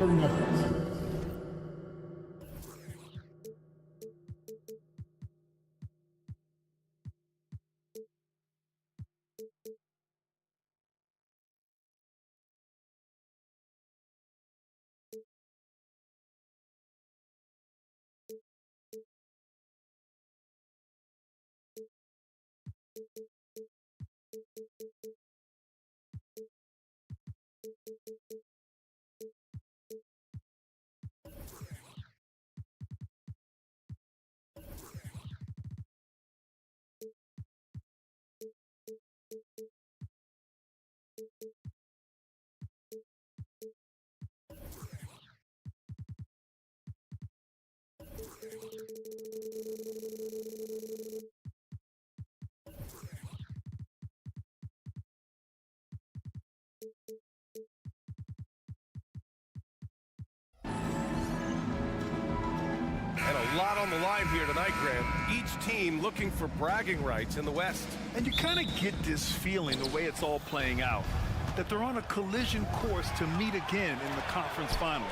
Denver Nuggets. A lot on the line here tonight, Grant. Each team looking for bragging rights in the West. And you kind of get this feeling, the way it's all playing out, that they're on a collision course to meet again in the conference finals.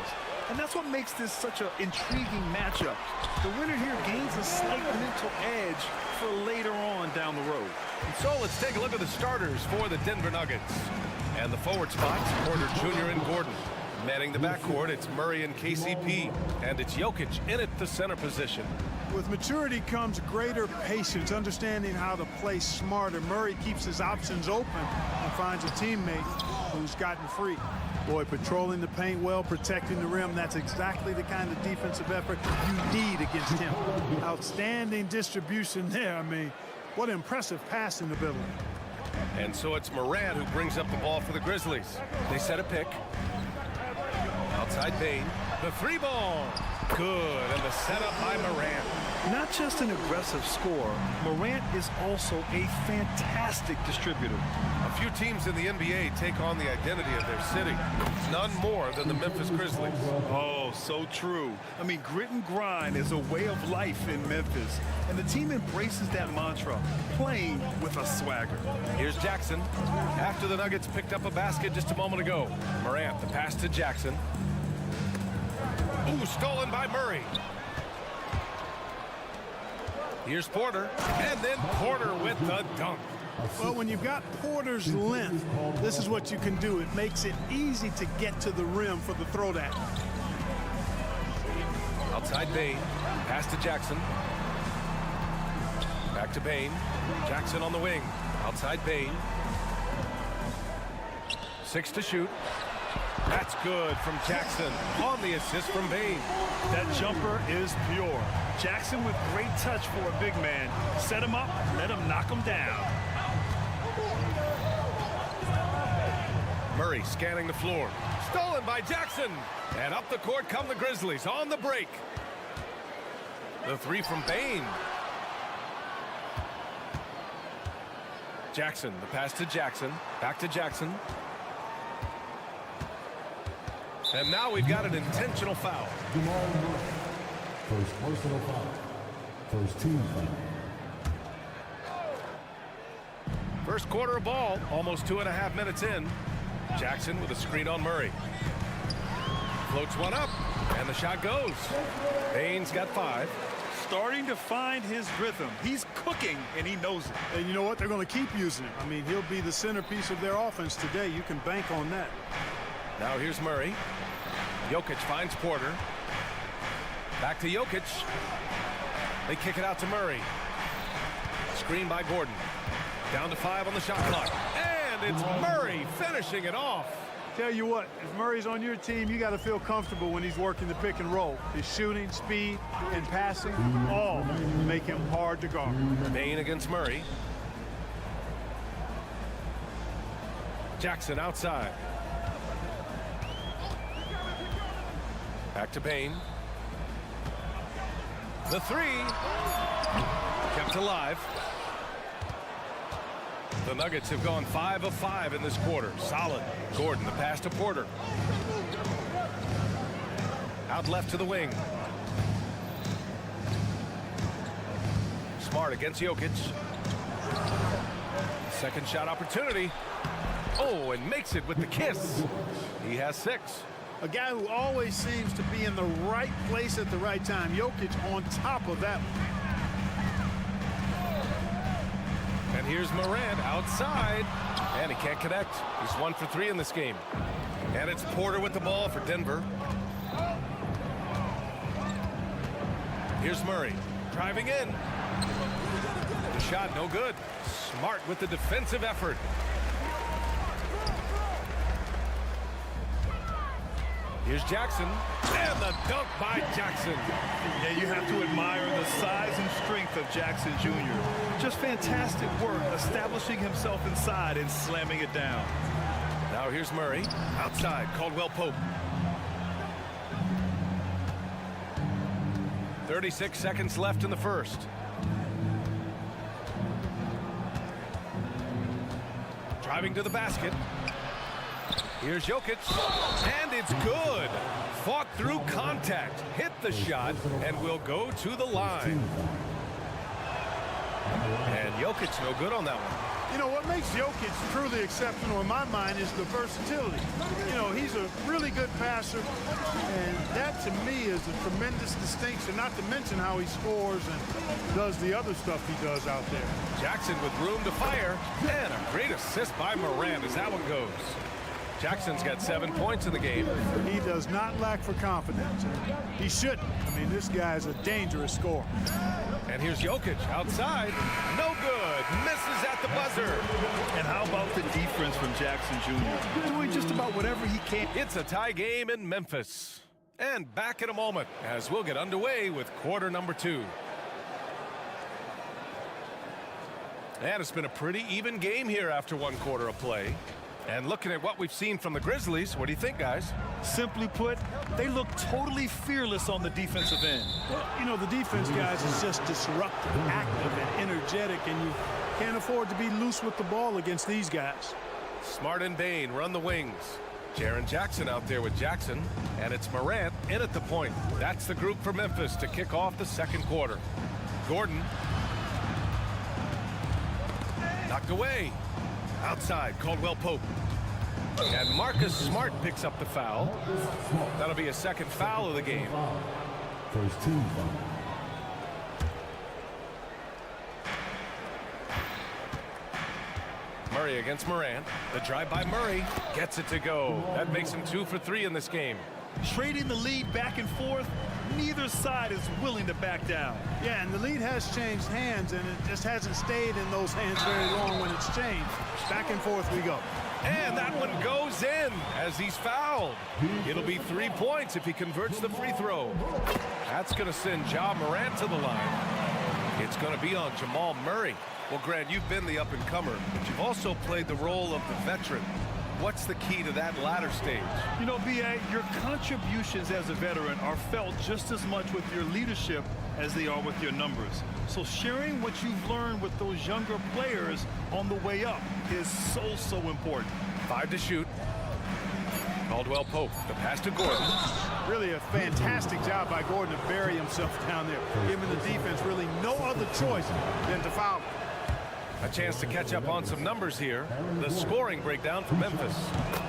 And that's what makes this such an intriguing matchup. The winner here gains a slight mental edge for later on down the road. And so let's take a look at the starters for the Denver Nuggets. And the forward spots, Porter Jr. and Gordon. Manning the backcourt, it's Murray and KCP. And it's Jokic in at the center position. With maturity comes greater patience, understanding how to play smarter. Murray keeps his options open and finds a teammate who's gotten free. Boy, patrolling the paint well, protecting the rim, that's exactly the kind of defensive effort you need against him. Outstanding distribution there. I mean, what impressive passing ability. And so it's Morant who brings up the ball for the Grizzlies. They set a pick. Outside Payne. The three ball. Good. And the setup by Morant. Not just an aggressive scorer, Morant is also a fantastic distributor. A few teams in the NBA take on the identity of their city. None more than the Memphis Grizzlies. Oh, so true. I mean, grit and grind is a way of life in Memphis. And the team embraces that mantra, playing with a swagger. Here's Jackson. After the Nuggets picked up a basket just a moment ago. Morant, the pass to Jackson. Ooh, stolen by Murray. Here's Porter, and then Porter with the dunk. Well, when you've got Porter's length, this is what you can do. It makes it easy to get to the rim for the throwdown. Outside Payne, pass to Jackson. Back to Payne. Jackson on the wing. Outside Payne. 6 to shoot. That's good from Jackson on the assist from Payne. That jumper is pure. Jackson with great touch for a big man. Set him up, let him knock him down. Murray scanning the floor. Stolen by Jackson. And up the court come the Grizzlies on the break. The three from Payne. Jackson, the pass to Jackson. Back to Jackson. And now we've got an intentional foul. First personal foul. First team foul. First quarter of ball, almost 2.5 minutes in. Jackson with a screen on Murray. Floats one up, and the shot goes. Payne's got 5. Starting to find his rhythm. He's cooking, and he knows it. And you know what? They're going to keep using it. I mean, he'll be the centerpiece of their offense today. You can bank on that. Now here's Murray. Jokic finds Porter. Back to Jokic. They kick it out to Murray. Screen by Gordon. Down to 5 on the shot clock. And it's Murray finishing it off. Tell you what, if Murray's on your team, you got to feel comfortable when he's working the pick and roll. His shooting, speed, and passing all make him hard to guard. Payne against Murray. Jackson outside. Back to Payne. The three. Kept alive. The Nuggets have gone 5 of 5 in this quarter. Solid. Gordon, the pass to Porter. Out left to the wing. Smart against Jokic. Second shot opportunity. Oh, and makes it with the kiss. He has 6. A guy who always seems to be in the right place at the right time. Jokic on top of that one. And here's Morant outside. And he can't connect. He's 1 for 3 in this game. And it's Porter with the ball for Denver. Here's Murray driving in. The shot no good. Smart with the defensive effort. Here's Jackson. And the dunk by Jackson. Yeah, you have to admire the size and strength of Jackson Jr. Just fantastic work establishing himself inside and slamming it down. Now here's Murray. Outside, Caldwell Pope. 36 seconds left in the first. Driving to the basket. Here's Jokic. And it's good. Fought through contact. Hit the shot and will go to the line. And Jokic no good on that one. You know, what makes Jokic truly exceptional in my mind is the versatility. You know, he's a really good passer, and that to me is a tremendous distinction, not to mention how he scores and does the other stuff he does out there. Jackson with room to fire, and a great assist by Morant as that one goes. Jackson's got 7 points in the game. He does not lack for confidence. He shouldn't. I mean, this guy's a dangerous scorer. And here's Jokic outside. No good. Misses at the buzzer. And how about the defense from Jackson Jr.? Doing just about whatever he can. It's a tie game in Memphis. And back in a moment as we'll get underway with quarter number 2. And it's been a pretty even game here after 1 quarter of play. And looking at what we've seen from the Grizzlies, what do you think, guys? Simply put, they look totally fearless on the defensive end. Well, you know, the defense, guys, is just disruptive, active, and energetic, and you can't afford to be loose with the ball against these guys. Smart and Bain run the wings. Jaren Jackson out there with Jackson, and it's Morant in at the point. That's the group for Memphis to kick off the second quarter. Gordon. Knocked away. Outside, Caldwell Pope. And Marcus Smart picks up the foul. That'll be a second foul of the game. First team foul. Murray against Morant. The drive by Murray gets it to go. That makes him 2 for 3 in this game. Trading the lead back and forth, neither side is willing to back down. Yeah, and the lead has changed hands, and it just hasn't stayed in those hands very long when it's changed. Back and forth we go. And that one goes in as he's fouled. It'll be 3 points if he converts the free throw. That's going to send Ja Morant to the line. It's going to be on Jamal Murray. Well, Grant, you've been the up-and-comer, but you've also played the role of the veteran. What's the key to that latter stage? You know, B.A., your contributions as a veteran are felt just as much with your leadership as they are with your numbers. So sharing what you've learned with those younger players on the way up is so important. 5 to shoot. Caldwell Pope, the pass to Gordon. Really a fantastic job by Gordon to bury himself down there, giving the defense really no other choice than to foul. A chance to catch up on some numbers here. The scoring breakdown for Memphis.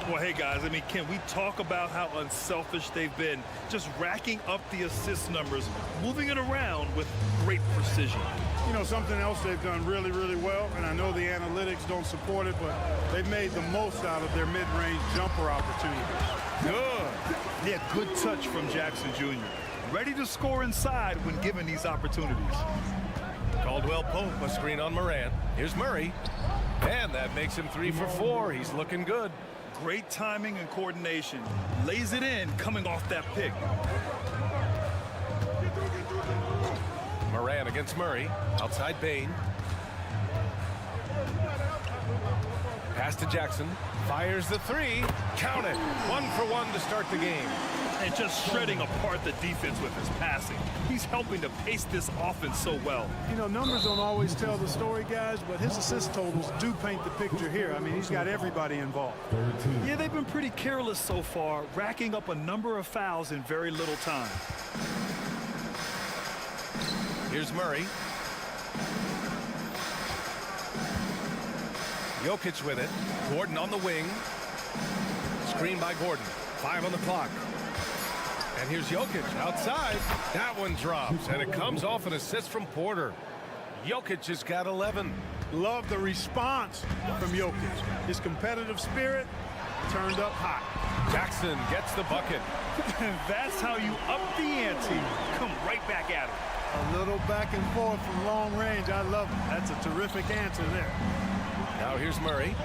Well, hey, guys, I mean, can we talk about how unselfish they've been? Just racking up the assist numbers, moving it around with great precision. You know, something else they've done really well, and I know the analytics don't support it, but they've made the most out of their mid-range jumper opportunities. Good. Yeah, good touch from Jackson Jr. Ready to score inside when given these opportunities. Caldwell Pope, a screen on Morant. Here's Murray. And that makes him 3 for 4. He's looking good. Great timing and coordination. Lays it in coming off that pick. Morant against Murray. Outside Bain. Pass to Jackson. Fires the 3. Count it. 1 for 1 to start the game. And just shredding apart the defense with his passing. He's helping to pace this offense so well. You know, numbers don't always tell the story, guys, but his assist totals do paint the picture here. I mean, he's got everybody involved. Yeah, they've been pretty careless so far, racking up a number of fouls in very little time. Here's Murray. Jokic with it. Gordon on the wing. Screen by Gordon. 5 on the clock. And here's Jokic outside. That one drops, and it comes off an assist from Porter. Jokic has got 11. Love the response from Jokic. His competitive spirit turned up hot. Jackson gets the bucket. That's how you up the ante. Come right back at him. A little back and forth from long range. I love it. That's a terrific answer there. Now here's Murray.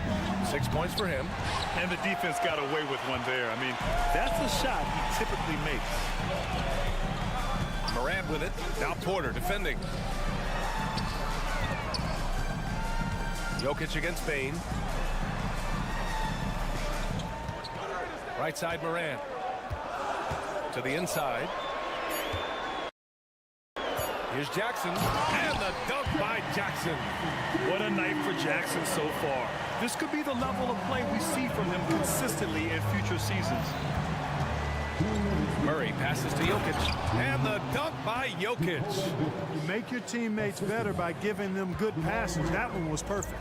6 points for him. And the defense got away with one there. I mean, that's a shot he typically makes. Morant with it. Now Porter defending. Jokic against Bane. Right side Morant. To the inside. Here's Jackson. And the dunk by Jackson. What a night for Jackson so far. This could be the level of play we see from him consistently in future seasons. Murray passes to Jokic. And the dunk by Jokic. You make your teammates better by giving them good passes. That one was perfect.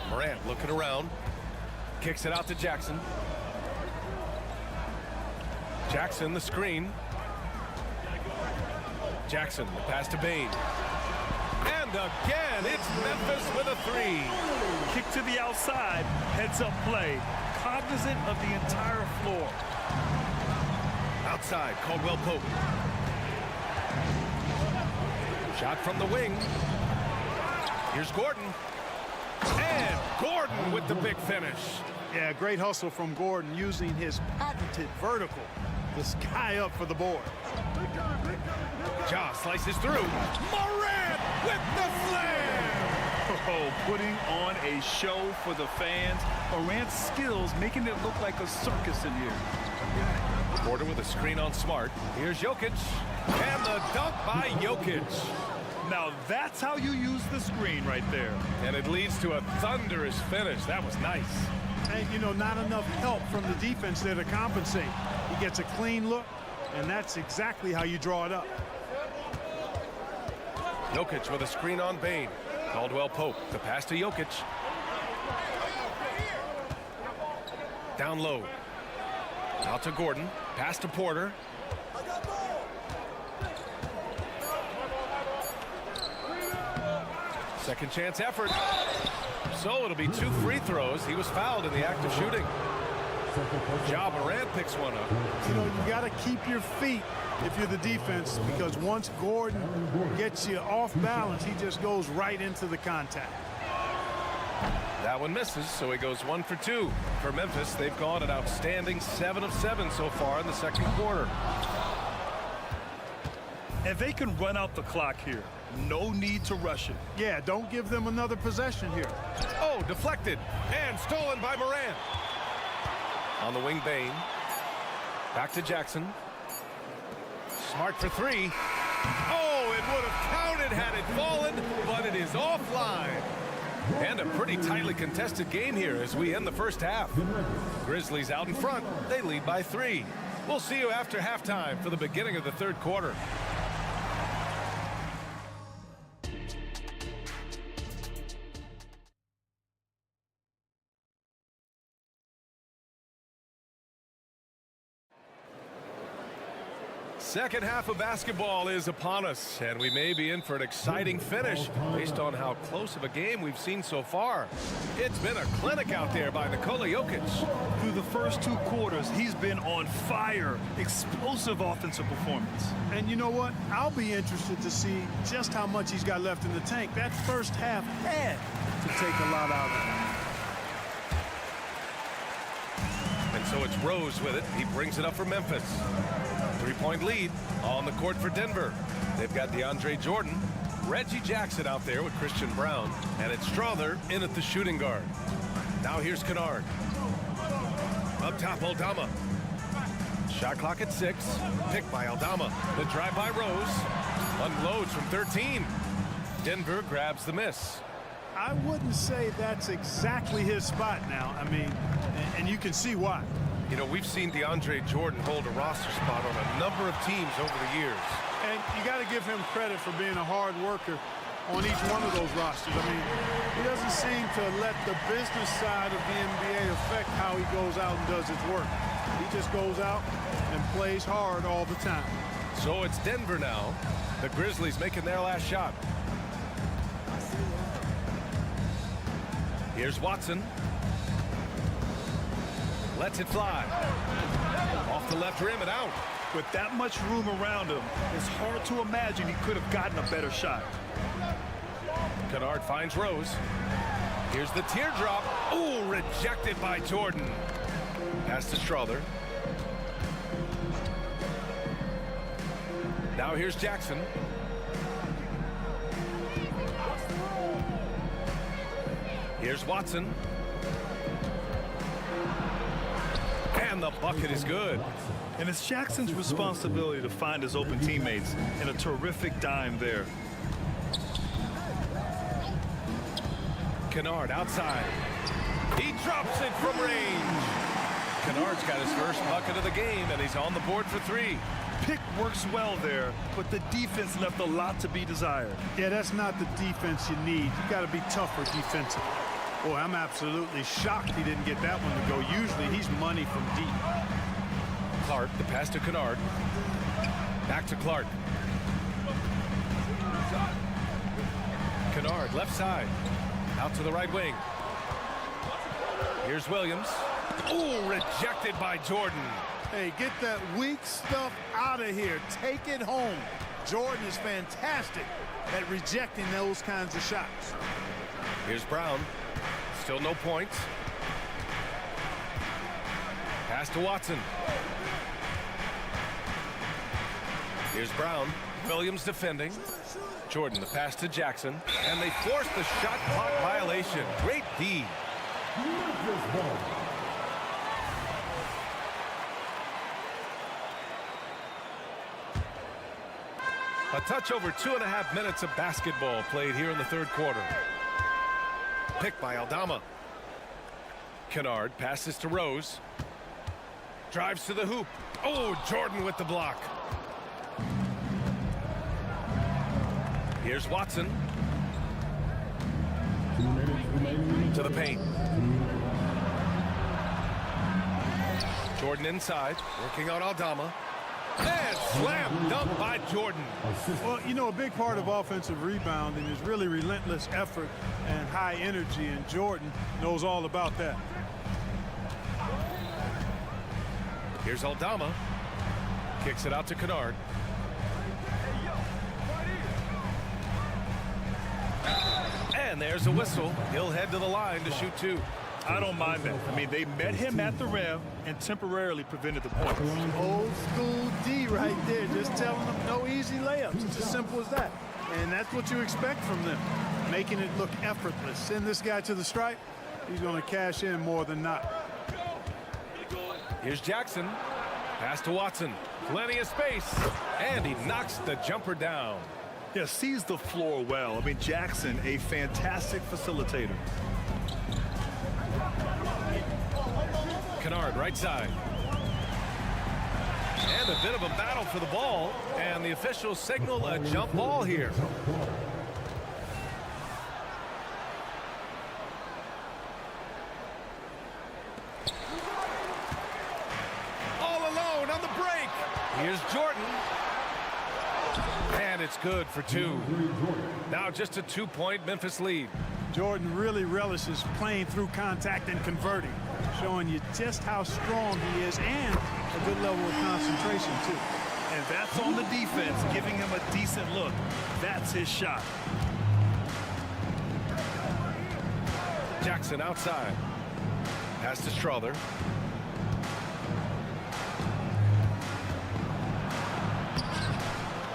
Morant looking around. Kicks it out to Jackson. Jackson the screen. Jackson the pass to Bane. And again, it's Memphis with a 3. Kick to the outside, heads up play, cognizant of the entire floor. Outside, Caldwell Pope. Shot from the wing. Here's Gordon. And Gordon with the big finish. Yeah, great hustle from Gordon using his patented vertical to sky up for the board. Ja slices through. Morant with the slam. Oh, putting on a show for the fans. Morant's skills making it look like a circus in here. Porter with a screen on Smart. Here's Jokic. And the dunk by Jokic. Now that's how you use the screen right there. And it leads to a thunderous finish. That was nice. And, you know, not enough help from the defense there to compensate. He gets a clean look, and that's exactly how you draw it up. Jokic with a screen on Bane. Caldwell Pope, the pass to Jokic. Down low. Out to Gordon. Pass to Porter. Second chance effort. So it'll be 2 free throws. He was fouled in the act of shooting. Ja Morant picks one up. You know, you got to keep your feet if you're the defense, because once Gordon gets you off balance, he just goes right into the contact. That one misses, so he goes 1 for 2. For Memphis, they've gone an outstanding 7 of 7 so far in the second quarter. And they can run out the clock here. No need to rush it. Yeah, don't give them another possession here. Oh, deflected and stolen by Morant. On the wing, Bane. Back to Jackson. Smart for 3. Oh, it would have counted had it fallen, but it is offline. And a pretty tightly contested game here as we end the first half. Grizzlies out in front. They lead by 3. We'll see you after halftime for the beginning of the third quarter. Second half of basketball is upon us, and we may be in for an exciting finish based on how close of a game we've seen so far. It's been a clinic out there by Nikola Jokic. Through the first 2 quarters, he's been on fire. Explosive offensive performance. And you know what? I'll be interested to see just how much he's got left in the tank. That first half had to take a lot out of it. And so it's Rose with it. He brings it up for Memphis. 3-point lead on the court for Denver. They've got DeAndre Jordan, Reggie Jackson out there with Christian Brown, and it's Strother in at the shooting guard. Now here's Kennard. Up top, Aldama. Shot clock at 6. Picked by Aldama. The drive by Rose. Unloads from 13. Denver grabs the miss. I wouldn't say that's exactly his spot now. I mean, and you can see why. You know, we've seen DeAndre Jordan hold a roster spot on a number of teams over the years. And you got to give him credit for being a hard worker on each one of those rosters. I mean, he doesn't seem to let the business side of the NBA respect how he goes out and does his work. He just goes out and plays hard all the time. So it's Denver now. The Grizzlies making their last shot. Here's Watson. Lets it fly. Off the left rim and out. With that much room around him, it's hard to imagine he could have gotten a better shot. Kennard finds Rose. Here's the teardrop. Oh, rejected by Jordan. Pass to Strother. Now here's Jackson. Here's Watson. And the bucket is good. And it's Jackson's responsibility to find his open teammates, and a terrific dime there. Kennard outside. He drops it from range. Kennard's got his first bucket of the game, and he's on the board for 3. Pick works well there, but the defense left a lot to be desired. Yeah, that's not the defense you need. You got to be tougher defensively. Boy, I'm absolutely shocked he didn't get that one to go. Usually he's money from deep. Clark, the pass to Kennard. Back to Clark. Kennard, left side. Out to the right wing. Here's Williams. Oh, rejected by Jordan. Hey, get that weak stuff out of here. Take it home. Jordan is fantastic at rejecting those kinds of shots. Here's Brown. Still no points. Pass to Watson. Here's Brown. Williams defending. Jordan, the pass to Jackson. And they force the shot clock violation. Great D. A touch over 2.5 minutes of basketball played here in the third quarter. Picked by Aldama. Kennard passes to Rose. Drives to the hoop. Oh, Jordan with the block. Here's Watson. To the paint. Jordan inside, working on Aldama. And slam dunk by Jordan. Well, you know, a big part of offensive rebounding is really relentless effort and high energy, and Jordan knows all about that. Here's Aldama. Kicks it out to Kennard. And there's a whistle. He'll head to the line to shoot 2. I don't mind that. I mean, they met him at the rim and temporarily prevented the points. Old school D right there, just telling them no easy layups. It's as simple as that. And that's what you expect from them, making it look effortless. Send this guy to the stripe, he's going to cash in more than not. Here's Jackson. Pass to Watson. Plenty of space. And he knocks the jumper down. Yeah, sees the floor well. I mean, Jackson, a fantastic facilitator. Kennard, right side. And a bit of a battle for the ball. And the officials signal a jump ball here. All alone on the break. Here's Jordan. And it's good for 2. Now just a 2-point Memphis lead. Jordan really relishes playing through contact and converting, showing you just how strong he is and a good level of concentration, too. And that's on the defense, giving him a decent look. That's his shot. Jackson outside. Pass to Strother.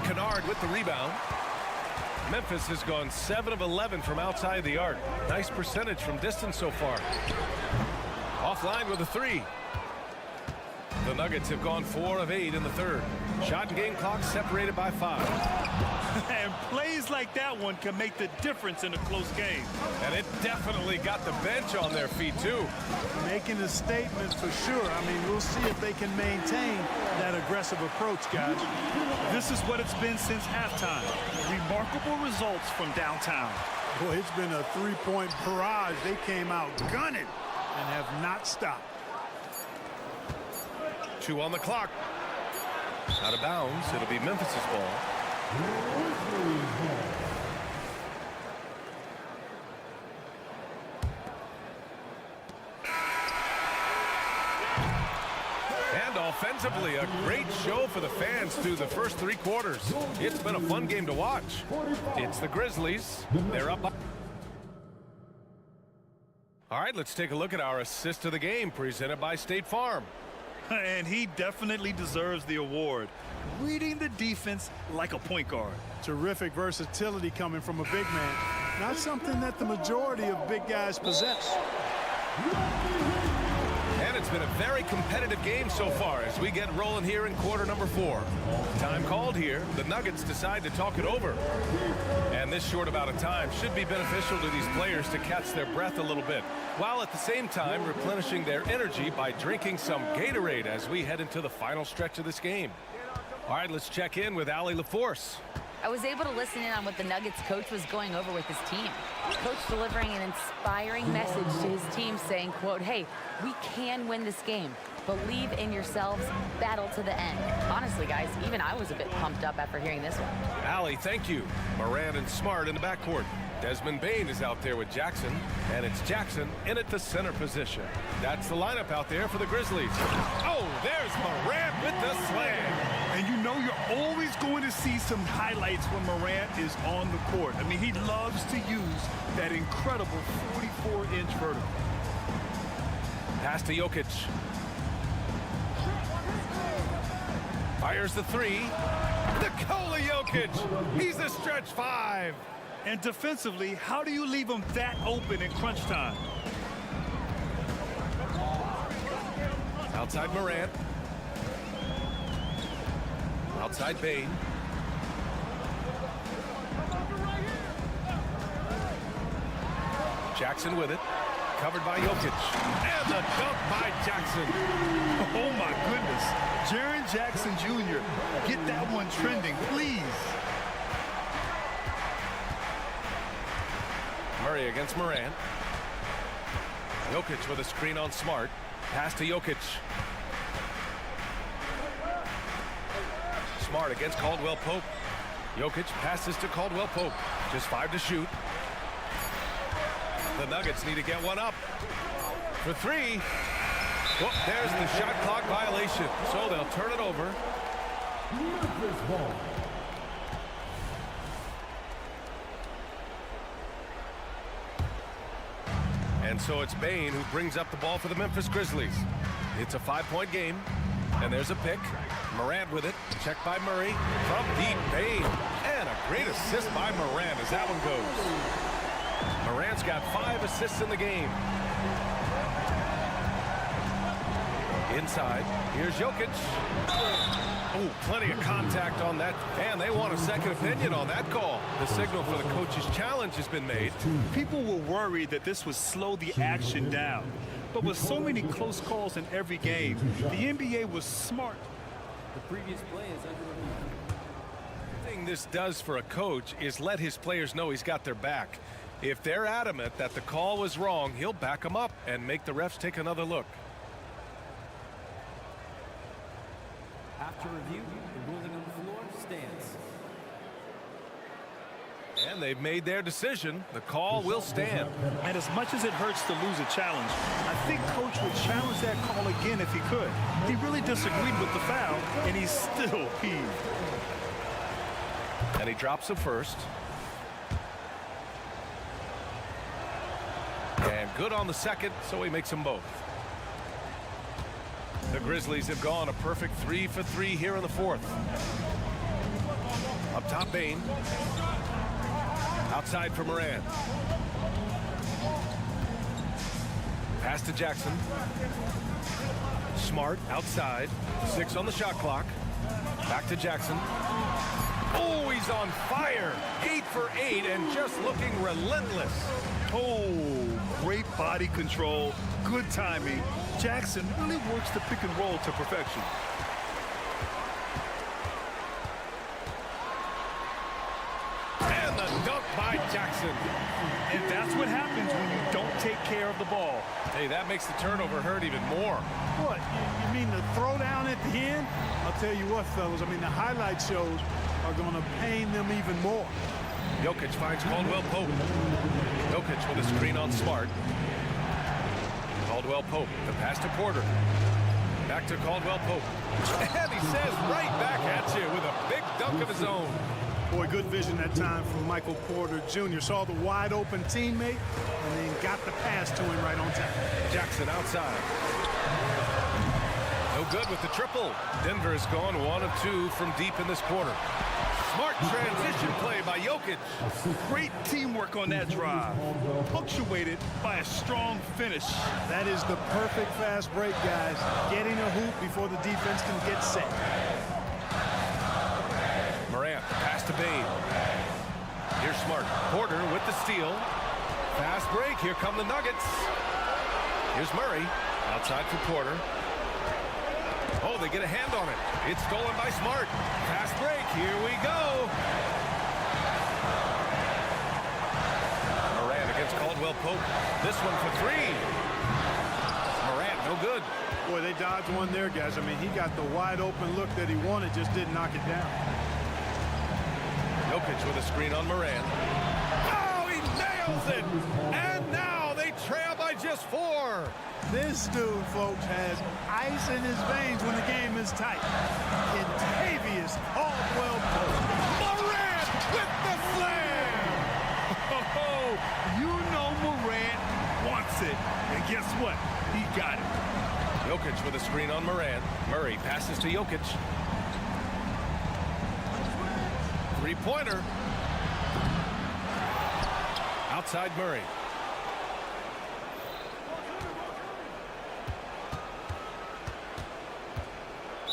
Kennard with the rebound. Memphis has gone 7 of 11 from outside the arc. Nice percentage from distance so far. Offline with a 3. The Nuggets have gone 4 of 8 in the third. Shot and game clock separated by 5. And plays like that one can make the difference in a close game. And it definitely got the bench on their feet, too. Making a statement for sure. I mean, we'll see if they can maintain that aggressive approach, guys. This is what it's been since halftime. Remarkable results from downtown. Boy, it's been a 3-point barrage. They came out gunning. and have not stopped. 2 on the clock. Out of bounds. It'll be Memphis's ball. And offensively, a great show for the fans through the first 3 quarters. It's been a fun game to watch. It's the Grizzlies. They're up. All right, let's take a look at our assist of the game presented by State Farm. And he definitely deserves the award. Reading the defense like a point guard. Terrific versatility coming from a big man. Not something that the majority of big guys possess. And it's been a very competitive game so far as we get rolling here in quarter number 4. Time called here. The Nuggets decide to talk it over. And this short amount of time should be beneficial to these players to catch their breath a little bit, while at the same time replenishing their energy by drinking some Gatorade as we head into the final stretch of this game. All right, let's check in with Allie LaForce. I was able to listen in on what the Nuggets coach was going over with his team. Coach delivering an inspiring message to his team saying, quote, hey, we can win this game. Believe in yourselves, battle to the end. Honestly, guys, even I was a bit pumped up after hearing this one. Allie, thank you. Moran and Smart in the backcourt. Desmond Bane is out there with Jackson, and it's Jackson in at the center position. That's the lineup out there for the Grizzlies. Oh, there's Morant with the slam. And you know you're always going to see some highlights when Morant is on the court. I mean, he loves to use that incredible 44-inch vertical. Pass to Jokic. Fires the 3. Nikola Jokic. He's a stretch 5. And defensively, how do you leave him that open in crunch time? Outside Morant. Outside Bane. Jackson with it. Covered by Jokic. And the dunk by Jackson. Oh, my goodness. Jaren Jackson Jr., get that one trending, please. Murray against Morant. Jokic with a screen on Smart. Pass to Jokic. Smart against Caldwell Pope. Jokic passes to Caldwell Pope. Just 5 to shoot. The Nuggets need to get one up. For 3. Well, there's the shot clock violation. So they'll turn it over. Memphis ball. And so it's Bane who brings up the ball for the Memphis Grizzlies. It's a 5-point game. And there's a pick. Morant with it. Checked by Murray. From deep, Bane. And a great assist by Morant as that one goes. Morant's got 5 assists in the game. Inside. Here's Jokic. Oh, plenty of contact on that. And they want a second opinion on that call. The signal for the coach's challenge has been made. People were worried that this would slow the action down. But with so many close calls in every game, the NBA was smart. The previous play is under review. The thing this does for a coach is let his players know he's got their back. If they're adamant that the call was wrong, he'll back them up and make the refs take another look. After review, the ruling on the floor stands. And they've made their decision. The call will stand. And as much as it hurts to lose a challenge, I think Coach would challenge that call again if he could. He really disagreed with the foul, and he's still peeved. And he drops the first. And good on the second, so he makes them both. The Grizzlies have gone a perfect 3 for 3 here in the 4th. Up top, Bane. Outside for Moran. Pass to Jackson. Smart outside. 6 on the shot clock. Back to Jackson. Oh, he's on fire. 8 for 8 and just looking relentless. Oh, great body control, good timing. Jackson really works the pick and roll to perfection. And the dunk by Jackson. And that's what happens when you don't take care of the ball. Hey, that makes the turnover hurt even more. What, you mean the throwdown at the end? I'll tell you what, fellas, I mean, the highlight shows are going to pain them even more. Jokic finds Caldwell Pope. Jokic with a screen on Smart. Caldwell Pope, the pass to Porter. Back to Caldwell Pope. And he says right back at you with a big dunk of his own. Boy, good vision that time from Michael Porter Jr. Saw the wide open teammate and then got the pass to him right on time. Jackson outside. No good with the triple. Denver has gone 1 of 2 from deep in this quarter. Smart transition play by Jokic. Great teamwork on that drive, punctuated by a strong finish. That is the perfect fast break, guys. Getting a hoop before the defense can get set. Morant, pass to Bain. Here's Smart. Porter with the steal. Fast break. Here come the Nuggets. Here's Murray. Outside for Porter. Oh, they get a hand on it. It's stolen by Smart. Fast break. Here we go. Morant against Caldwell Pope. This one for 3. Morant, no good. Boy, they dodged one there, guys. I mean, he got the wide open look that he wanted, just didn't knock it down. Jokic with a screen on Morant. Oh, he nails it! And now they trail by just 4. This dude, folks, has ice in his veins when the game is tight. Contavious Caldwell Pope. Morant with the slam! Oh, you know Morant wants it. And guess what? He got it. Jokic with a screen on Morant. Murray passes to Jokic. Three-pointer. Outside Murray.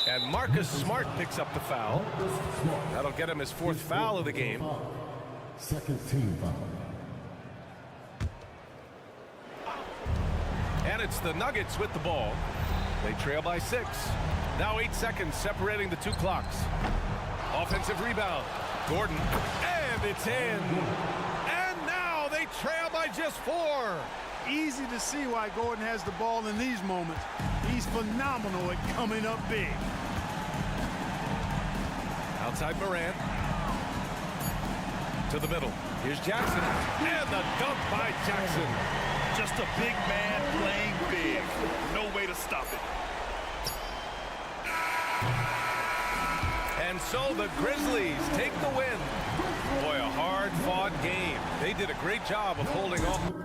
And Marcus Smart picks up the foul. That'll get him his 4th foul of the game. Second team foul. And it's the Nuggets with the ball. They trail by 6. Now 8 seconds separating the 2 clocks. Offensive rebound. Gordon. And it's in. And now they trail by just 4. Easy to see why Gordon has the ball in these moments. He's phenomenal at coming up big. Outside Morant. To the middle. Here's Jackson. And the dunk by Jackson. Just a big man playing big. No way to stop it. And so the Grizzlies take the win. Boy, a hard-fought game. They did a great job of holding on.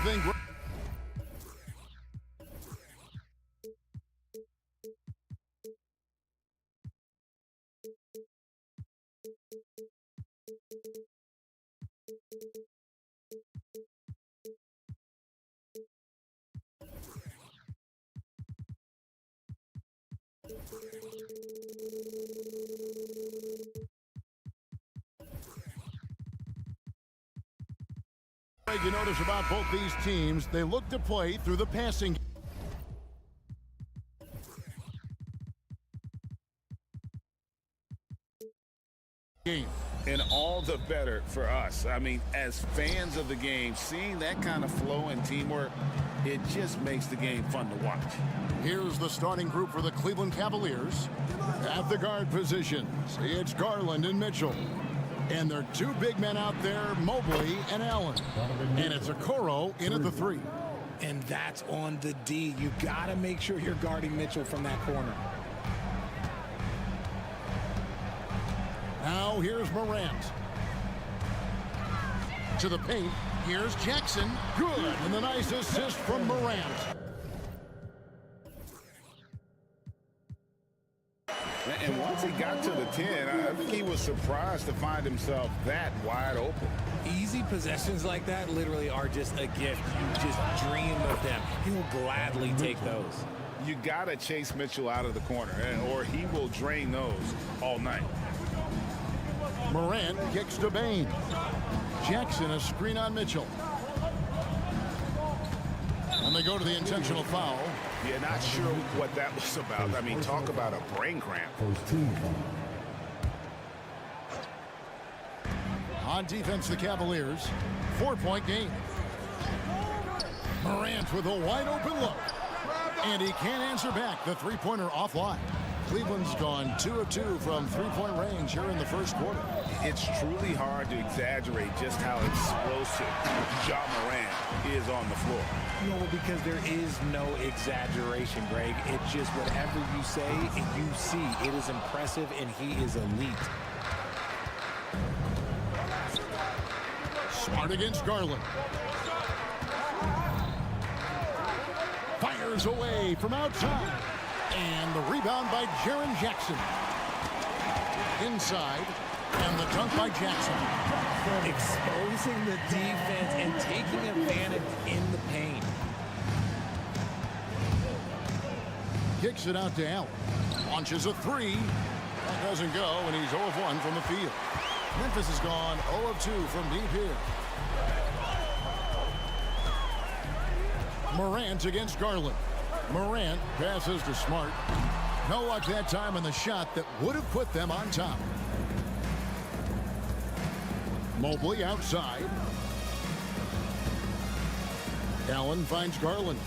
thing. You notice about both these teams, they look to play through the passing game. And all the better for us. I mean, as fans of the game, seeing that kind of flow and teamwork, it just makes the game fun to watch. Here's the starting group for the Cleveland Cavaliers. At the guard positions, it's Garland and Mitchell. And there are two big men out there, Mobley and Allen. And it's Okoro in at the 3. And that's on the D. You got to make sure you're guarding Mitchell from that corner. Now here's Morant. To the paint. Here's Jackson. Good. And the nice assist from Morant. And once he got to the 10, I think he was surprised to find himself that wide open. Easy possessions like that literally are just a gift. You just dream of them. He'll gladly take those. You got to chase Mitchell out of the corner, or he will drain those all night. Morant kicks to Bain. Jackson a screen on Mitchell. And they go to the intentional foul. Yeah, not sure what that was about. I mean, talk about a brain cramp. First team foul. On defense, the Cavaliers. 4-point game. Morant with a wide open look. And he can't answer back. The three-pointer offline. Cleveland's gone 2 of 2 from three-point range here in the first quarter. It's truly hard to exaggerate just how explosive Ja Morant is on the floor. No, because there is no exaggeration, Greg. It's just whatever you say and you see. It is impressive, and he is elite. Smart against Garland. Fires away from outside. And the rebound by Jaren Jackson. Inside. And the dunk by Jackson. Exposing the defense and taking advantage in the paint. Kicks it out to Allen. Launches a 3. That doesn't go, and he's 0 of 1 from the field. Memphis has gone 0 of 2 from deep here. Morant against Garland. Morant passes to Smart. No luck that time on the shot that would have put them on top. Mobley outside. Allen finds Garland.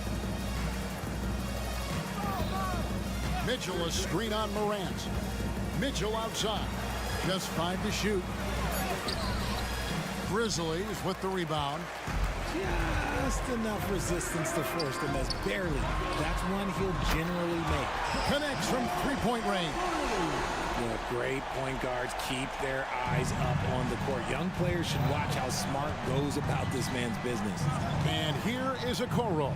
Mitchell a screen on Morant. Mitchell outside. Just 5 to shoot. Grizzlies with the rebound. Just enough resistance to force the miss. Barely. That's one he'll generally make. Connects from three-point range. Yeah, great point guards keep their eyes up on the court. Young players should watch how Smart goes about this man's business. And here is Okoro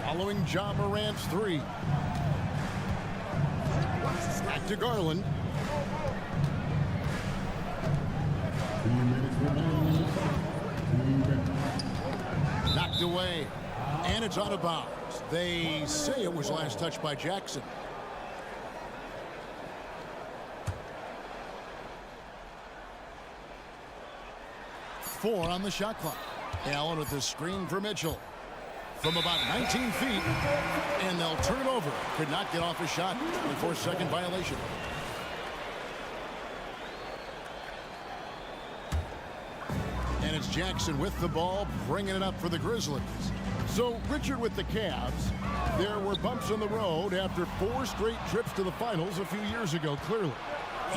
following Ja Morant's 3. Back to Garland. 2 minutes remaining. 2 minutes. Knocked away. And it's out of bounds. They say it was last touched by Jackson. Four on the shot clock. Allen with the screen for Mitchell. From about 19 feet. And they'll turn it over. Could not get off a shot. 24-second violation. And it's Jackson with the ball, bringing it up for the Grizzlies. So, Richard, with the Cavs, there were bumps on the road after 4 straight trips to the finals a few years ago, clearly.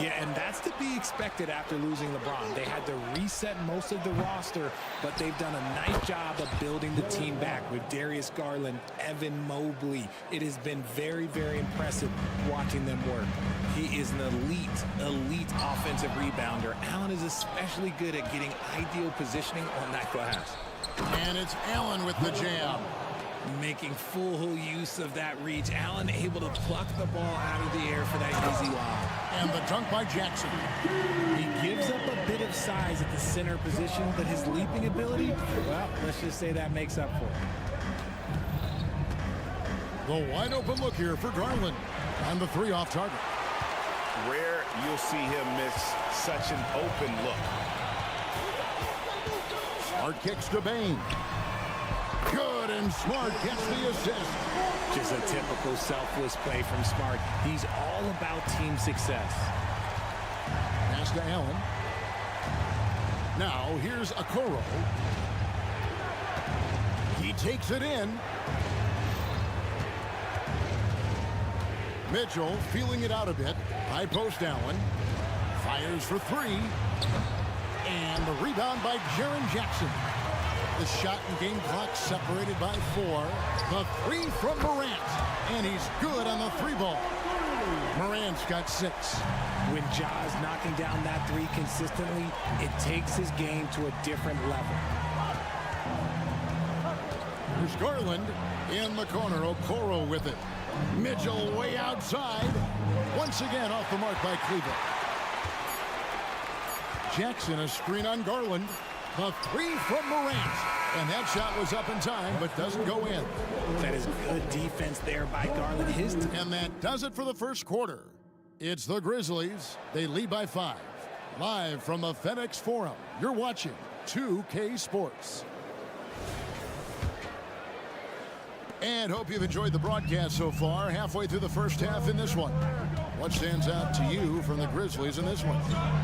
Yeah, and that's to be expected after losing LeBron. They had to reset most of the roster, but they've done a nice job of building the team back with Darius Garland, Evan Mobley. It has been very, very impressive watching them work. He is an elite offensive rebounder. Allen is especially good at getting ideal positioning on that glass. And it's Allen with the jam. Making full use of that reach. Allen able to pluck the ball out of the air for that easy lob. And the dunk by Jackson. He gives up a bit of size at the center position, but his leaping ability, well, let's just say that makes up for it. The wide open look here for Garland. And the 3 off target. Rare you'll see him miss such an open look. Smart kicks to Bane. Good, and Smart gets the assist. Just a typical selfless play from Smart. He's all about team success. Pass to Allen. Now here's Okoro. He takes it in. Mitchell feeling it out a bit. High post Allen. Fires for 3. And the rebound by Jaren Jackson. The shot and game clock separated by 4. The 3 from Morant. And he's good on the 3 ball. Morant's got 6. When Ja's knocking down that 3 consistently, it takes his game to a different level. There's Garland in the corner. Okoro with it. Mitchell way outside. Once again off the mark by Cleveland. Jackson a screen on Garland. The 3 from Morant. And that shot was up in time, but doesn't go in. That is good defense there by Garland. And that does it for the first quarter. It's the Grizzlies. They lead by 5. Live from the FedEx Forum, you're watching 2K Sports. And hope you've enjoyed the broadcast so far. Halfway through the first half in this one. What stands out to you from the Grizzlies in this one?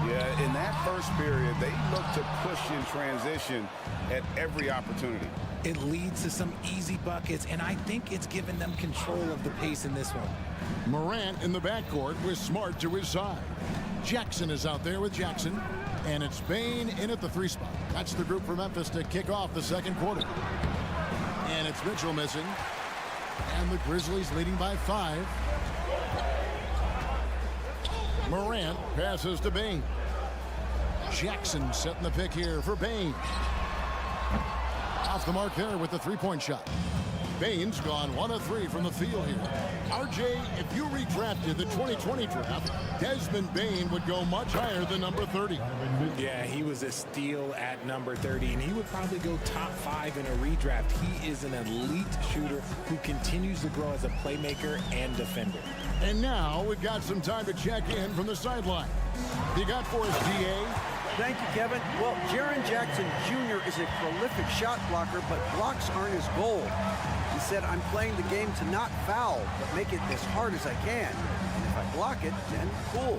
Yeah, in that first period, they looked to push in transition at every opportunity. It leads to some easy buckets, and I think it's given them control of the pace in this one. Morant in the backcourt with Smart to his side. Jackson is out there with Jackson. And it's Bane in at the 3 spot. That's the group for Memphis to kick off the second quarter. And it's Mitchell missing. And the Grizzlies leading by 5. Morant passes to Bane. Jackson setting the pick here for Bane. Off the mark there with the 3-point shot. Bane's gone 1 of 3 from the field here. RJ, if you redrafted the 2020 draft, Desmond Bane would go much higher than number 30. Yeah, he was a steal at number 30, and he would probably go top 5 in a redraft. He is an elite shooter who continues to grow as a playmaker and defender. And now we've got some time to check in from the sideline. You got for us, DA? Thank you, Kevin. Well, Jaren Jackson Jr. is a prolific shot blocker, but blocks aren't his goal. He said, I'm playing the game to not foul, but make it as hard as I can. And if I block it, then cool.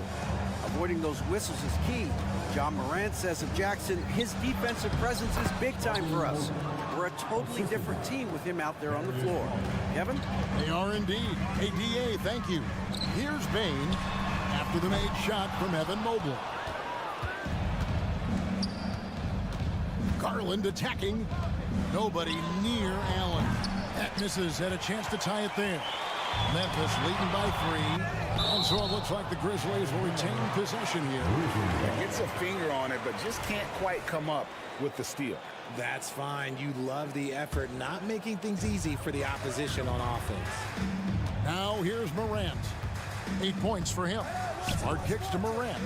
Avoiding those whistles is key. John Morant says of Jackson, his defensive presence is big time for us. We're a totally different team with him out there on the floor. Kevin? They are indeed. Hey, DA, thank you. Here's Bane after the made shot from Evan Mobley. Garland attacking. Nobody near Allen. That misses. Had a chance to tie it there. Memphis leading by 3. And so it looks like the Grizzlies will retain possession here. Gets a finger on it, but just can't quite come up with the steal. That's fine. You love the effort, not making things easy for the opposition on offense. Now here's Morant. 8 points for him. Smart kicks to Morant.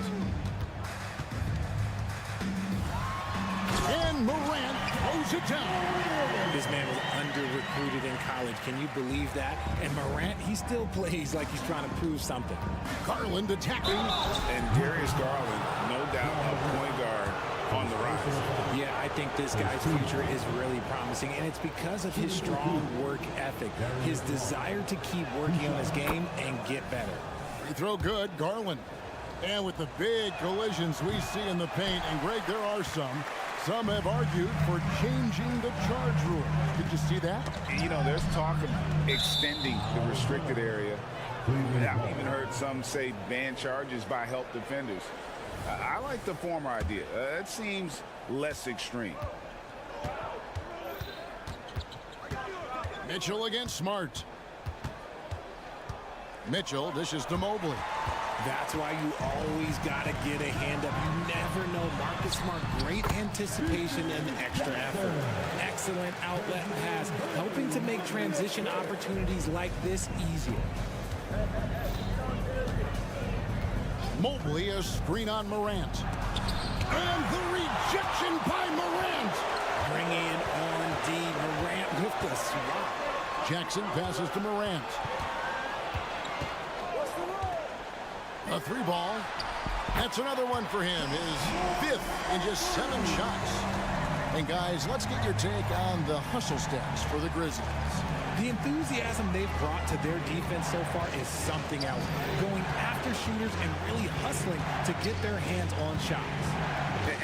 And Morant throws it down. This man was under-recruited in college. Can you believe that? And Morant, he still plays like he's trying to prove something. Garland attacking. And Darius Garland, no doubt, a point guard on the rise. Yeah, I think this guy's future is really promising, and it's because of his strong work ethic, his desire to keep working on his game and get better. Free throw good, Garland. And with the big collisions we see in the paint, and Greg, there are some have argued for changing the charge rule. Did you see that? You know, there's talk of extending the restricted area Yeah, I've even heard some say ban charges by help defenders. I like the former idea. It seems less extreme. Mitchell against Smart. Mitchell dishes to Mobley. That's why you always got to get a hand up. You never know. Marcus Smart, great anticipation and extra effort. Excellent outlet pass, helping to make transition opportunities like this easier. Mobley, a screen on Morant. And the rejection by Morant. Bring in on D. Morant with the swat. Jackson passes to Morant. A 3-ball. That's another one for him. His 5th in just 7 shots. And guys, let's get your take on the hustle stats for the Grizzlies. The enthusiasm they've brought to their defense so far is something else. Going after shooters and really hustling to get their hands on shots.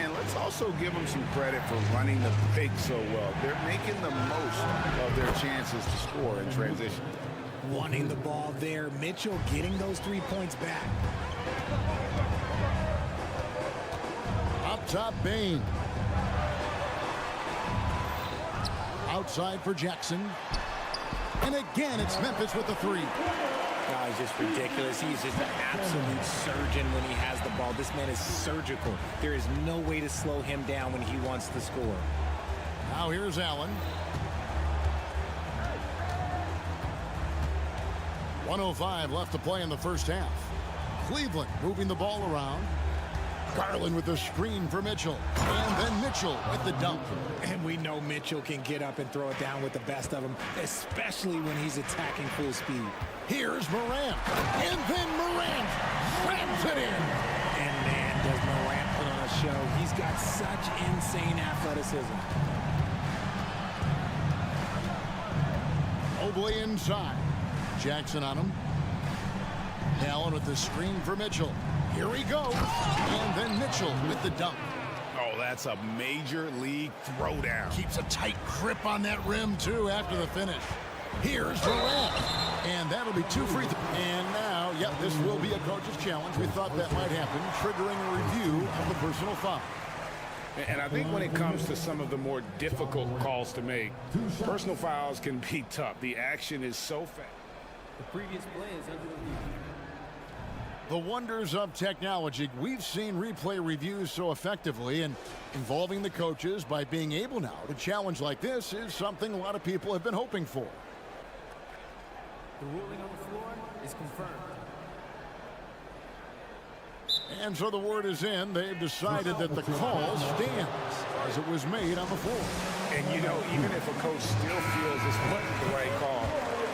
And let's also give them some credit for running the pick so well. They're making the most of their chances to score in transition. Wanting the ball there. Mitchell getting those 3 points back. Up top, Bain. Outside for Jackson. And again, it's Memphis with the 3. Oh, he's just ridiculous. He's just an absolute surgeon when he has the ball. This man is surgical. There is no way to slow him down when he wants to score. Now here's Allen. 1:05 left to play in the first half. Cleveland moving the ball around. Garland with the screen for Mitchell. And then Mitchell with the dunk. And we know Mitchell can get up and throw it down with the best of them, especially when he's attacking full speed. Here's Morant. And then Morant slams it in. And man, does Morant put on a show. He's got such insane athleticism. Mobley inside. Jackson on him. Allen with the screen for Mitchell. Here he goes. And then Mitchell with the dunk. Oh, that's a major league throwdown. Keeps a tight grip on that rim, too, after the finish. Here's Morant. And that'll be 2 free throws. And now, yep, this will be a coach's challenge. We thought that might happen, triggering a review of the personal foul. And I think when it comes to some of the more difficult calls to make, personal fouls can be tough. The action is so fast. The previous play is under review. The wonders of technology. We've seen replay reviews so effectively, and involving the coaches by being able now to challenge like this is something a lot of people have been hoping for. The ruling on the floor is confirmed. And so the word is in. They've decided that the call stands as it was made on the floor. And, you know, even if a coach still feels this wasn't the right call,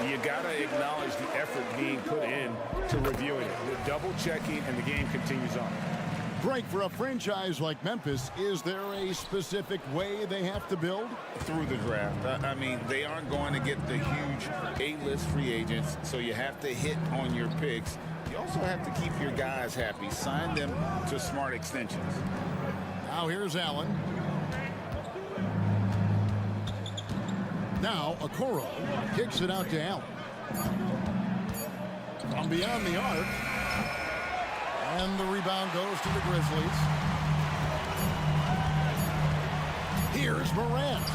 you got to acknowledge the effort being put in to reviewing it. The double checking, and the game continues on. Break for a franchise like Memphis. Is there a specific way they have to build? Through the draft. I mean, they aren't going to get the huge A-list free agents, so you have to hit on your picks. You also have to keep your guys happy. Sign them to smart extensions. Now here's Allen. Now Okoro kicks it out to Allen. From beyond the arc. And the rebound goes to the Grizzlies. Here's Morant.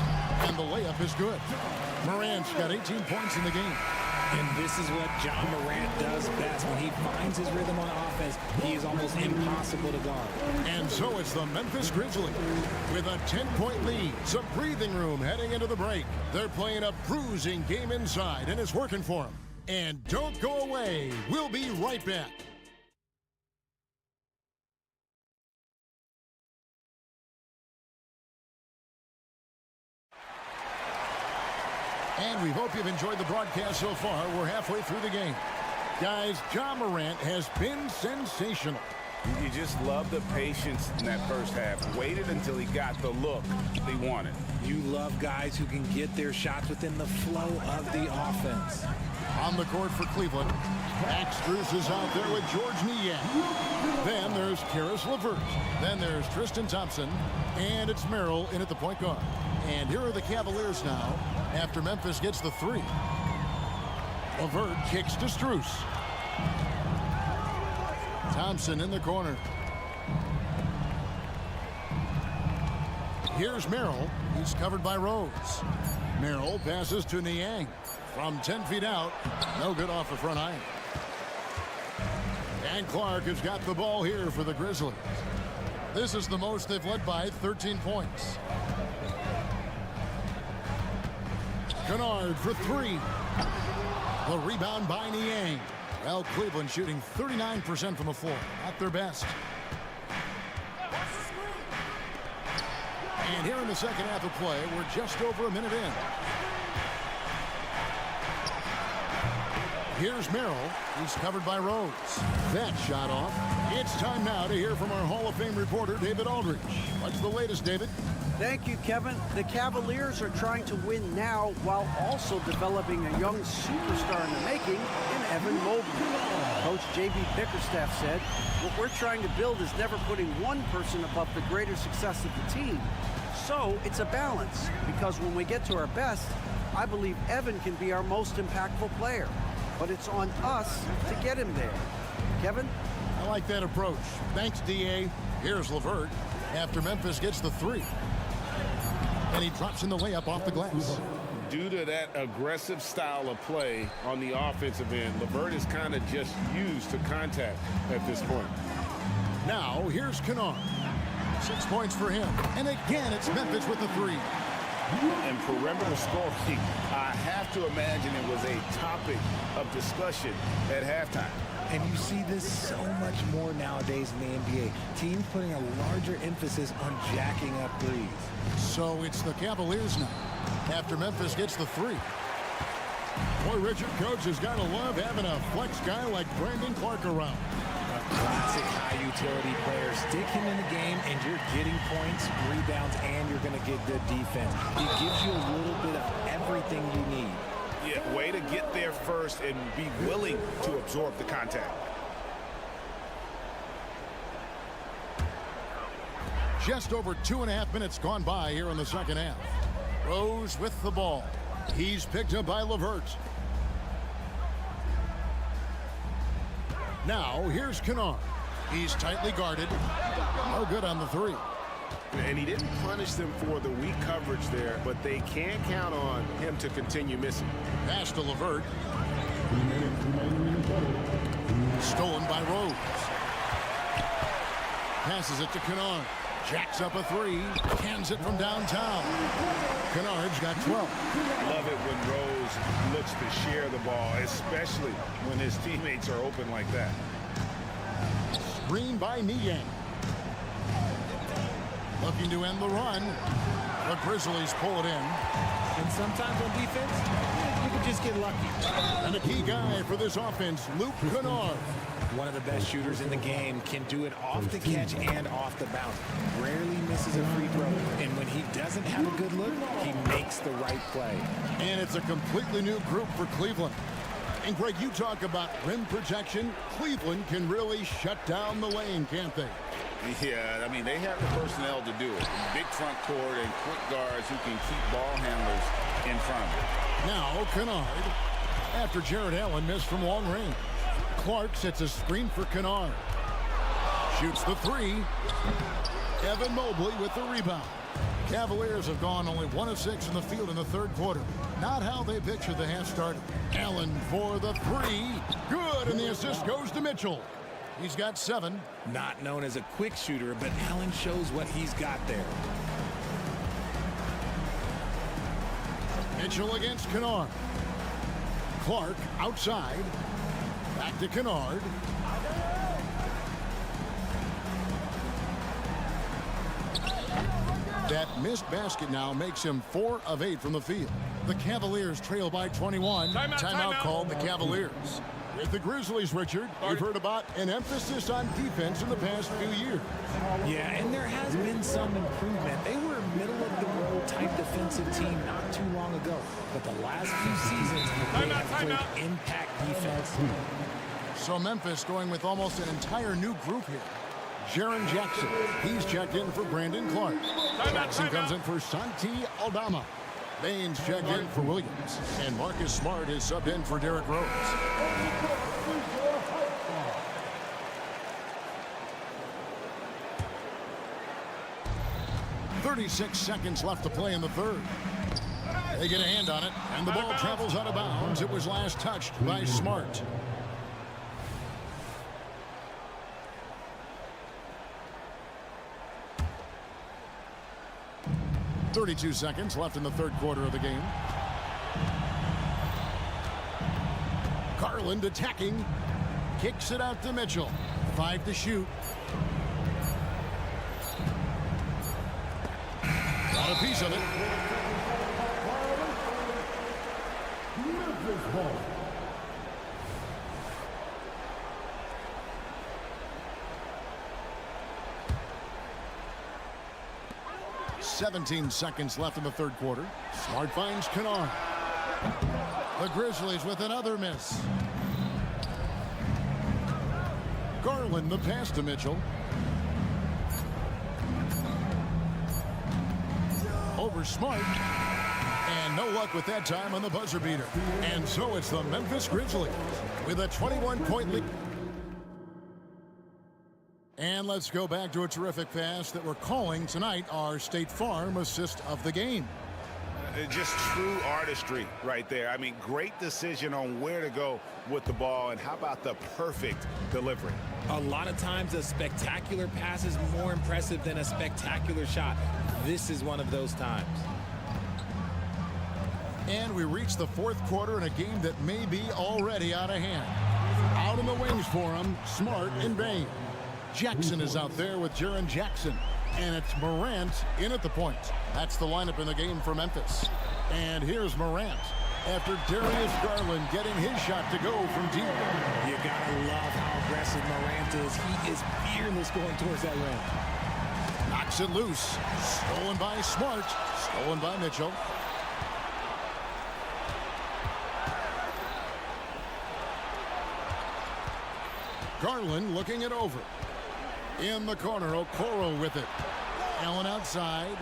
And the layup is good. Morant's got 18 points in the game. And this is what John Morant does best. When he finds his rhythm on offense, he is almost impossible to guard. And so it's the Memphis Grizzlies with a 10-point lead. Some breathing room heading into the break. They're playing a bruising game inside, and it's working for them. And don't go away. We'll be right back. And we hope you've enjoyed the broadcast so far. We're halfway through the game. Guys, John Morant has been sensational. You just love the patience in that first half. Waited until he got the look he wanted. You love guys who can get their shots within the flow of the offense. On the court for Cleveland, Max Strus is out there with George Niang. Then there's Karis LeVert. Then there's Tristan Thompson. And it's Merrill in at the point guard. And here are the Cavaliers now after Memphis gets the 3. LeVert kicks to Strus. Thompson in the corner. Here's Merrill. He's covered by Rose. Merrill passes to Niang. From 10 feet out. No good off the front iron. And Clark has got the ball here for the Grizzlies. This is the most they've led by 13 points. Kennard for three. The rebound by Niang. Well, Cleveland shooting 39% from the floor. At their best. And here in the second half of play, we're just over a minute in. Here's Merrill. He's covered by Rose. That shot off. It's time now to hear from our Hall of Fame reporter, David Aldridge. What's the latest, David? Thank you, Kevin. The Cavaliers are trying to win now while also developing a young superstar in the making in Evan Mobley. Coach J.B. Bickerstaff said, what we're trying to build is never putting one person above the greater success of the team. So it's a balance, because when we get to our best, I believe Evan can be our most impactful player. But it's on us to get him there. Kevin? I like that approach. Thanks, D.A. Here's LeVert after Memphis gets the three. And he drops in the layup off the glass. Due to that aggressive style of play on the offensive end, LeVert is kind of just used to contact at this point. Now, here's Kennard. 6 points for him. And again, it's Memphis with the three. And perimeter scoring, I have to imagine it was a topic of discussion at halftime. And you see this so much more nowadays in the NBA. Teams putting a larger emphasis on jacking up threes. So it's the Cavaliers now after Memphis gets the three. Boy, Richard, coach has got to love having a flex guy like Brandon Clark around. Classic high utility player. Stick him in the game and you're getting points, rebounds, and you're going to get good defense. He gives you a little bit of everything you need. Yeah, way to get there first and be willing to absorb the contact. Just over 2.5 minutes gone by here in the second half. Rose with the ball. He's picked up by LeVert. Now, here's Kennard. He's tightly guarded. No good on the three. And he didn't punish them for the weak coverage there, but they can't count on him to continue missing. Pass to LeVert. Stolen by Rose. Passes it to Kennard. Jacks up a three. Cans it from downtown. Kennard's got 12. Love it when Rose looks to share the ball, especially when his teammates are open like that. Screen by Niang. Looking to end the run. The Grizzlies pull it in. And sometimes on defense, you can just get lucky. And a key guy for this offense, Luke Kennard. One of the best shooters in the game, can do it off the catch and off the bounce. Rarely misses a free throw. And when he doesn't have a good look, he makes the right play. And it's a completely new group for Cleveland. And Greg, you talk about rim protection. Cleveland can really shut down the lane, can't they? Yeah, I mean, they have the personnel to do it. Big front court and quick guards who can keep ball handlers in front of them. Now, Kennard, after Jared Allen missed from long range. Clark sets a screen for Kennard. Shoots the three. Evan Mobley with the rebound. Cavaliers have gone only 1 of 6 in the field in the third quarter. Not how they pictured the half started. Allen for the three. Good, and the assist goes to Mitchell. He's got 7. Not known as a quick shooter, but Allen shows what he's got there. Mitchell against Kennard. Clark outside. Back to Kennard. That missed basket now makes him 4 of 8 from the field. The Cavaliers trail by 21. Timeout called the Cavaliers. With the Grizzlies, Richard, we've heard about an emphasis on defense in the past few years. Yeah, and there has been some improvement. They were a middle-of-the-road type defensive team not too long ago. But the last few seasons, they have played impact defense. So Memphis going with almost an entire new group here. Jaren Jackson, he's checked in for Brandon Clark. Jackson comes in for Santi Aldama. Baines checked in for Williams. And Marcus Smart is subbed in for Derrick Rose. 36 seconds left to play in the third. They get a hand on it, and the ball travels out of bounds. It was last touched by Smart. .32 seconds left in the third quarter of the game. Garland attacking. Kicks it out to Mitchell. 5 to shoot. Got a piece of it. Memphis ball. .17 seconds left in the third quarter. Smart finds Kennard. The Grizzlies with another miss. Garland the pass to Mitchell. Over Smart. And no luck with that time on the buzzer beater. And so it's the Memphis Grizzlies with a 21-point lead. And let's go back to a terrific pass that we're calling tonight our State Farm assist of the game. Just true artistry right there. I mean, great decision on where to go with the ball, and how about the perfect delivery? A lot of times a spectacular pass is more impressive than a spectacular shot. This is one of those times. And we reach the fourth quarter in a game that may be already out of hand. Out in the wings for him, Smart and Bain. Jackson is out there with Jaren Jackson. And it's Morant in at the point. That's the lineup in the game for Memphis. And here's Morant after Darius Garland getting his shot to go from deep. You gotta love how aggressive Morant is. He is fearless going towards that rim. Knocks it loose. Stolen by Smart. Stolen by Mitchell. Garland looking it over. In the corner, Okoro with it. Allen outside.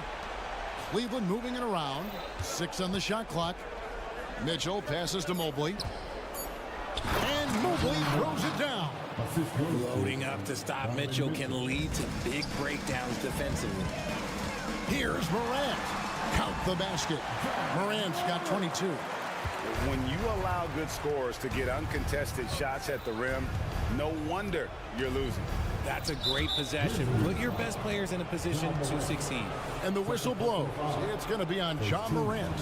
Cleveland moving it around. 6 on the shot clock. Mitchell passes to Mobley. And Mobley throws it down. Loading up to stop Mitchell can lead to big breakdowns defensively. Here's Morant. Count the basket. Morant's got 22. When you allow good scorers to get uncontested shots at the rim, no wonder you're losing. That's a great possession. Put your best players in a position to succeed. And the whistle blows. It's going to be on John Morant.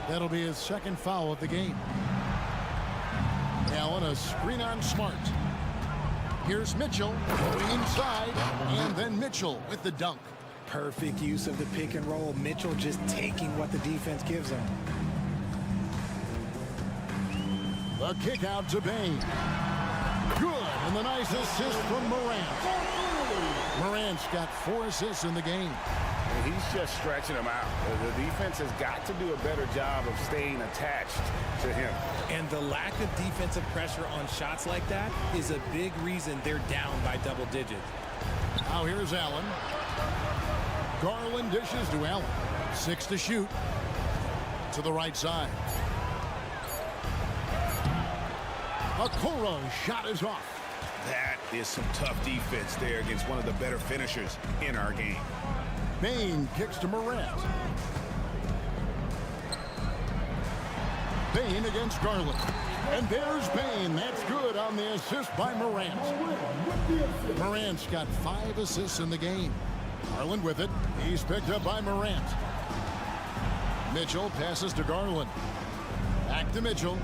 That'll be his second foul of the game. Allen, a screen on Smart. Here's Mitchell going inside, and then Mitchell with the dunk. Perfect use of the pick and roll. Mitchell just taking what the defense gives him. The kick out to Bain. Good, and the nice assist from Morant. Morant's got 4 assists in the game. And he's just stretching them out. The defense has got to do a better job of staying attached to him. And the lack of defensive pressure on shots like that is a big reason they're down by double digits. Now here's Allen. Garland dishes to Allen. 6 to shoot. To the right side. Okoro's shot is off. That is some tough defense there against one of the better finishers in our game. Bain kicks to Morant. Bain against Garland. And there's Bain. That's good on the assist by Morant. Morant's got 5 assists in the game. Garland with it. He's picked up by Morant. Mitchell passes to Garland. Back to Mitchell.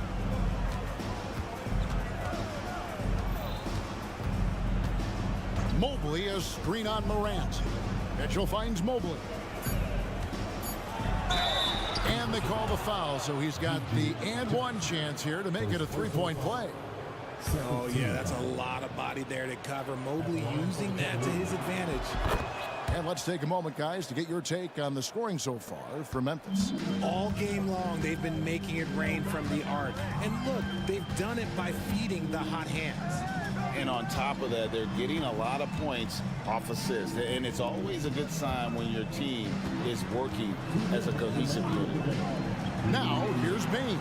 Mobley, a screen on Morant. Mitchell finds Mobley. And they call the foul, so he's got the and one chance here to make it a 3-point play. Oh, yeah, that's a lot of body there to cover. Mobley using that to his advantage. And let's take a moment, guys, to get your take on the scoring so far for Memphis. All game long, they've been making it rain from the arc. And look, they've done it by feeding the hot hands. And on top of that, they're getting a lot of points off assists. And it's always a good sign when your team is working as a cohesive unit. Now, here's Bain.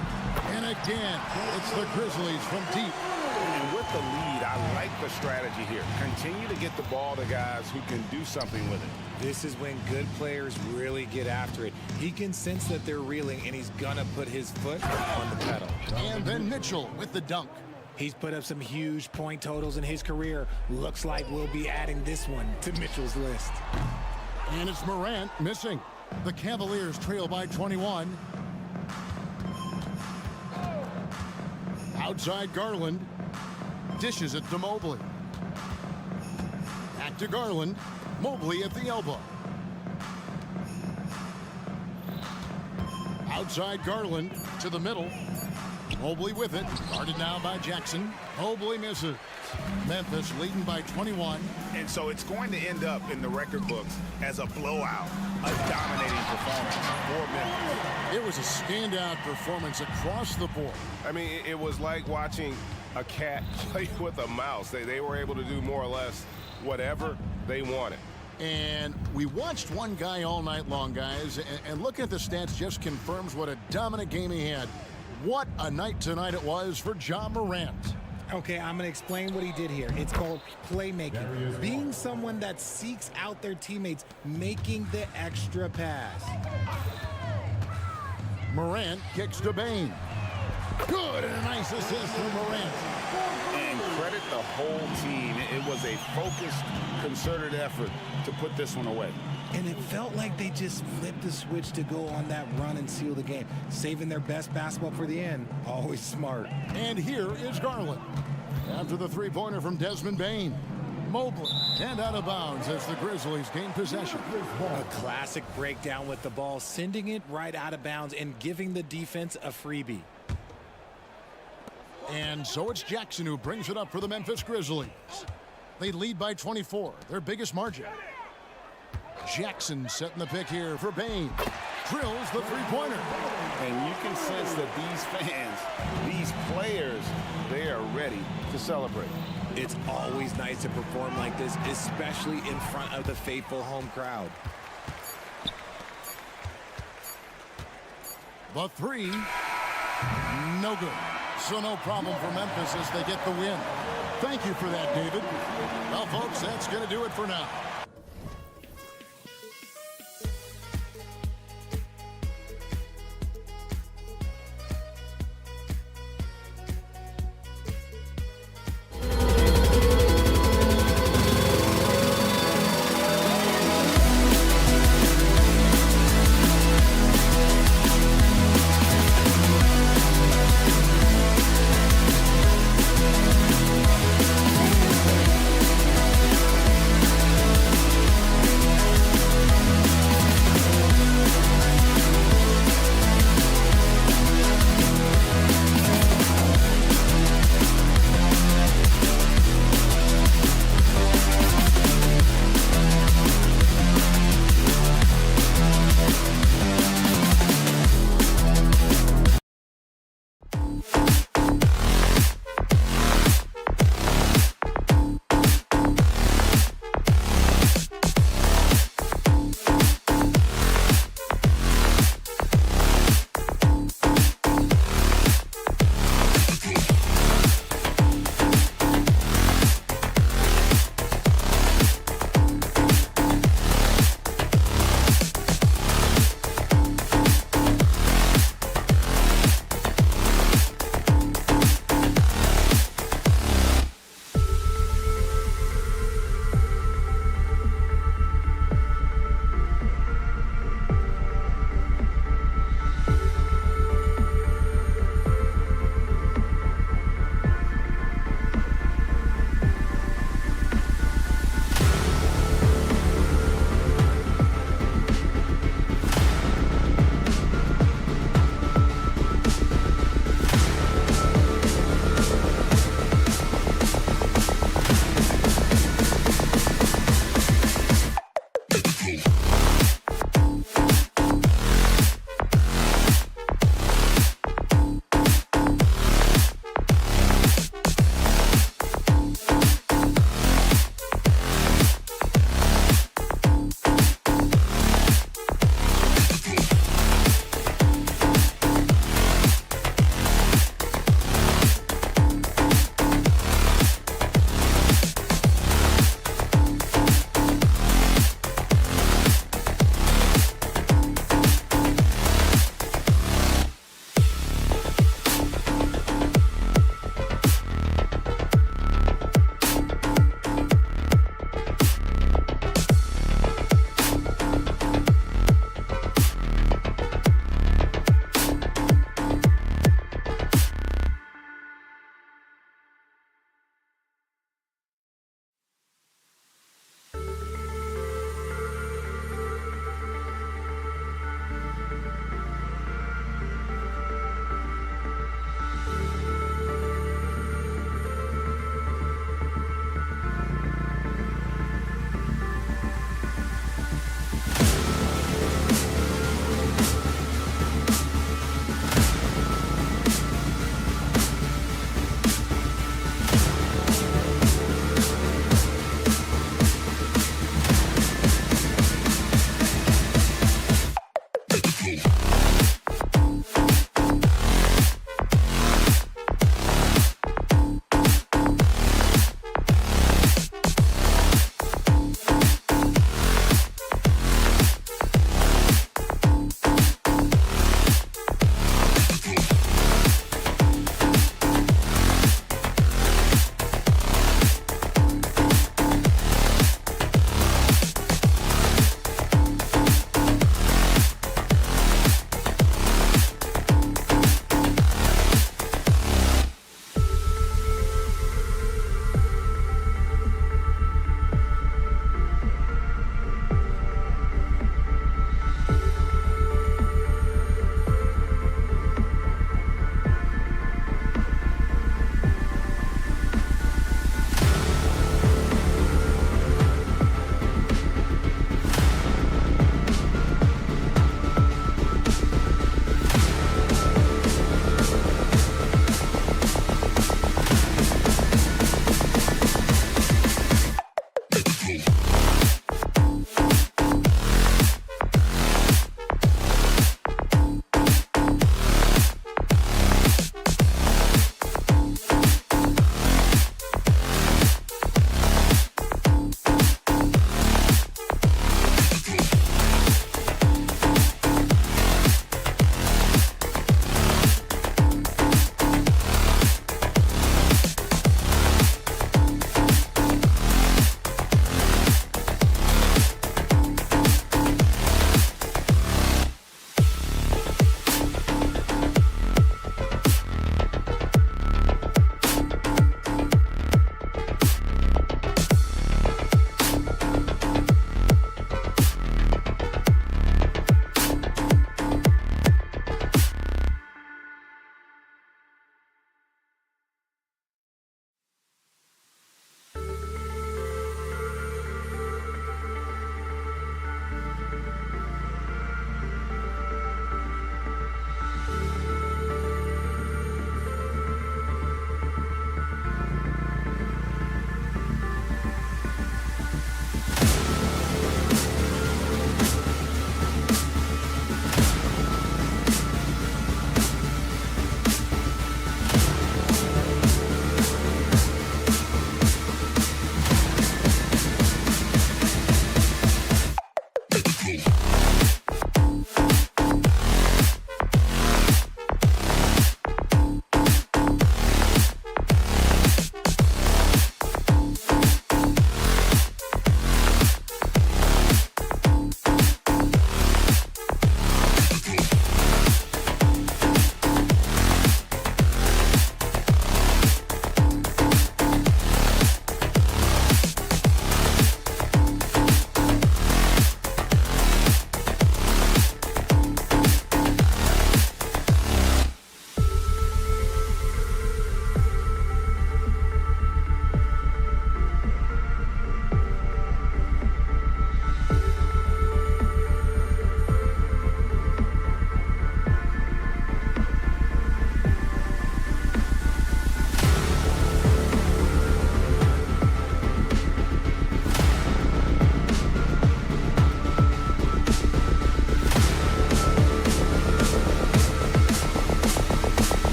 And again, it's the Grizzlies from deep. And with the lead, I like the the strategy here. Continue to get the ball to guys who can do something with it. This is when good players really get after it. He can sense that they're reeling, and he's gonna put his foot on the pedal. And then Mitchell with the dunk. He's put up some huge point totals in his career. Looks like we'll be adding this one to Mitchell's list. And it's Morant missing. The Cavaliers trail by 21. Outside Garland. Dishes it to Mobley. Back to Garland. Mobley at the elbow. Outside Garland to the middle. Mobley with it. Guarded now by Jackson. Mobley misses. Memphis leading by 21. And so it's going to end up in the record books as a blowout, a dominating performance for Memphis. It was a standout performance across the board. I mean, it was like watching a cat play with a mouse. They were able to do more or less whatever they wanted. And we watched one guy all night long, guys, and looking at the stats just confirms what a dominant game he had. What a night tonight it was for Ja Morant. Okay, I'm going to explain what he did here. It's called playmaking. Being someone that seeks out their teammates, making the extra pass. Morant kicks to Bane. Good, and a nice assist from Morant. And credit the whole team. It was a focused, concerted effort to put this one away. And it felt like they just flipped the switch to go on that run and seal the game. Saving their best basketball for the end. Always smart. And here is Garland. After the three-pointer from Desmond Bane. Mobley, and out of bounds as the Grizzlies gain possession. A classic breakdown with the ball, sending it right out of bounds and giving the defense a freebie. And so it's Jackson who brings it up for the Memphis Grizzlies. They lead by 24, their biggest margin. Jackson setting the pick here for Bane. Drills the three-pointer. And you can sense that these fans, these players, they are ready to celebrate. It's always nice to perform like this, especially in front of the faithful home crowd. The three, no good. So no problem for Memphis as they get the win. Thank you for that, David. Well, folks, that's going to do it for now.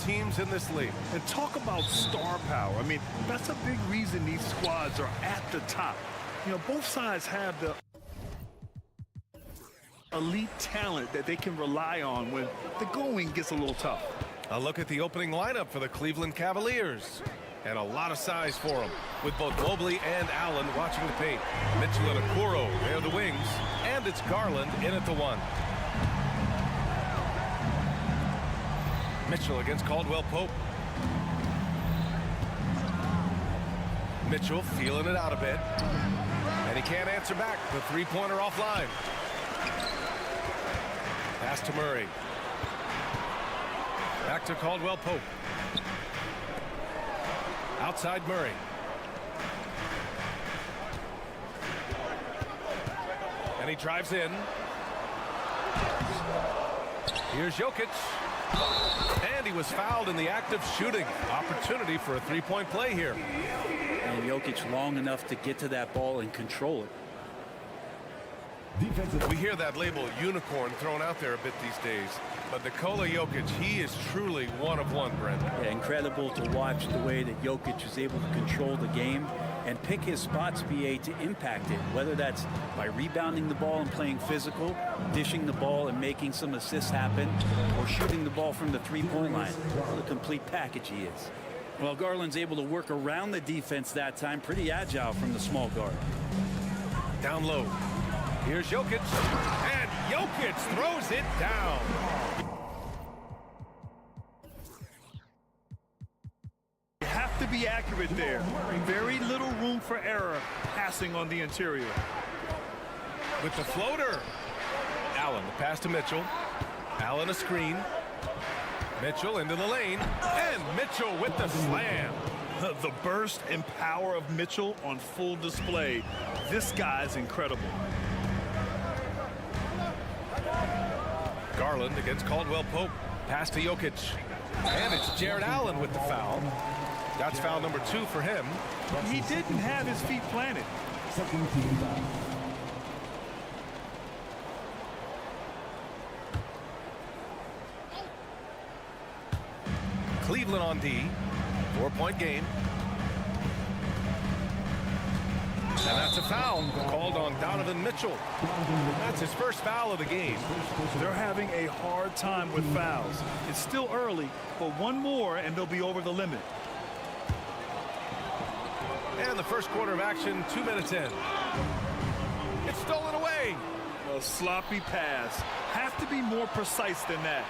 teams in this league. And talk about star power. I mean, that's a big reason these squads are at the top. You know, both sides have the elite talent that they can rely on when the going gets a little tough. A look at the opening lineup for the Cleveland Cavaliers. And a lot of size for them, with both Mobley and Allen watching the paint. Mitchell and Okoro, they're the wings. And it's Garland in at the 1. Mitchell against Caldwell Pope. Mitchell feeling it out a bit. And he can't answer back. The three-pointer offline. Pass to Murray. Back to Caldwell Pope. Outside Murray. And he drives in. Here's Jokic. And he was fouled in the act of shooting. Opportunity for a three-point play here. And Jokic long enough to get to that ball and control it. We hear that label unicorn thrown out there a bit these days. But Nikola Jokic, he is truly one of one, Brent. Yeah, incredible to watch the way that Jokic is able to control the game and pick his spots, BA, to impact it, whether that's by rebounding the ball and playing physical, dishing the ball and making some assists happen, or shooting the ball from the three-point line. What a complete package he is. Well, Garland's able to work around the defense that time. Pretty agile from the small guard. Down low. Here's Jokic. And Jokic throws it down. You have to be accurate there. Very little room for error passing on the interior. With the floater. Allen, the pass to Mitchell. Allen a screen. Mitchell into the lane. And Mitchell with the slam. The burst and power of Mitchell on full display. This guy's incredible. Garland against Caldwell Pope. Pass to Jokic. And it's Jared Allen with the foul. That's foul number 2 for him. He didn't have his feet planted. Second team foul. Cleveland on D. 4-point game. And that's a foul called on Donovan Mitchell. That's his first foul of the game. They're having a hard time with fouls. It's still early, but one more and they'll be over the limit. And the first quarter of action, 2 minutes in. It's stolen away. A sloppy pass. Have to be more precise than that.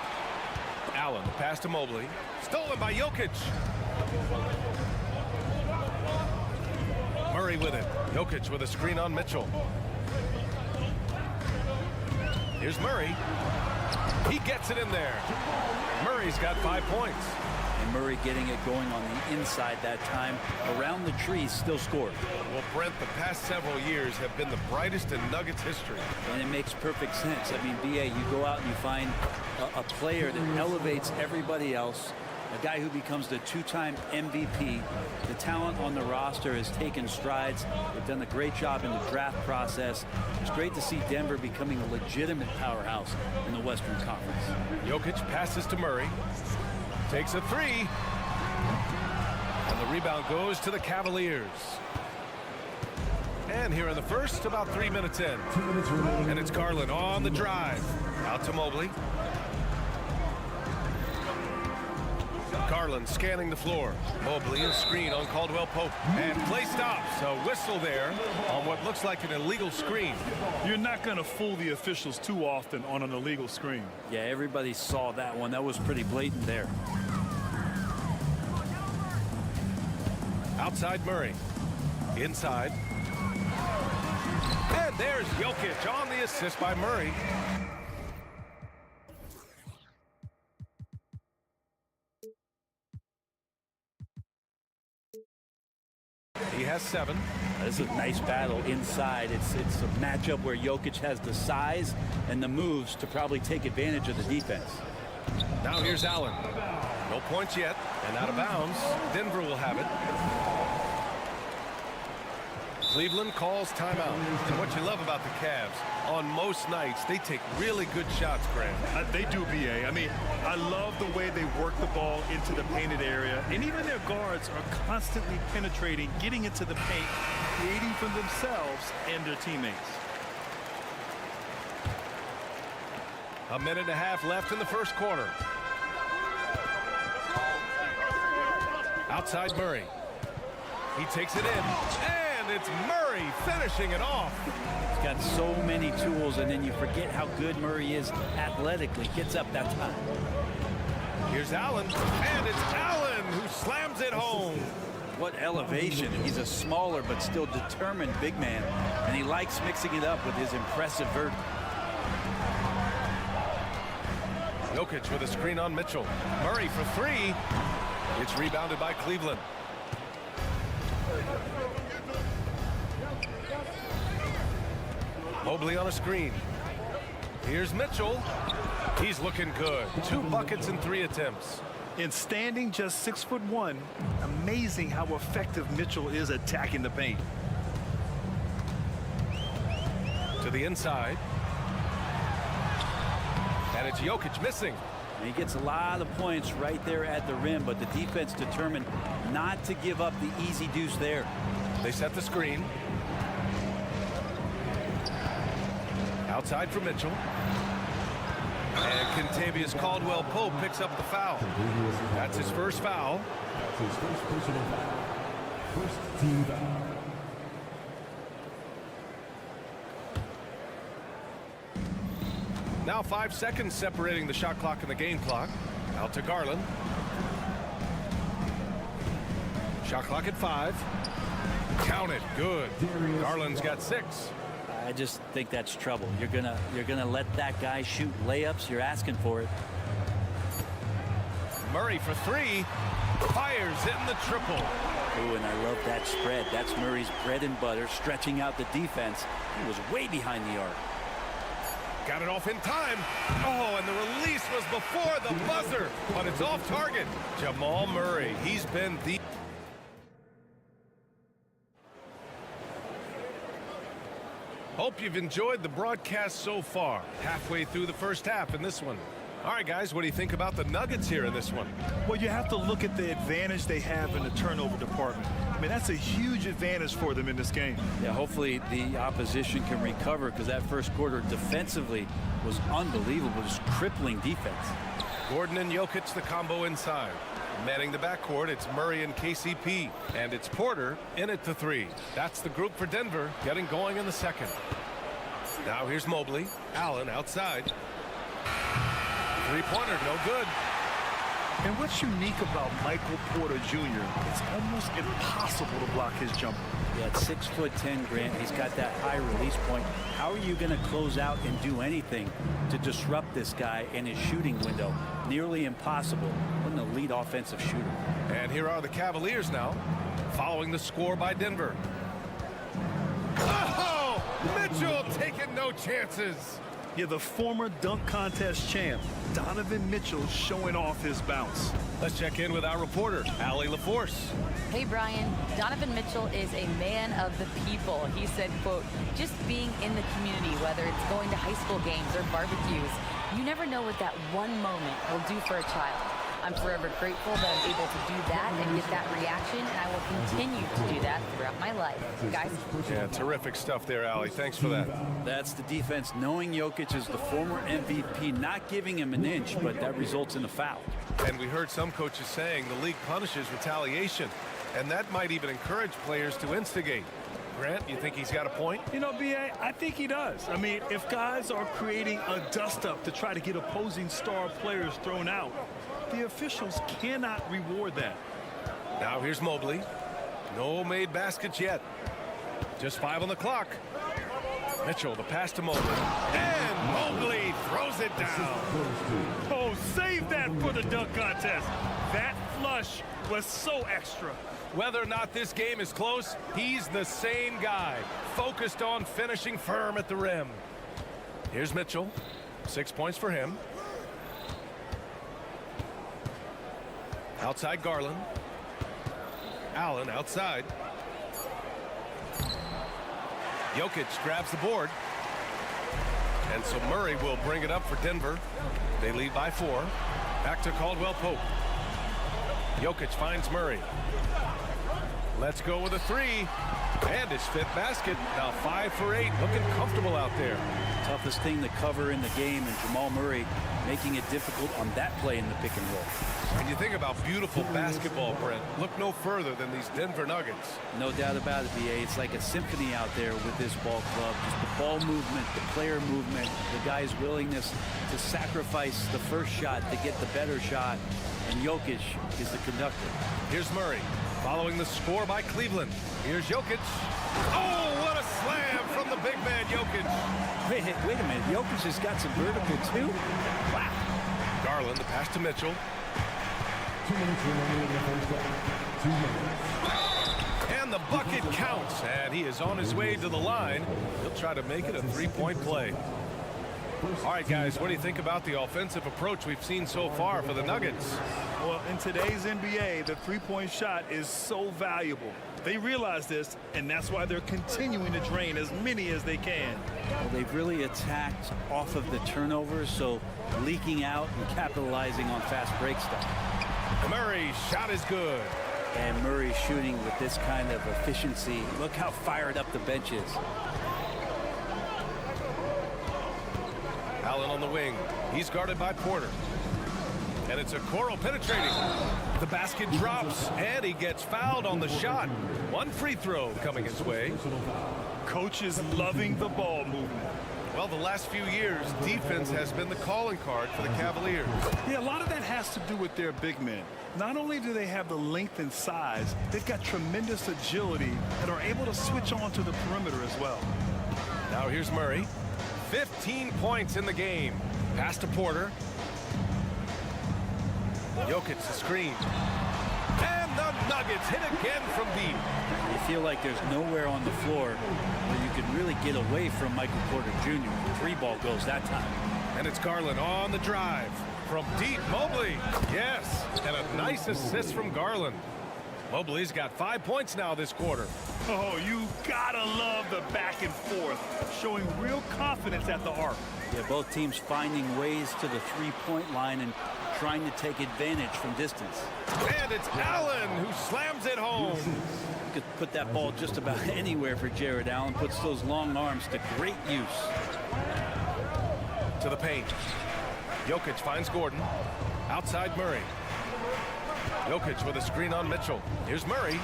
Allen, the pass to Mobley. Stolen by Jokic. Murray with it. Jokic with a screen on Mitchell. Here's Murray. He gets it in there. Murray's got 5 points. And Murray getting it going on the inside that time. Around the tree, still scored. Well, Brent, the past several years have been the brightest in Nuggets history. And it makes perfect sense. I mean, BA, you go out and you find a player that elevates everybody else, a guy who becomes the 2-time MVP. The talent on the roster has taken strides. They've done a great job in the draft process. It's great to see Denver becoming a legitimate powerhouse in the Western Conference. Jokic passes to Murray. Takes a 3. And the rebound goes to the Cavaliers. And here in the first, about 3 minutes in. 2 minutes remaining. And it's Garland on the drive. Out to Mobley. Garland scanning the floor. Mobley a screen on Caldwell Pope. And play stops. A whistle there on what looks like an illegal screen. You're not going to fool the officials too often on an illegal screen. Yeah, everybody saw that one. That was pretty blatant there. Outside Murray. Inside. And there's Jokic on the assist by Murray. He has 7. This is a nice battle inside. It's a matchup where Jokic has the size and the moves to probably take advantage of the defense. Now here's Allen. No points yet, and out of bounds. Denver will have it. Cleveland calls timeout. And what you love about the Cavs, on most nights, they take really good shots, Grant. They do, B.A. I mean, I love the way they work the ball into the painted area. And even their guards are constantly penetrating, getting into the paint, creating for themselves and their teammates. A minute and a half left in the first quarter. Outside Murray. He takes it in, and it's Murray finishing it off. He's got so many tools, and then you forget how good Murray is athletically. Gets up that time. Here's Allen, and it's Allen who slams it home. What elevation. He's a smaller but still determined big man, and he likes mixing it up with his impressive vert. Jokic with a screen on Mitchell. Murray for three. It's rebounded by Cleveland. Mobley on a screen. Here's Mitchell. He's looking good. 2 buckets in 3 attempts. And standing just 6'1", amazing how effective Mitchell is attacking the paint. To the inside. And it's Jokic missing. And he gets a lot of points right there at the rim, but the defense determined not to give up the easy deuce there. They set the screen. Outside for Mitchell. And Kentavious Caldwell-Pope picks up the foul. That's his first foul. That's his first personal foul. First team foul. Now 5 seconds separating the shot clock and the game clock. Out to Garland. Shot clock at 5. Count it. Good. Garland's got 6. I just think that's trouble. You're gonna let that guy shoot layups. You're asking for it. Murray for 3. Fires in the triple. Ooh, and I love that spread. That's Murray's bread and butter, stretching out the defense. He was way behind the arc. Got it off in time. Oh, and the release was before the buzzer, but it's off target. Jamal Murray, he's been the... Hope you've enjoyed the broadcast so far. Halfway through the first half in this one. All right, guys, what do you think about the Nuggets here in this one? Well, you have to look at the advantage they have in the turnover department. I mean, that's a huge advantage for them in this game. Yeah, hopefully the opposition can recover, because that first quarter defensively was unbelievable, just crippling defense. Gordon and Jokic, the combo inside. Manning the backcourt, it's Murray and KCP. And it's Porter in at the 3. That's the group for Denver, getting going in the second. Now here's Mobley. Allen outside. Three-pointer, no good. And what's unique about Michael Porter Jr., it's almost impossible to block his jumper. Yeah, at 6'10", Grant, he's got that high release point. How are you going to close out and do anything to disrupt this guy in his shooting window? Nearly impossible. What an elite offensive shooter. And here are the Cavaliers now, following the score by Denver. Oh! Mitchell taking no chances. Yeah, the former dunk contest champ, Donovan Mitchell, showing off his bounce. Let's check in with our reporter, Allie LaForce. Hey, Brian. Donovan Mitchell is a man of the people. He said, quote, just being in the community, whether it's going to high school games or barbecues, you never know what that one moment will do for a child. I'm forever grateful that I'm able to do that and get that reaction, and I will continue to do that throughout my life. Guys? Yeah, terrific stuff there, Allie. Thanks for that. That's the defense, knowing Jokic is the former MVP, not giving him an inch, but that results in a foul. And we heard some coaches saying the league punishes retaliation, and that might even encourage players to instigate. Grant, you think he's got a point? You know, B.A., I think he does. I mean, if guys are creating a dust-up to try to get opposing star players thrown out, the officials cannot reward that. Now here's Mobley. No made baskets yet. Just 5 on the clock. Mitchell, the pass to Mobley. And Mobley throws it down. Oh, save that for the dunk contest. That flush was so extra. Whether or not this game is close, he's the same guy, focused on finishing firm at the rim. Here's Mitchell. 6 points for him. Outside Garland. Allen outside. Jokic grabs the board. And so Murray will bring it up for Denver. They lead by 4. Back to Caldwell Pope. Jokic finds Murray. Let's go with a 3. And his 5th basket. Now 5 for 8. Looking comfortable out there. Toughest thing to cover in the game, and Jamal Murray making it difficult on that play in the pick and roll. And you think about beautiful basketball, Brent. Look no further than these Denver Nuggets. No doubt about it, BA. It's like a symphony out there with this ball club. Just the ball movement, the player movement, the guy's willingness to sacrifice the first shot to get the better shot. And Jokic is the conductor. Here's Murray following the score by Cleveland. Here's Jokic. Oh, what a slam from the big man, Jokic. Wait a minute. Jokic has got some vertical, too? Wow. Garland, the pass to Mitchell. 2 minutes remaining in the first half. 2 minutes. And the bucket counts. And he is on his way to the line. He'll try to make it a 3-point play. All right, guys, what do you think about the offensive approach we've seen so far for the Nuggets? Well, in today's NBA, the three-point shot is so valuable. They realize this, and that's why they're continuing to drain as many as they can. Well, they've really attacked off of the turnovers, so leaking out and capitalizing on fast break stuff. Murray's shot is good. And Murray shooting with this kind of efficiency. Look how fired up the bench is. Allen on the wing. He's guarded by Porter. And it's a Okoro penetrating. The basket drops, and he gets fouled on the shot. 1 free throw coming his way. Coach is loving the ball movement. Well, the last few years, defense has been the calling card for the Cavaliers. Yeah, a lot of that has to do with their big men. Not only do they have the length and size, they've got tremendous agility and are able to switch on to the perimeter as well. Now here's Murray. 15 points in the game. Pass to Porter. Jokic the screen. And the Nuggets hit again from deep. You feel like there's nowhere on the floor where you can really get away from Michael Porter Jr. The 3-ball goes that time. And it's Garland on the drive. From deep, Mobley. Yes, and a nice assist from Garland. Mobley's got 5 points now this quarter. Oh, you gotta love the back and forth, showing real confidence at the arc. Yeah, both teams finding ways to the 3-point line and trying to take advantage from distance. And it's Allen who slams it home. You could put that ball just about anywhere for Jared Allen. Puts those long arms to great use. To the paint. Jokic finds Gordon. Outside Murray. Jokic with a screen on Mitchell. Here's Murray.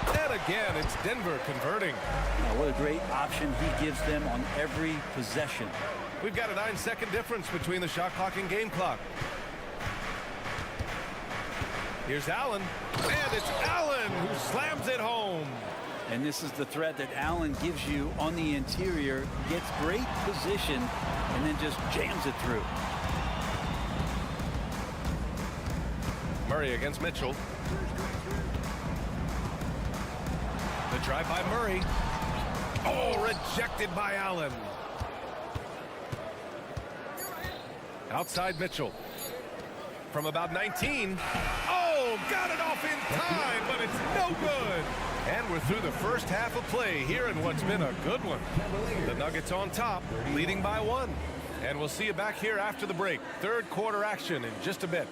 And again, it's Denver converting. Now, what a great option he gives them on every possession. We've got a 9-second difference between the shot clock and game clock. Here's Allen. And it's Allen who slams it home. And this is the threat that Allen gives you on the interior. Gets great position and then just jams it through. Murray against Mitchell. The drive by Murray. Oh, rejected by Allen. Outside Mitchell. From about 19. Oh, got it off in time, but it's no good. And we're through the first half of play here in what's been a good one. The Nuggets on top, leading by 1. And we'll see you back here after the break. Third quarter action in just a bit.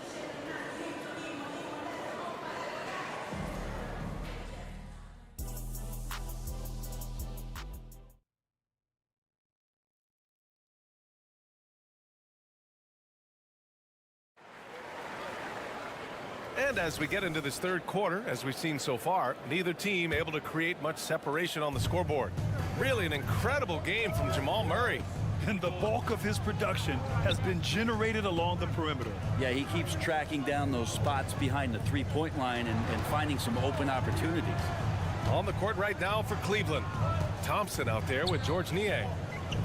And as we get into this third quarter, as we've seen so far, neither team able to create much separation on the scoreboard. Really an incredible game from Jamal Murray. And the bulk of his production has been generated along the perimeter. Yeah, he keeps tracking down those spots behind the 3-point line and finding some open opportunities. On the court right now for Cleveland. Thompson out there with George Niang.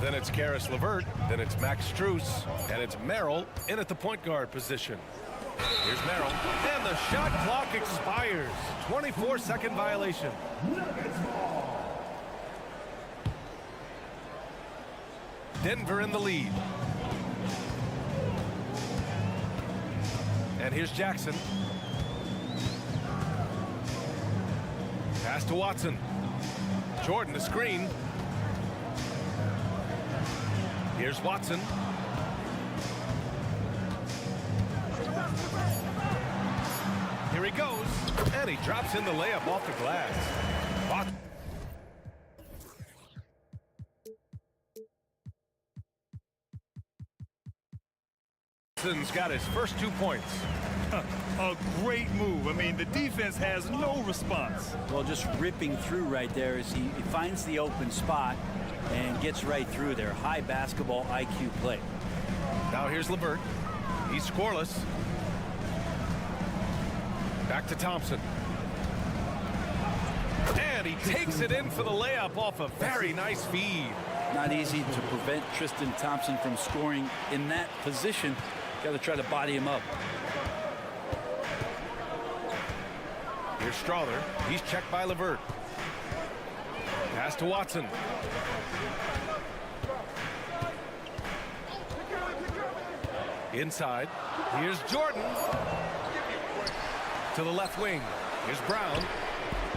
Then it's Karis LeVert. Then it's Max Strus. And it's Merrill in at the point guard position. Here's Merrill, and the shot clock expires. 24-second violation. Denver in the lead. And here's Jackson. Pass to Watson. Jordan the screen. Here's Watson. Here he goes, and he drops in the layup off the glass. Watson's got his first 2 points. A great move. I mean, the defense has no response. Well, just ripping through right there as he finds the open spot and gets right through there. High basketball IQ play. Now here's LeVert. He's scoreless. Back to Thompson. And he takes it in for the layup off a very nice feed. Not easy to prevent Tristan Thompson from scoring in that position. Got to try to body him up. Here's Strother. He's checked by LeVert. Pass to Watson. Inside. Here's Jordan. To the left wing. Here's Brown.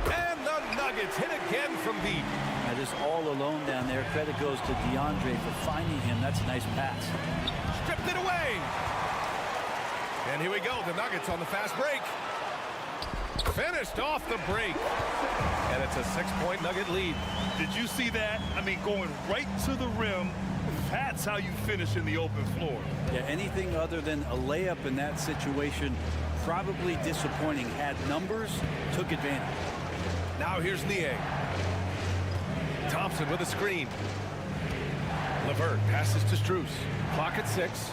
And the Nuggets hit again from deep. Now just all alone down there. Credit goes to DeAndre for finding him. That's a nice pass. Stripped it away. And here we go. The Nuggets on the fast break. Finished off the break. And it's a 6-point Nugget lead. Did you see that? I mean, going right to the rim. That's how you finish in the open floor. Yeah, anything other than a layup in that situation, probably disappointing. Had numbers, took advantage. Now here's Niang. Thompson with a screen. LeVert passes to Strus. Clock at 6.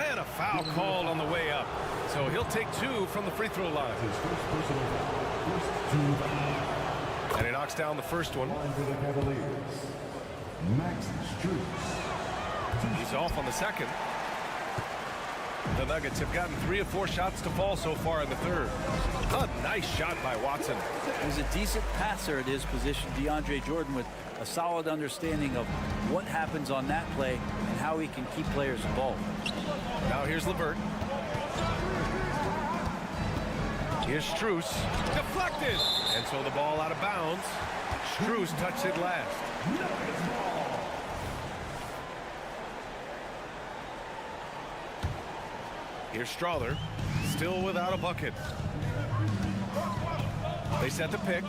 And a foul called on the way up. So he'll take 2 from the free throw line. And he knocks down the first one. For the Cavaliers, Max Strus. He's off on the second. The Nuggets have gotten 3 of 4 shots to fall so far in the third. A nice shot by Watson. He's a decent passer at his position. DeAndre Jordan with a solid understanding of what happens on that play and how he can keep players involved. Now here's LeVert. Here's Strus. Deflected. And so the ball out of bounds. Strus touched it last. Here's Strother. Still without a bucket. They set the pick.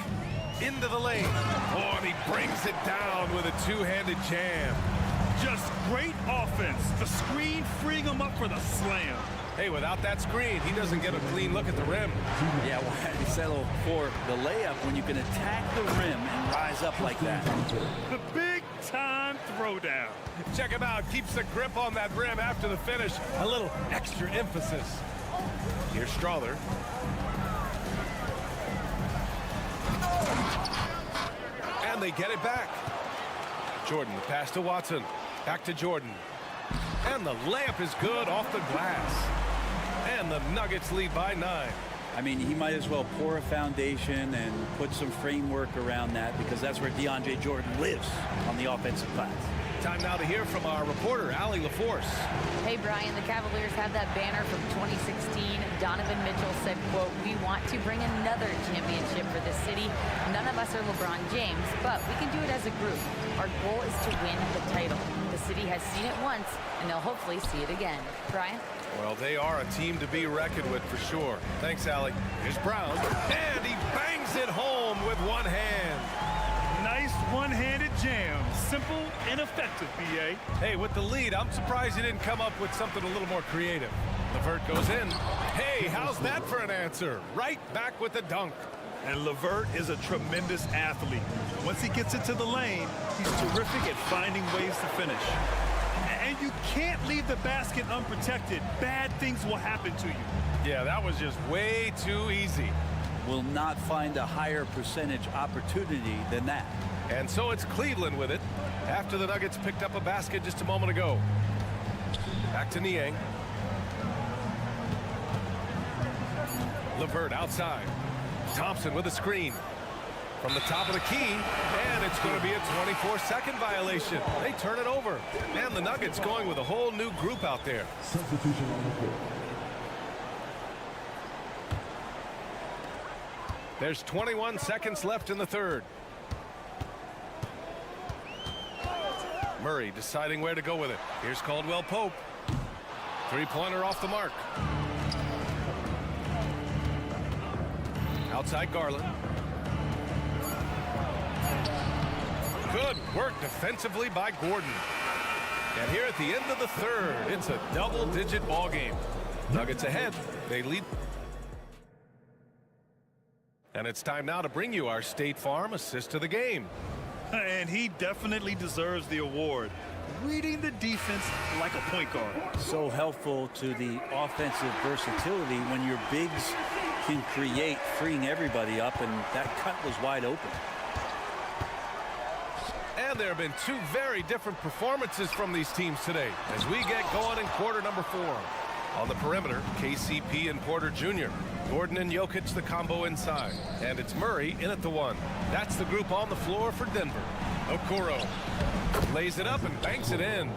Into the lane. Oh, and he brings it down with a two-handed jam. Just great offense. The screen freeing him up for the slam. Hey, without that screen, he doesn't get a clean look at the rim. Yeah, well, he settled for the layup when you can attack the rim and rise up like that. The big-time throwdown. Check him out. Keeps the grip on that rim after the finish. A little extra emphasis. Here's Strother. And they get it back. Jordan, the pass to Watson. Back to Jordan. And the layup is good off the glass. And the Nuggets lead by 9. I mean, he might as well pour a foundation and put some framework around that because that's where DeAndre Jordan lives on the offensive glass. Time now to hear from our reporter, Allie LaForce. Hey, Brian, the Cavaliers have that banner from 2016. Donovan Mitchell said, quote, "We want to bring another championship for this city. None of us are LeBron James, but we can do it as a group. Our goal is to win the title. The city has seen it once, and they'll hopefully see it again." Brian? Well, they are a team to be reckoned with for sure. Thanks, Allie. Here's Brown, and he bangs it home with one hand. Nice one-handed jam. Simple and effective, B.A. Hey, with the lead, I'm surprised he didn't come up with something a little more creative. LeVert goes in. Hey, how's that for an answer? Right back with the dunk. And LeVert is a tremendous athlete. Once he gets into the lane, he's terrific at finding ways to finish. And you can't leave the basket unprotected. Bad things will happen to you. Yeah, that was just way too easy. Will not find a higher percentage opportunity than that. And so it's Cleveland with it after the Nuggets picked up a basket just a moment ago. Back to Niang. LeVert outside. Thompson with a screen from the top of the key, and it's going to be a 24-second violation. They turn it over, and the Nuggets going with a whole new group out there. Substitution on the court. There's 21 seconds left in the third. Murray deciding where to go with it. Here's Caldwell Pope. Three-pointer off the mark. Outside Garland. Good work defensively by Gordon. And here at the end of the third, it's a double-digit ball game. Nuggets ahead. They lead. And it's time now to bring you our State Farm assist of the game. And he definitely deserves the award. Reading the defense like a point guard. So helpful to the offensive versatility when your bigs can create, freeing everybody up, and that cut was wide open. And there have been two very different performances from these teams today as we get going in quarter number 4. On the perimeter, KCP and Porter Jr. Gordon and Jokic the combo inside. And it's Murray in at the 1. That's the group on the floor for Denver. Okoro lays it up and banks it in.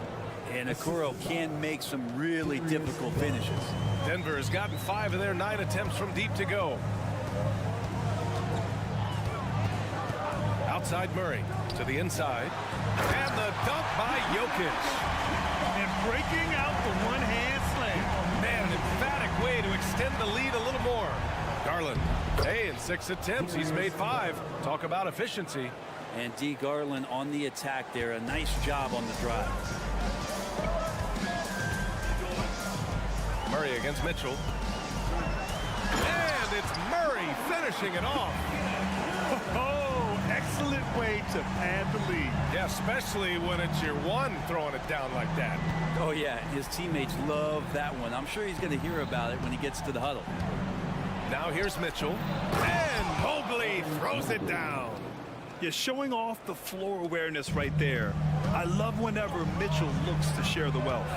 And Okoro can make some really difficult finishes. Denver has gotten 5 of their 9 attempts from deep to go. Outside Murray to the inside. And the dunk by Jokic. And breaking out the one-hand slam. Man, an emphatic way to extend the lead a little more. Garland, hey, in 6 attempts, he's made 5. Talk about efficiency. And D. Garland on the attack there. A nice job on the drive. Murray against Mitchell. And it's Murray finishing it off. Oh, excellent way to pad the lead. Yeah, especially when it's your 1 throwing it down like that. Oh, yeah, his teammates love that one. I'm sure he's going to hear about it when he gets to the huddle. Now here's Mitchell. And Mobley throws it down. You're showing off the floor awareness right there. I love whenever Mitchell looks to share the wealth.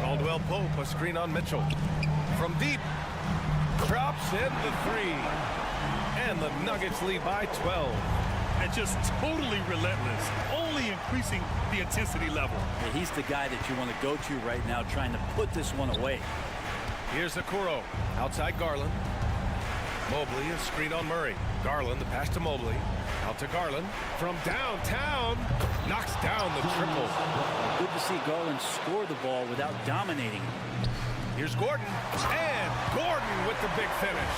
Caldwell Pope, a screen on Mitchell. From deep. Drops in the 3. And the Nuggets lead by 12. And just totally relentless, only increasing the intensity level. Yeah, he's the guy that you want to go to right now, trying to put this one away. Here's Okoro. Outside Garland. Mobley, a screen on Murray. Garland, the pass to Mobley. Out to Garland. From downtown. Knocks down the triple. Good to see Garland score the ball without dominating. Here's Gordon. And Gordon with the big finish.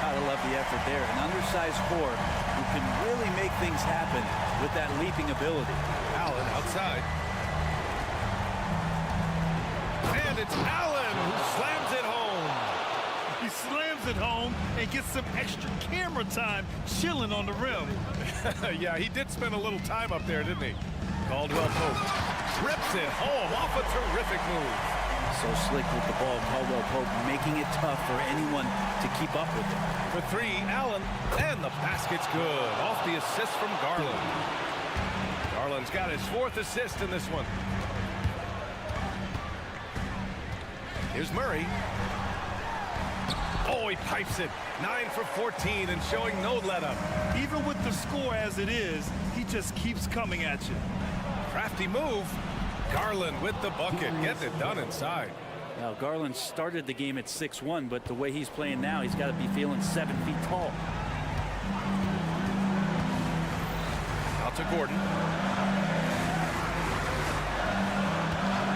Gotta love the effort there. An undersized core who can really make things happen with that leaping ability. Allen outside. And it's Allen who slams it home. He slams it home and gets some extra camera time chilling on the rim. Yeah, he did spend a little time up there, didn't he? Caldwell Pope rips it home off a terrific move. So slick with the ball, Caldwell Pope making it tough for anyone to keep up with it. For 3, Allen, and the basket's good. Off the assist from Garland. Garland's got his 4th assist in this one. Here's Murray. Oh, he pipes it. 9 for 14 and showing no let-up. Even with the score as it is, he just keeps coming at you. Crafty move. Garland with the bucket. Getting it done inside. Now, Garland started the game at 6'1", but the way he's playing now, he's got to be feeling 7 feet tall. Out to Gordon.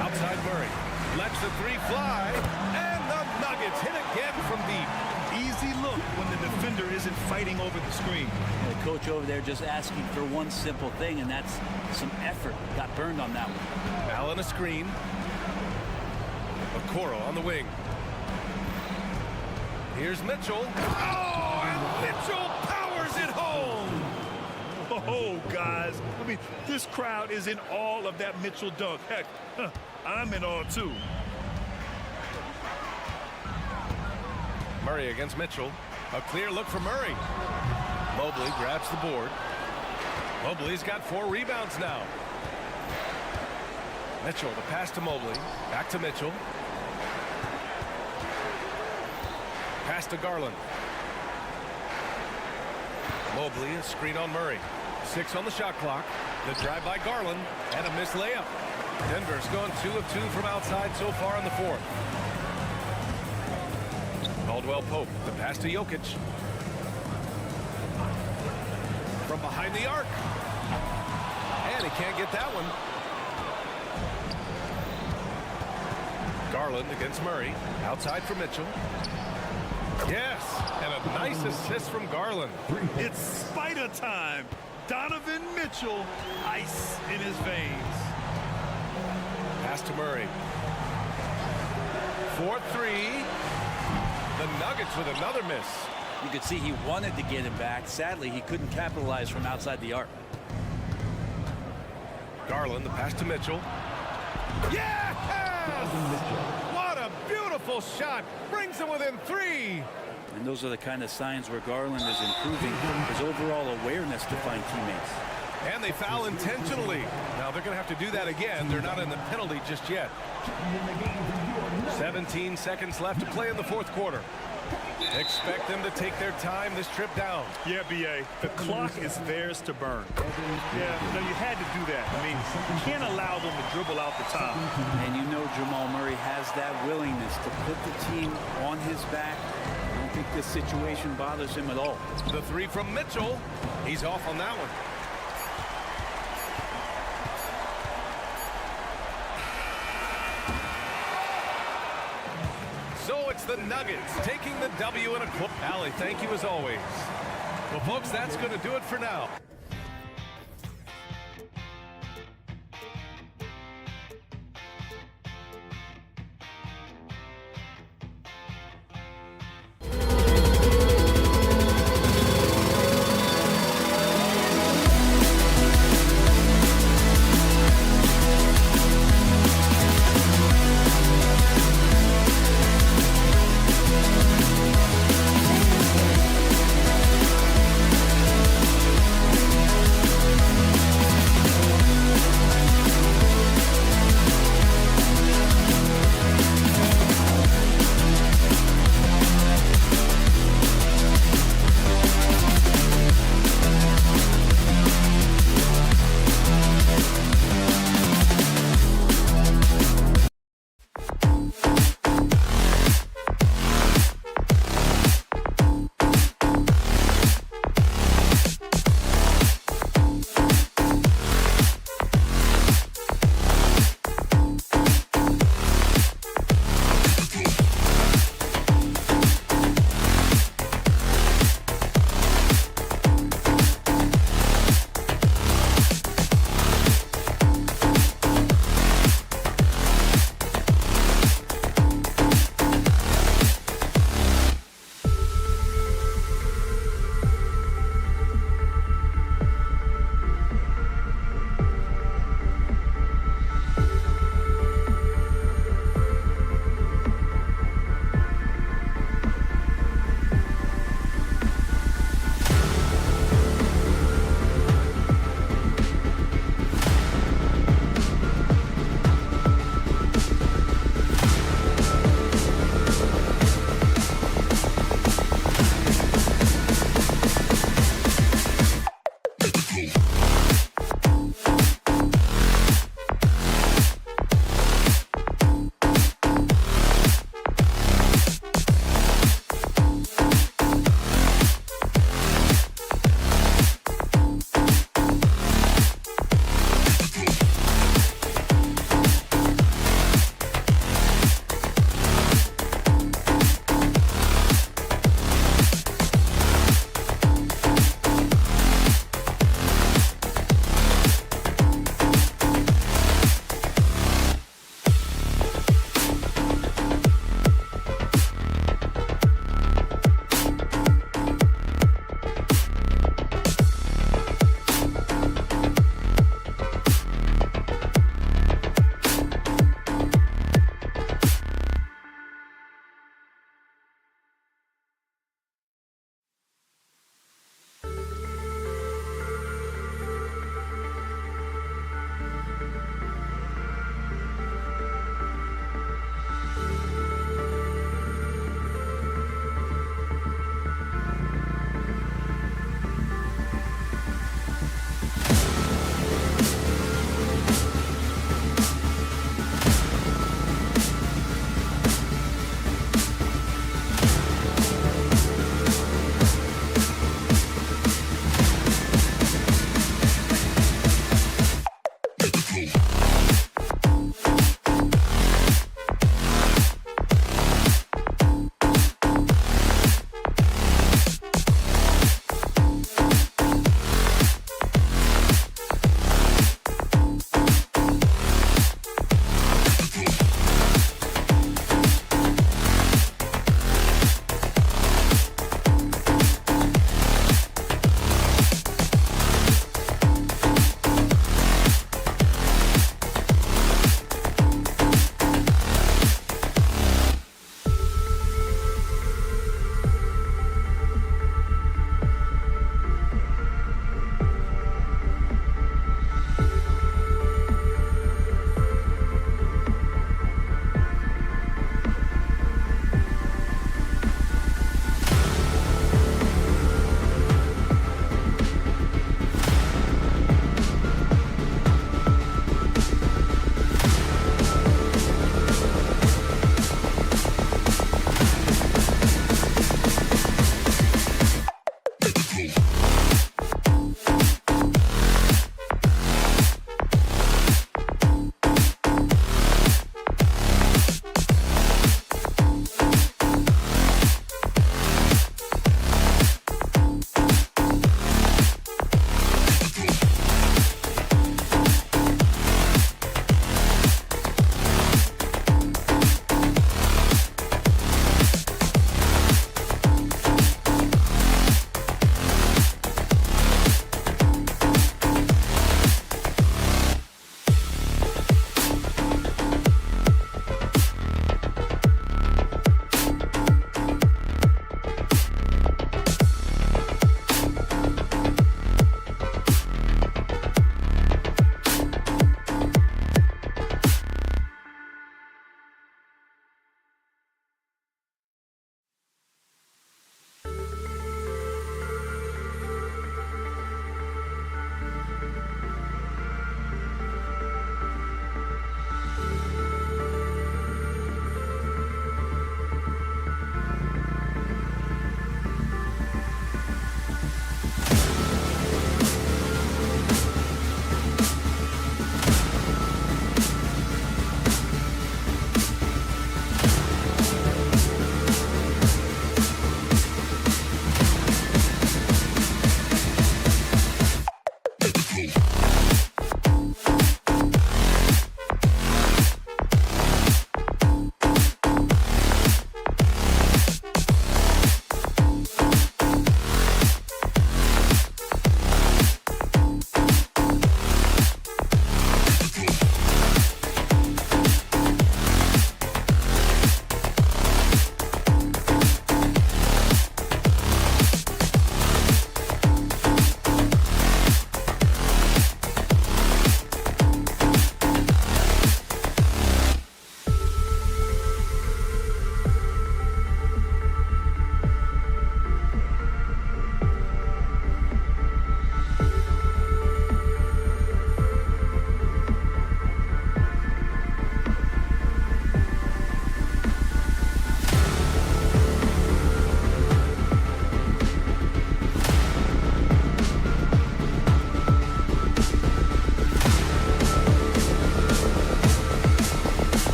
Outside Murray. Lets the 3 fly. And the Nuggets hit again from deep. Easy look when the defender isn't fighting over the screen. The coach over there just asking for one simple thing, and that's some effort. Got burned on that one. Allen a screen. Okoro on the wing. Here's Mitchell. Oh, and Mitchell powers it home. Oh, guys. I mean, this crowd is in awe of that Mitchell dunk. Heck, I'm in awe, too. Murray against Mitchell. A clear look for Murray. Mobley grabs the board. Mobley's got 4 rebounds now. Mitchell, the pass to Mobley. Back to Mitchell. Pass to Garland. Mobley, a screen on Murray. 6 on the shot clock. The drive by Garland and a missed layup. Denver's gone 2 of 2 from outside so far in the 4th. Caldwell Pope, the pass to Jokic. From behind the arc. And he can't get that one. Garland against Murray. Outside for Mitchell. Yes, and a nice assist from Garland. It's spider time. Donovan Mitchell, ice in his veins. Pass to Murray. 4-3. The Nuggets with another miss. You could see he wanted to get him back. Sadly, he couldn't capitalize from outside the arc. Garland, the pass to Mitchell. Yes! What a beautiful shot. Brings him within 3. And those are the kind of signs where Garland is improving his overall awareness to find teammates. And they foul intentionally. Now they're going to have to do that again. They're not in the penalty just yet. 17 seconds left to play in the fourth quarter. Expect them to take their time this trip down. Yeah, B.A. The clock is theirs to burn. Yeah, no, you had to do that. I mean, you can't allow them to dribble out the time. And you know Jamal Murray has that willingness to put the team on his back. I don't think this situation bothers him at all. The 3 from Mitchell. He's off on that one. So it's the Nuggets taking the W in a quote. Allie, thank you as always. Well, folks, that's going to do it for now.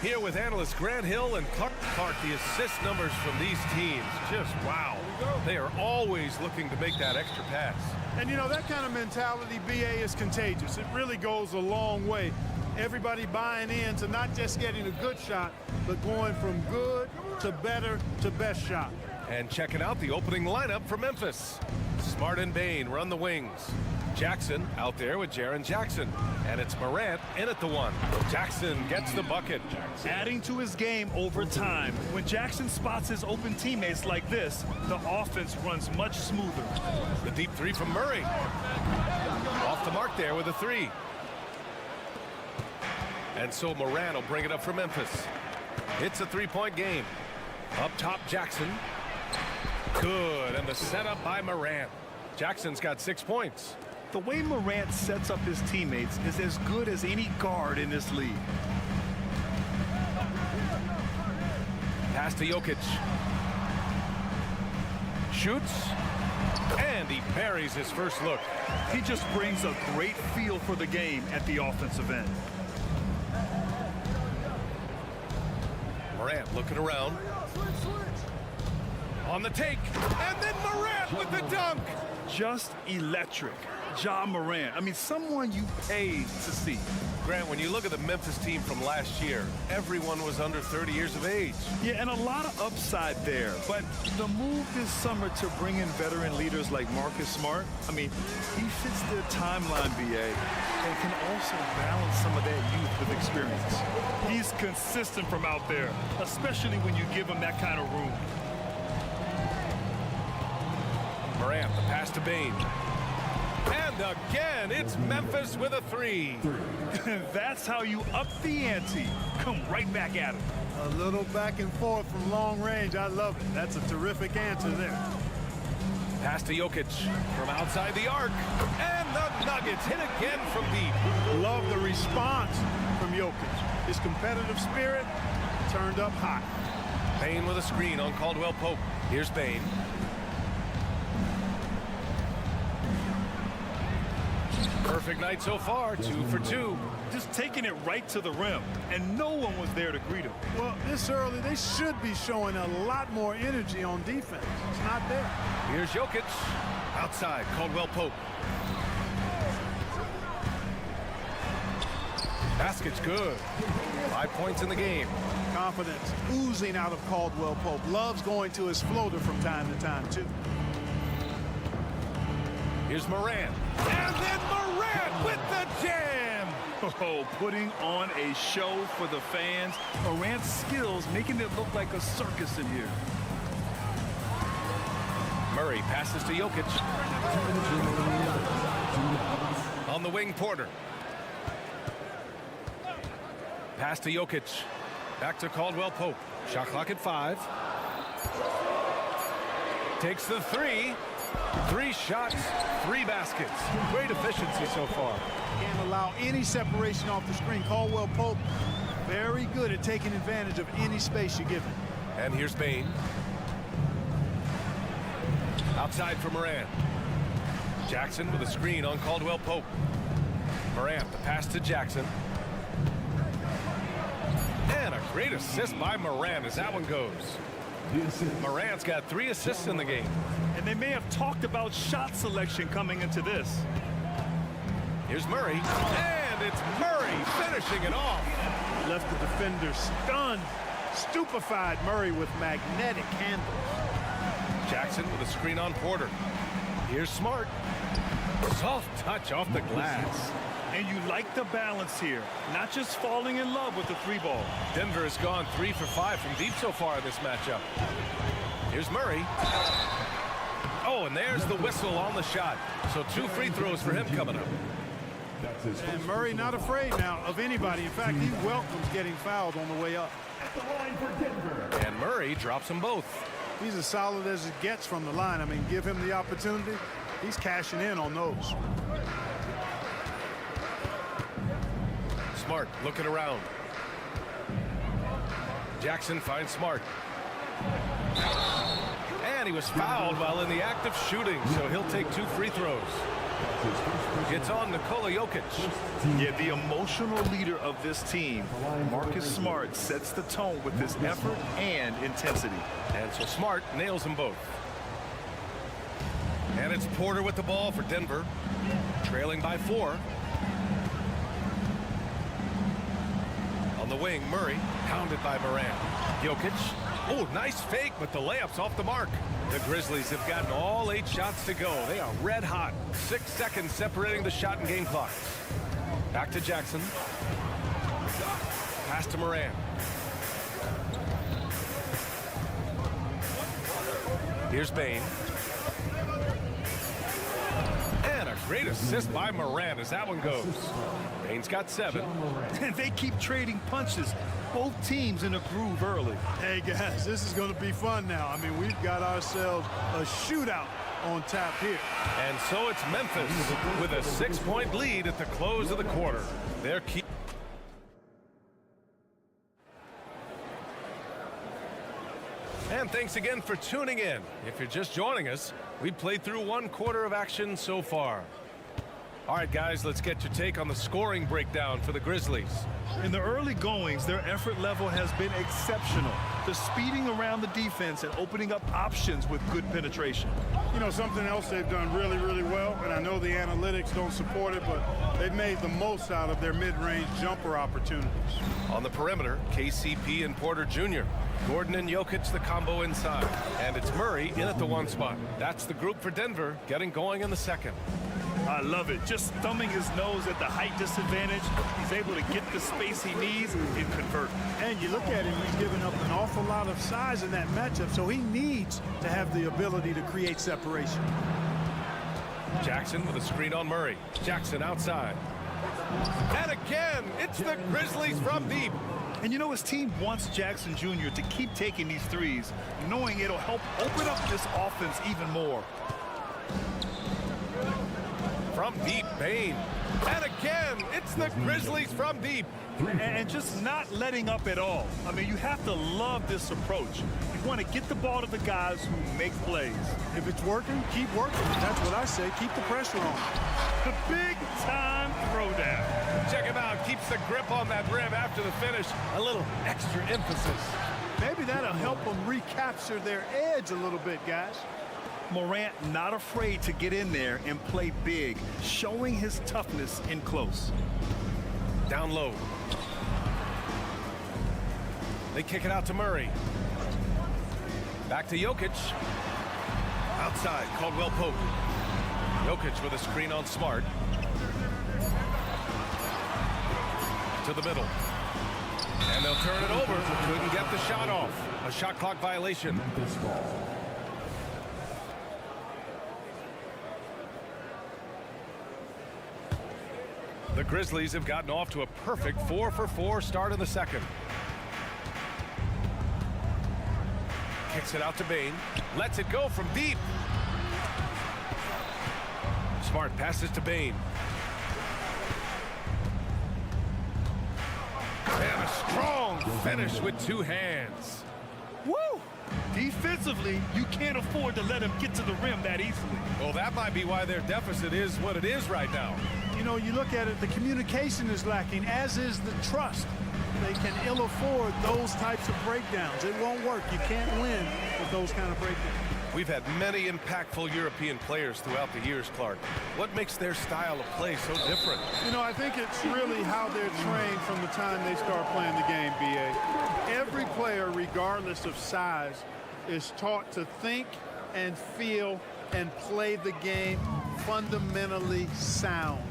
Here with analysts Grant Hill and Clark, the assist numbers from these teams, just wow. They are always looking to make that extra pass. And you know, that kind of mentality, BA, is contagious. It really goes a long way. Everybody buying in to not just getting a good shot, but going from good to better to best shot. And checking out the opening lineup for Memphis. Smart and Bain run the wings. Jackson out there with Jaren Jackson. And it's Morant in at the one. Jackson gets the bucket. Adding to his game over time. When Jackson spots his open teammates like this, the offense runs much smoother. The deep three from Murray. Off the mark there with a three. And so Morant will bring it up for Memphis. It's a three-point game. Up top, Jackson. Good, and the setup by Morant. Jackson's got 6 points. The way Morant sets up his teammates is as good as any guard in this league. Pass to Jokic. Shoots. And he buries his first look. He just brings a great feel for the game at the offensive end. Morant looking around. On the take. And then Morant with the dunk. Just electric. Ja Morant. I mean, someone you pay to see. Grant, when you look at the Memphis team from last year, everyone was under 30 years of age. Yeah, and a lot of upside there. But the move this summer to bring in veteran leaders like Marcus Smart, I mean, he fits their timeline, BA, and can also balance some of that youth with experience. He's consistent from out there, especially when you give him that kind of room. Morant, the pass to Bain. And again, it's Memphis with a three. That's how you up the ante. Come right back at him. A little back and forth from long range. I love it. That's a terrific answer there. Pass to Jokic from outside the arc. And the Nuggets hit again from deep. Love the response from Jokic. His competitive spirit turned up high. Bain with a screen on Caldwell Pope. Here's Bain. Perfect night so far, 2 for 2. Just taking it right to the rim, and no one was there to greet him. Well, this early, they should be showing a lot more energy on defense. It's not there. Here's Jokic. Outside, Caldwell Pope. Basket's good. 5 points in the game. Confidence oozing out of Caldwell Pope. Loves going to his floater from time to time, too. Here's Morant. And then Morant with the jam. Oh, putting on a show for the fans. Morant's skills making it look like a circus in here. Murray passes to Jokic. On the wing, Porter. Pass to Jokic. Back to Caldwell Pope. Shot clock at 5. Takes the three. 3 shots, 3 baskets. Great efficiency so far. Can't allow any separation off the screen. Caldwell Pope, very good at taking advantage of any space you give him. And here's Bain. Outside for Morant. Jackson with a screen on Caldwell Pope. Morant, the pass to Jackson. And a great assist by Morant as that one goes. Morant's got 3 assists in the game. And they may have talked about shot selection coming into this. Here's Murray. And it's Murray finishing it off. Left the defender stunned. Stupefied Murray with magnetic handles. Jackson with a screen on Porter. Here's Smart. Soft touch off the glass. And you like the balance here. Not just falling in love with the 3-ball. Denver has gone 3 for 5 from deep so far in this matchup. Here's Murray. Oh, and there's the whistle on the shot. So 2 free throws for him coming up. And Murray not afraid now of anybody. In fact, he welcomes getting fouled on the way up. And Murray drops them both. He's as solid as it gets from the line. I mean, give him the opportunity. He's cashing in on those. Smart looking around. Jackson finds Smart. And he was fouled while in the act of shooting, so he'll take 2 free throws. It's on Nikola Jokic. Yeah, the emotional leader of this team, Marcus Smart, sets the tone with his effort and intensity. And so Smart nails them both. And it's Porter with the ball for Denver, trailing by 4. On the wing, Murray, pounded by Morant. Jokic, oh, nice fake, but the layup's off the mark. The Grizzlies have gotten all 8 shots to go. They are red hot. 6 seconds separating the shot and game clock. Back to Jackson. Pass to Morant. Here's Bane. And a great assist by Morant as that one goes. Bane's got 7. And they keep trading punches. Both teams in a groove early. Hey, guys, this is going to be fun now. I mean, we've got ourselves a shootout on tap here. And so it's Memphis with a 6-point lead at the close of the quarter. They're key. And thanks again for tuning in. If you're just joining us, we played through 1 quarter of action so far. All right, guys, let's get your take on the scoring breakdown for the Grizzlies. In the early goings, their effort level has been exceptional. The speeding around the defense and opening up options with good penetration. You know, something else they've done really, really well, and I know the analytics don't support it, but they've made the most out of their mid-range jumper opportunities. On the perimeter, KCP and Porter Jr. Gordon and Jokic, the combo inside. And it's Murray in at the 1 spot. That's the group for Denver, getting going in the 2nd. I love it. Just thumbing his nose at the height disadvantage. He's able to get the space he needs and convert. And you look at him, he's given up an awful lot of size in that matchup, so he needs to have the ability to create separation. Jackson with a screen on Murray. Jackson outside. And again, it's the Grizzlies from deep. And you know, his team wants Jackson Jr. to keep taking these threes, knowing it'll help open up this offense even more. From deep, Bane. And again, it's the Grizzlies from deep. And just not letting up at all. I mean, you have to love this approach. You want to get the ball to the guys who make plays. If it's working, keep working. That's what I say. Keep the pressure on. The big-time throwdown. Check him out. Keeps the grip on that rim after the finish. A little extra emphasis. Maybe that'll help them recapture their edge a little bit, guys. Morant not afraid to get in there and play big, showing his toughness in close. Down low. They kick it out to Murray. Back to Jokic. Outside, Caldwell Pope. Jokic with a screen on Smart. To the middle. And they'll turn it over. Couldn't get the shot off. A shot clock violation. The Grizzlies have gotten off to a perfect 4-for-4 start in the 2nd. Kicks it out to Bane. Lets it go from deep. Smart passes to Bane. And a strong finish with 2 hands. Woo! Defensively, you can't afford to let him get to the rim that easily. Well, that might be why their deficit is what it is right now. You know, you look at it, the communication is lacking, as is the trust. They can ill afford those types of breakdowns. It won't work. You can't win with those kind of breakdowns. We've had many impactful European players throughout the years, Clark. What makes their style of play so different? You know, I think it's really how they're trained from the time they start playing the game, B.A. Every player, regardless of size, is taught to think and feel and play the game fundamentally sound.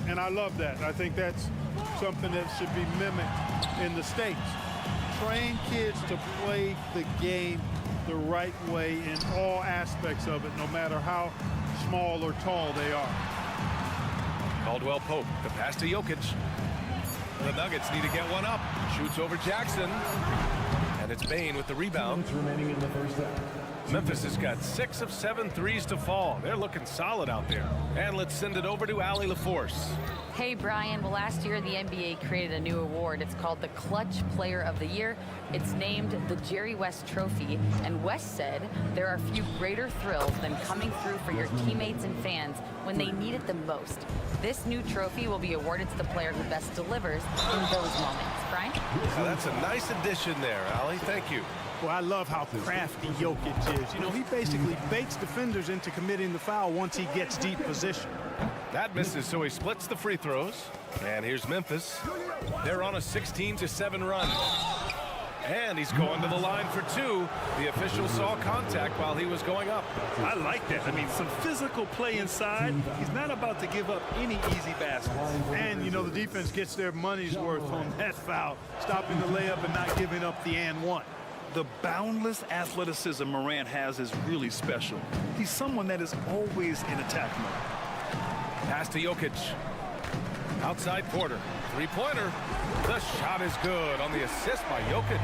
And I love that. I think that's something that should be mimicked in the States. Train kids to play the game the right way in all aspects of it, no matter how small or tall they are. Caldwell Pope, the pass to Jokic. The Nuggets need to get one up. Shoots over Jackson. And it's Bane with the rebound. 2 minutes remaining in the 1st half. Memphis has got 6 of 7 threes to fall. They're looking solid out there. And let's send it over to Allie LaForce. Hey, Brian. Well, last year, the NBA created a new award. It's called the Clutch Player of the Year. It's named the Jerry West Trophy. And West said there are few greater thrills than coming through for your teammates and fans when they need it the most. This new trophy will be awarded to the player who best delivers in those moments. Brian? Now, that's a nice addition there, Allie. Thank you. Well, I love how crafty Jokic is. You know, he basically baits defenders into committing the foul once he gets deep position. That misses, so he splits the free throws. And here's Memphis. They're on a 16-7 run. And he's going to the line for 2. The official saw contact while he was going up. I like that. I mean, some physical play inside. He's not about to give up any easy baskets. And, you know, the defense gets their money's worth on that foul, stopping the layup and not giving up the and one. The boundless athleticism Morant has is really special. He's someone that is always in attack mode. Pass to Jokic. Outside Porter. Three-pointer. The shot is good on the assist by Jokic.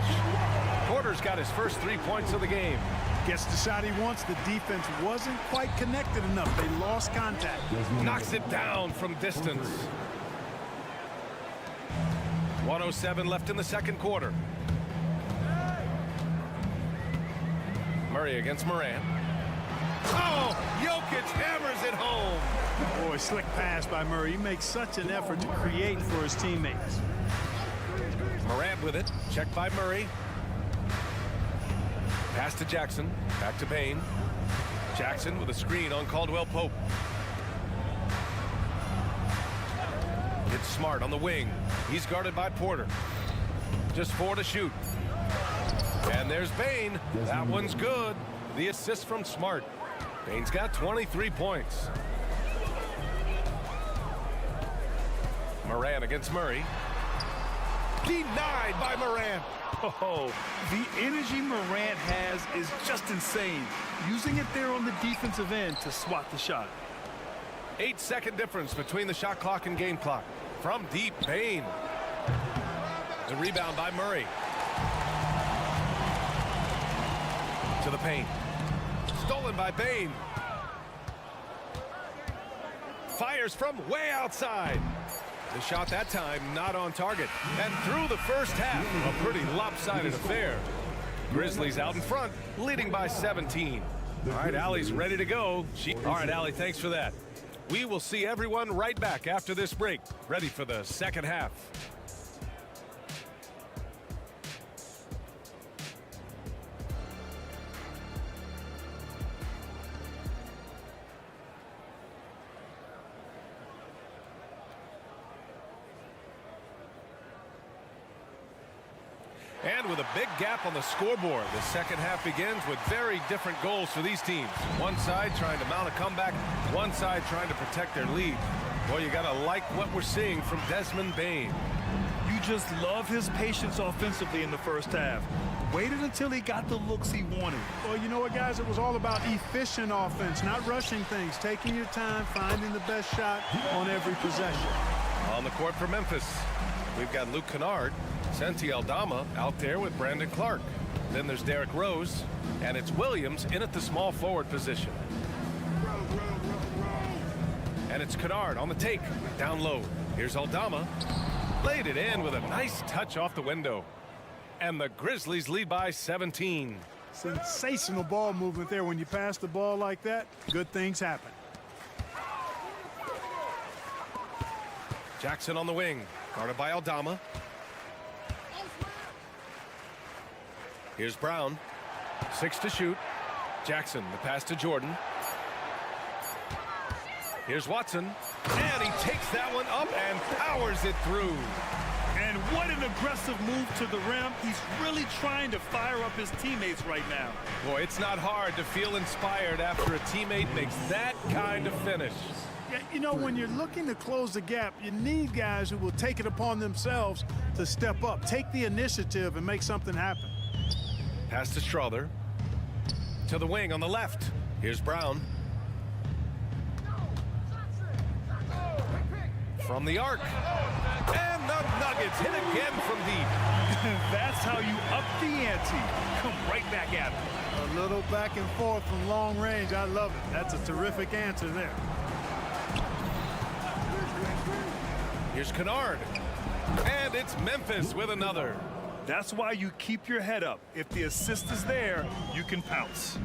Porter's got his first 3 points of the game. Gets the shot he wants. The defense wasn't quite connected enough. They lost contact. Knocks it down from distance. 1:07 left in the second quarter. Murray against Morant. Oh, Jokic hammers it home. Boy, slick pass by Murray. He makes such an effort to create for his teammates. Morant with it. Checked by Murray. Pass to Jackson. Back to Payne. Jackson with a screen on Caldwell Pope. It's Smart on the wing. He's guarded by Porter. Just 4 to shoot. And there's Payne. That one's good. The assist from Smart. Payne's got 23 points. Morant against Murray. Denied by Morant. Oh, the energy Morant has is just insane. Using it there on the defensive end to swat the shot. 8-second difference between the shot clock and game clock. From deep, Payne. The rebound by Murray. To the paint. Stolen by Payne. Fires from way outside. The shot that time not on target. And through the first half, a pretty lopsided affair. Grizzlies out in front, leading by 17. All right, Allie's ready to go. All right, Allie, thanks for that. We will see everyone right back after this break, ready for the second half. And with a big gap on the scoreboard, the second half begins with very different goals for these teams. One side trying to mount a comeback, one side trying to protect their lead. Boy, you gotta like what we're seeing from Desmond Bane. You just love his patience offensively in the first half. Waited until he got the looks he wanted. Well, you know what, guys? It was all about efficient offense, not rushing things, taking your time, finding the best shot on every possession. On the court for Memphis, we've got Luke Kennard, Santi Aldama out there with Brandon Clark. Then there's Derrick Rose, and it's Williams in at the small forward position. And it's Kennard on the take, down low. Here's Aldama. Laid it in with a nice touch off the window. And the Grizzlies lead by 17. Sensational ball movement there. When you pass the ball like that, good things happen. Jackson on the wing, guarded by Aldama. Here's Brown. 6 to shoot. Jackson, the pass to Jordan. Here's Watson. And he takes that one up and powers it through. And what an aggressive move to the rim. He's really trying to fire up his teammates right now. Boy, it's not hard to feel inspired after a teammate makes that kind of finish. Yeah, you know, when you're looking to close the gap, you need guys who will take it upon themselves to step up, take the initiative, and make something happen. Pass to Strother. To the wing on the left. Here's Brown. From the arc. And the Nuggets hit again from deep. That's how you up the ante. Come right back at it. A little back and forth from long range. I love it. That's a terrific answer there. Here's Kennard. And it's Memphis with another. That's why you keep your head up. If the assist is there, you can pounce.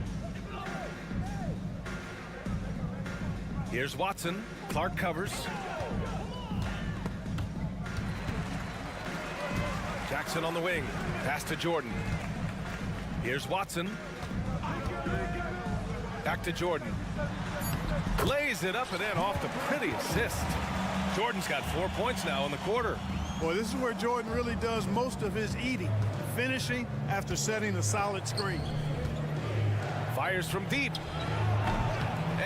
Here's Watson. Clark covers. Jackson on the wing. Pass to Jordan. Here's Watson. Back to Jordan. Lays it up and in off the pretty assist. Jordan's got 4 points now in the quarter. Boy, this is where Jordan really does most of his eating, finishing after setting a solid screen. Fires from deep.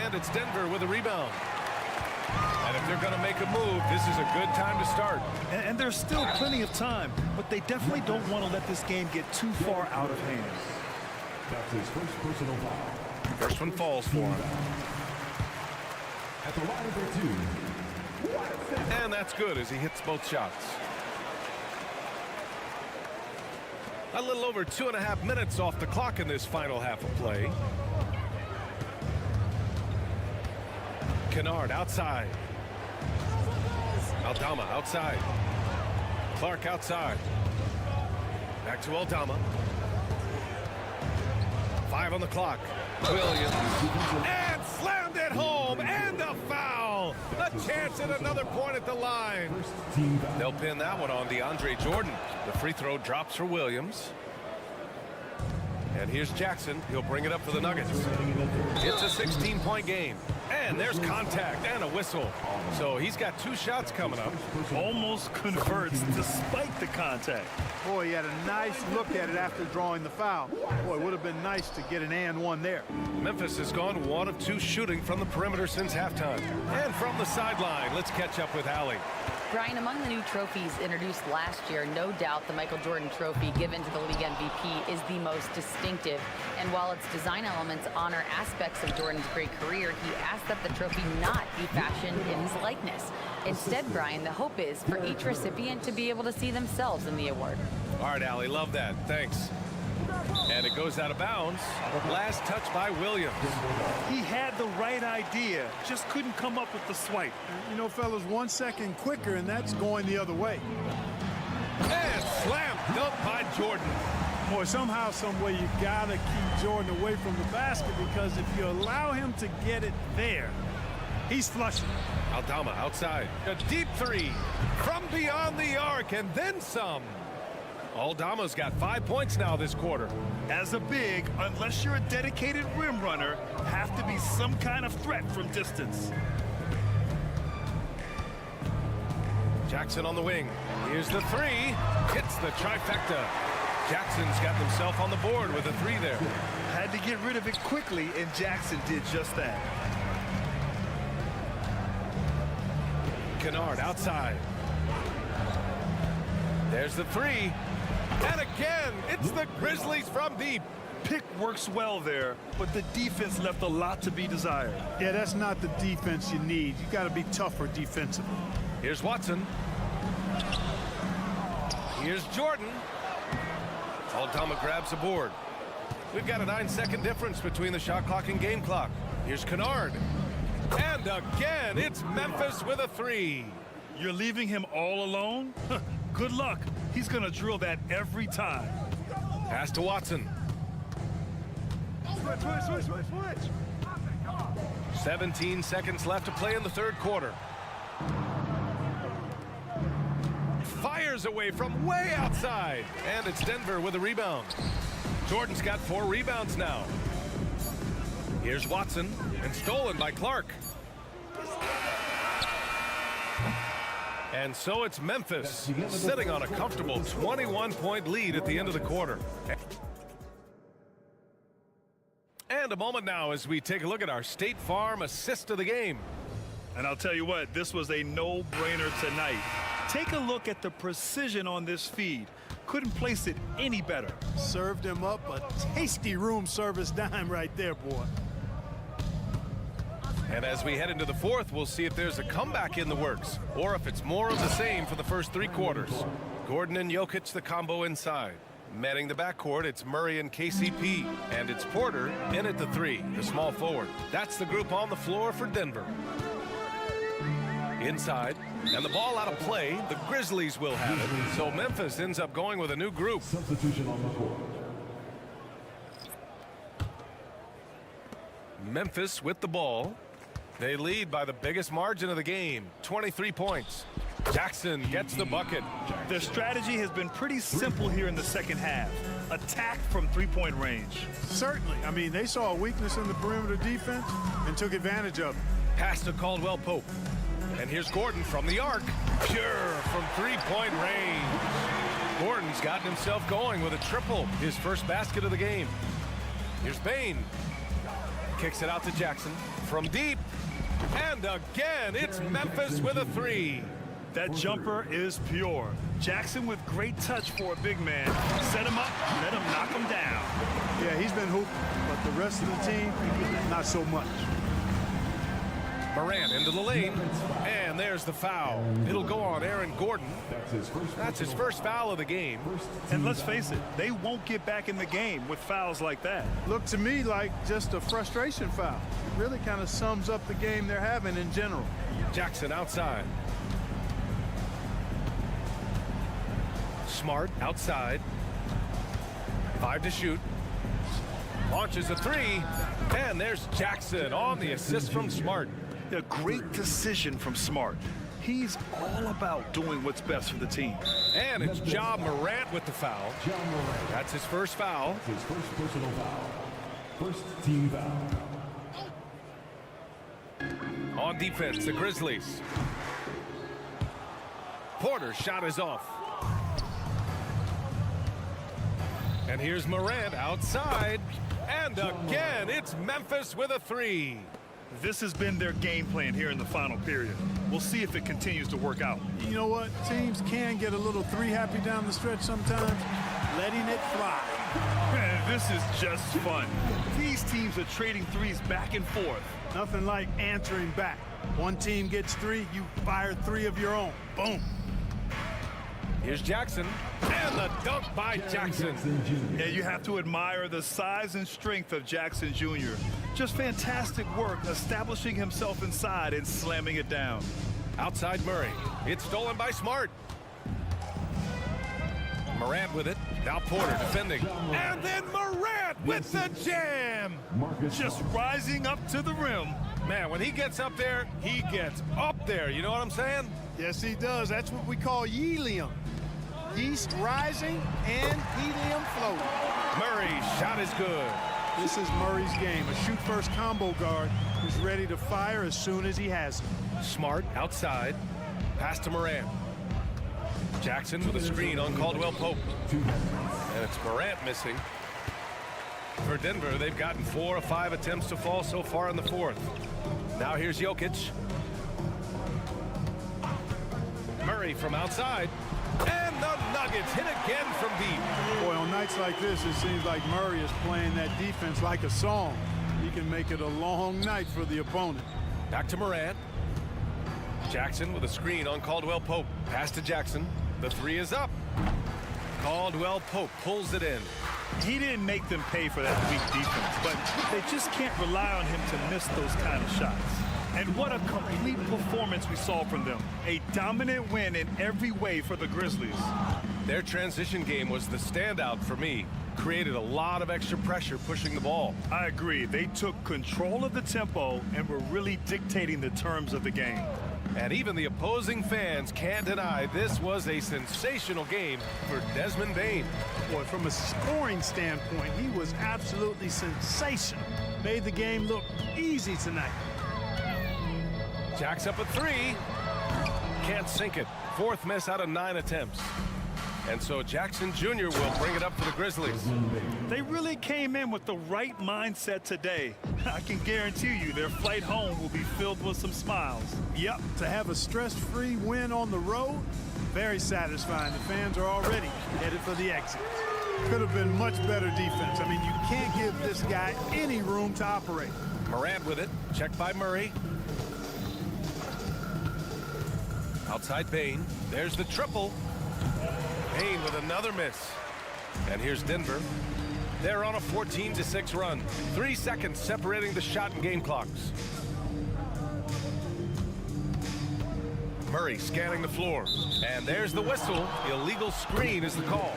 And it's Denver with a rebound. And if they're going to make a move, this is a good time to start. And there's still plenty of time, but they definitely don't want to let this game get too far out of hand. That's his first personal foul. First one falls for him. At the line for two. And that's good as he hits both shots. A little over 2.5 minutes off the clock in this final half of play. Kennard outside. Aldama outside. Clark outside. Back to Aldama. 5 on the clock. Williams. And slammed it home. And a foul. A chance at another point at the line. They'll pin that one on DeAndre Jordan. The free throw drops for Williams. And here's Jackson. He'll bring it up for the Nuggets. It's a 16-point game. And there's contact and a whistle. So he's got 2 shots coming up. Almost converts despite the contact. Boy, he had a nice look at it after drawing the foul. Boy, it would have been nice to get an and one there. Memphis has gone 1 of 2 shooting from the perimeter since halftime. And from the sideline, let's catch up with Allie. Brian, among the new trophies introduced last year, no doubt the Michael Jordan trophy given to the league MVP is the most distinctive. And while its design elements honor aspects of Jordan's great career, he asked that the trophy not be fashioned in his likeness. Instead, Brian, the hope is for each recipient to be able to see themselves in the award. All right, Allie, love that. Thanks. And it goes out of bounds. Last touch by Williams. He had the right idea, just couldn't come up with the swipe. You know, fellas, 1 second quicker, and that's going the other way. And slam dunk by Jordan. Boy, somehow, some way, you gotta keep Jordan away from the basket, because if you allow him to get it there, he's flushing. Aldama outside. A deep 3 from beyond the arc, and then some. Aldama's got 5 points now this quarter. As a big, unless you're a dedicated rim runner, have to be some kind of threat from distance. Jackson on the wing. Here's the 3. Hits the trifecta. Jackson's got himself on the board with a 3 there. Had to get rid of it quickly, and Jackson did just that. Kennard outside. There's the 3. And again, it's the Grizzlies from deep. Pick works well there, but the defense left a lot to be desired. Yeah, that's not the defense you need. You got to be tougher defensively. Here's Watson. Here's Jordan. Aldama grabs the board. We've got a 9-second difference between the shot clock and game clock. Here's Kennard. And again, it's Memphis with a 3. You're leaving him all alone? Good luck. He's going to drill that every time. Pass to Watson. Switch. 17 seconds left to play in the third quarter. Fires away from way outside. And it's Denver with a rebound. Jordan's got 4 rebounds now. Here's Watson, and stolen by Clark. And so it's Memphis sitting on a comfortable 21-point lead at the end of the quarter. And a moment now as we take a look at our State Farm assist of the game. And I'll tell you what, this was a no-brainer tonight. Take a look at the precision on this feed. Couldn't place it any better. Served him up a tasty room service dime right there, boy. And as we head into the fourth, we'll see if there's a comeback in the works or if it's more of the same for the first 3 quarters. Gordon and Jokic, the combo inside. Manning the backcourt, it's Murray and KCP. And it's Porter in at the 3, the small forward. That's the group on the floor for Denver. Inside, and the ball out of play, the Grizzlies will have it. So Memphis ends up going with a new group. Substitution on the court. Memphis with the ball. They lead by the biggest margin of the game, 23 points. Jackson gets the bucket. Their strategy has been pretty simple here in the second half. Attack from 3-point range. Certainly. I mean, they saw a weakness in the perimeter defense and took advantage of it. Pass to Caldwell Pope. And here's Gordon from the arc. Pure from 3-point range. Gordon's gotten himself going with a triple, his first basket of the game. Here's Bain. Kicks it out to Jackson from deep. And again, it's Memphis with a 3. That jumper is pure. Jackson with great touch for a big man. Set him up, let him knock him down. Yeah, he's been hooping, but the rest of the team, not so much. Morant into the lane, and there's the foul. It'll go on Aaron Gordon. That's his first foul of the game. And let's face it, they won't get back in the game with fouls like that. Looked to me like just a frustration foul. It really kind of sums up the game they're having in general. Jackson outside. Smart outside. 5 to shoot. Launches a 3, and there's Jackson on the assist from Smart. A great decision from Smart. He's all about doing what's best for the team. And it's Ja Morant with the foul. That's his first foul. His first personal foul. First team foul. On defense, the Grizzlies. Porter's shot is off. And here's Morant outside. And again, it's Memphis with a 3. This has been their game plan here in the final period. We'll see if it continues to work out. You know what? Teams can get a little 3-happy down the stretch sometimes. Letting it fly. Man, this is just fun. These teams are trading threes back and forth. Nothing like answering back. One team gets 3, you fire 3 of your own. Boom. Here's Jackson, and the dunk by Jackson. Yeah, you have to admire the size and strength of Jackson Jr. Just fantastic work establishing himself inside and slamming it down. Outside Murray. It's stolen by Smart. Morant with it. Now Porter defending. And then Morant with the jam. Just rising up to the rim. Man, when he gets up there, he gets up there. You know what I'm saying? Yes, he does. That's what we call helium. Yeast rising and helium floating. Murray's shot is good. This is Murray's game. A shoot-first combo guard who's ready to fire as soon as he has it. Smart outside. Pass to Morant. Jackson with a screen on Caldwell Pope. And it's Morant missing. For Denver, they've gotten 4 of 5 attempts to fall so far in the fourth. Now here's Jokic. Murray from outside. And the Nuggets hit again from deep. Boy, on nights like this, it seems like Murray is playing that defense like a song. He can make it a long night for the opponent. Back to Morant. Jackson with a screen on Caldwell Pope. Pass to Jackson. The 3 is up. Caldwell Pope pulls it in. He didn't make them pay for that weak defense, but they just can't rely on him to miss those kind of shots. And what a complete performance we saw from them. A dominant win in every way for the Grizzlies. Their transition game was the standout for me. Created a lot of extra pressure pushing the ball. I agree. They took control of the tempo and were really dictating the terms of the game. And even the opposing fans can't deny this was a sensational game for Desmond Bain. Boy, from a scoring standpoint, he was absolutely sensational. Made the game look easy tonight. Jack's up a 3. Can't sink it. 4th miss out of 9 attempts. And so Jackson Jr. will bring it up for the Grizzlies. They really came in with the right mindset today. I can guarantee you their flight home will be filled with some smiles. Yep, to have a stress-free win on the road, very satisfying. The fans are already headed for the exit. Could have been much better defense. I mean, you can't give this guy any room to operate. Morant with it. Checked by Murray. Outside Bain. There's the triple. Bain with another miss. And here's Denver. They're on a 14-6 run. 3 seconds separating the shot and game clocks. Murray scanning the floor. And there's the whistle. Illegal screen is the call.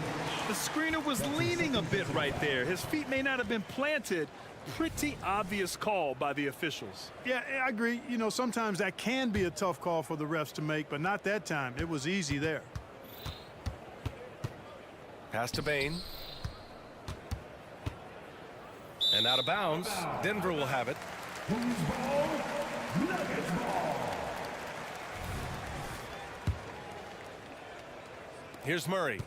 The screener was leaning a bit right there. His feet may not have been planted. Pretty obvious call by the officials. Yeah, I agree. You know, sometimes that can be a tough call for the refs to make, but not that time. It was easy there. Pass to Bain. And out of bounds. Denver will have it. Here's Murray.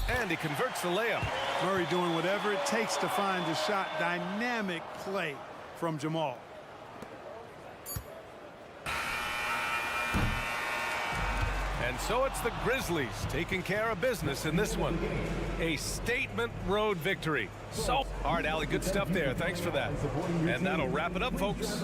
And he converts the layup. Murray doing whatever it takes to find the shot. Dynamic play from Jamal. And so it's the Grizzlies taking care of business in this one. A statement road victory. So, all right, Allie, good stuff there. Thanks for that. And that'll wrap it up, folks.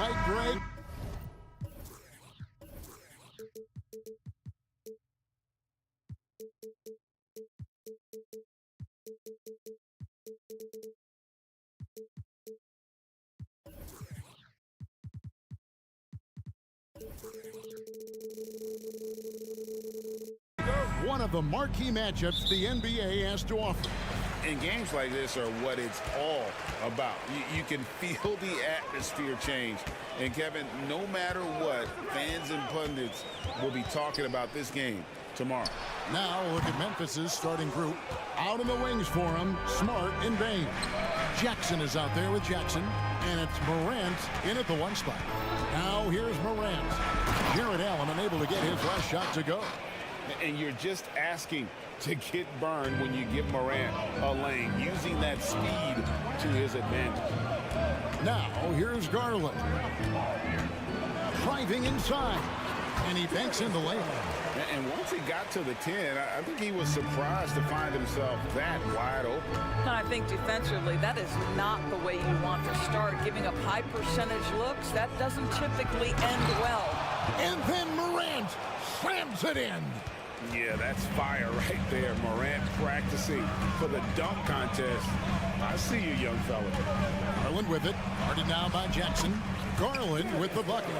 right, Greg? One of the marquee matchups the NBA has to offer. And games like this are what it's all about. You can feel the atmosphere change. And Kevin, no matter what, fans and pundits will be talking about this game tomorrow. Now look at Memphis's starting group. Out in the wings for him, Smart and Bain. Jackson is out there with Jackson, and it's Morant in at the 1 spot. Now here's Morant. Jared Allen unable to get his last shot to go. And you're just asking to get burned when you give Morant a lane, using that speed to his advantage. Now here's Garland. Driving inside, and he banks in the lane. And once he got to the 10, I think he was surprised to find himself that wide open. And I think defensively, that is not the way you want to start. Giving up high percentage looks, that doesn't typically end well. And then Morant slams it in. Yeah, that's fire right there. Morant practicing for the dunk contest. I see you, young fella. Garland with it. Guarded now by Jackson. Garland with the bucket.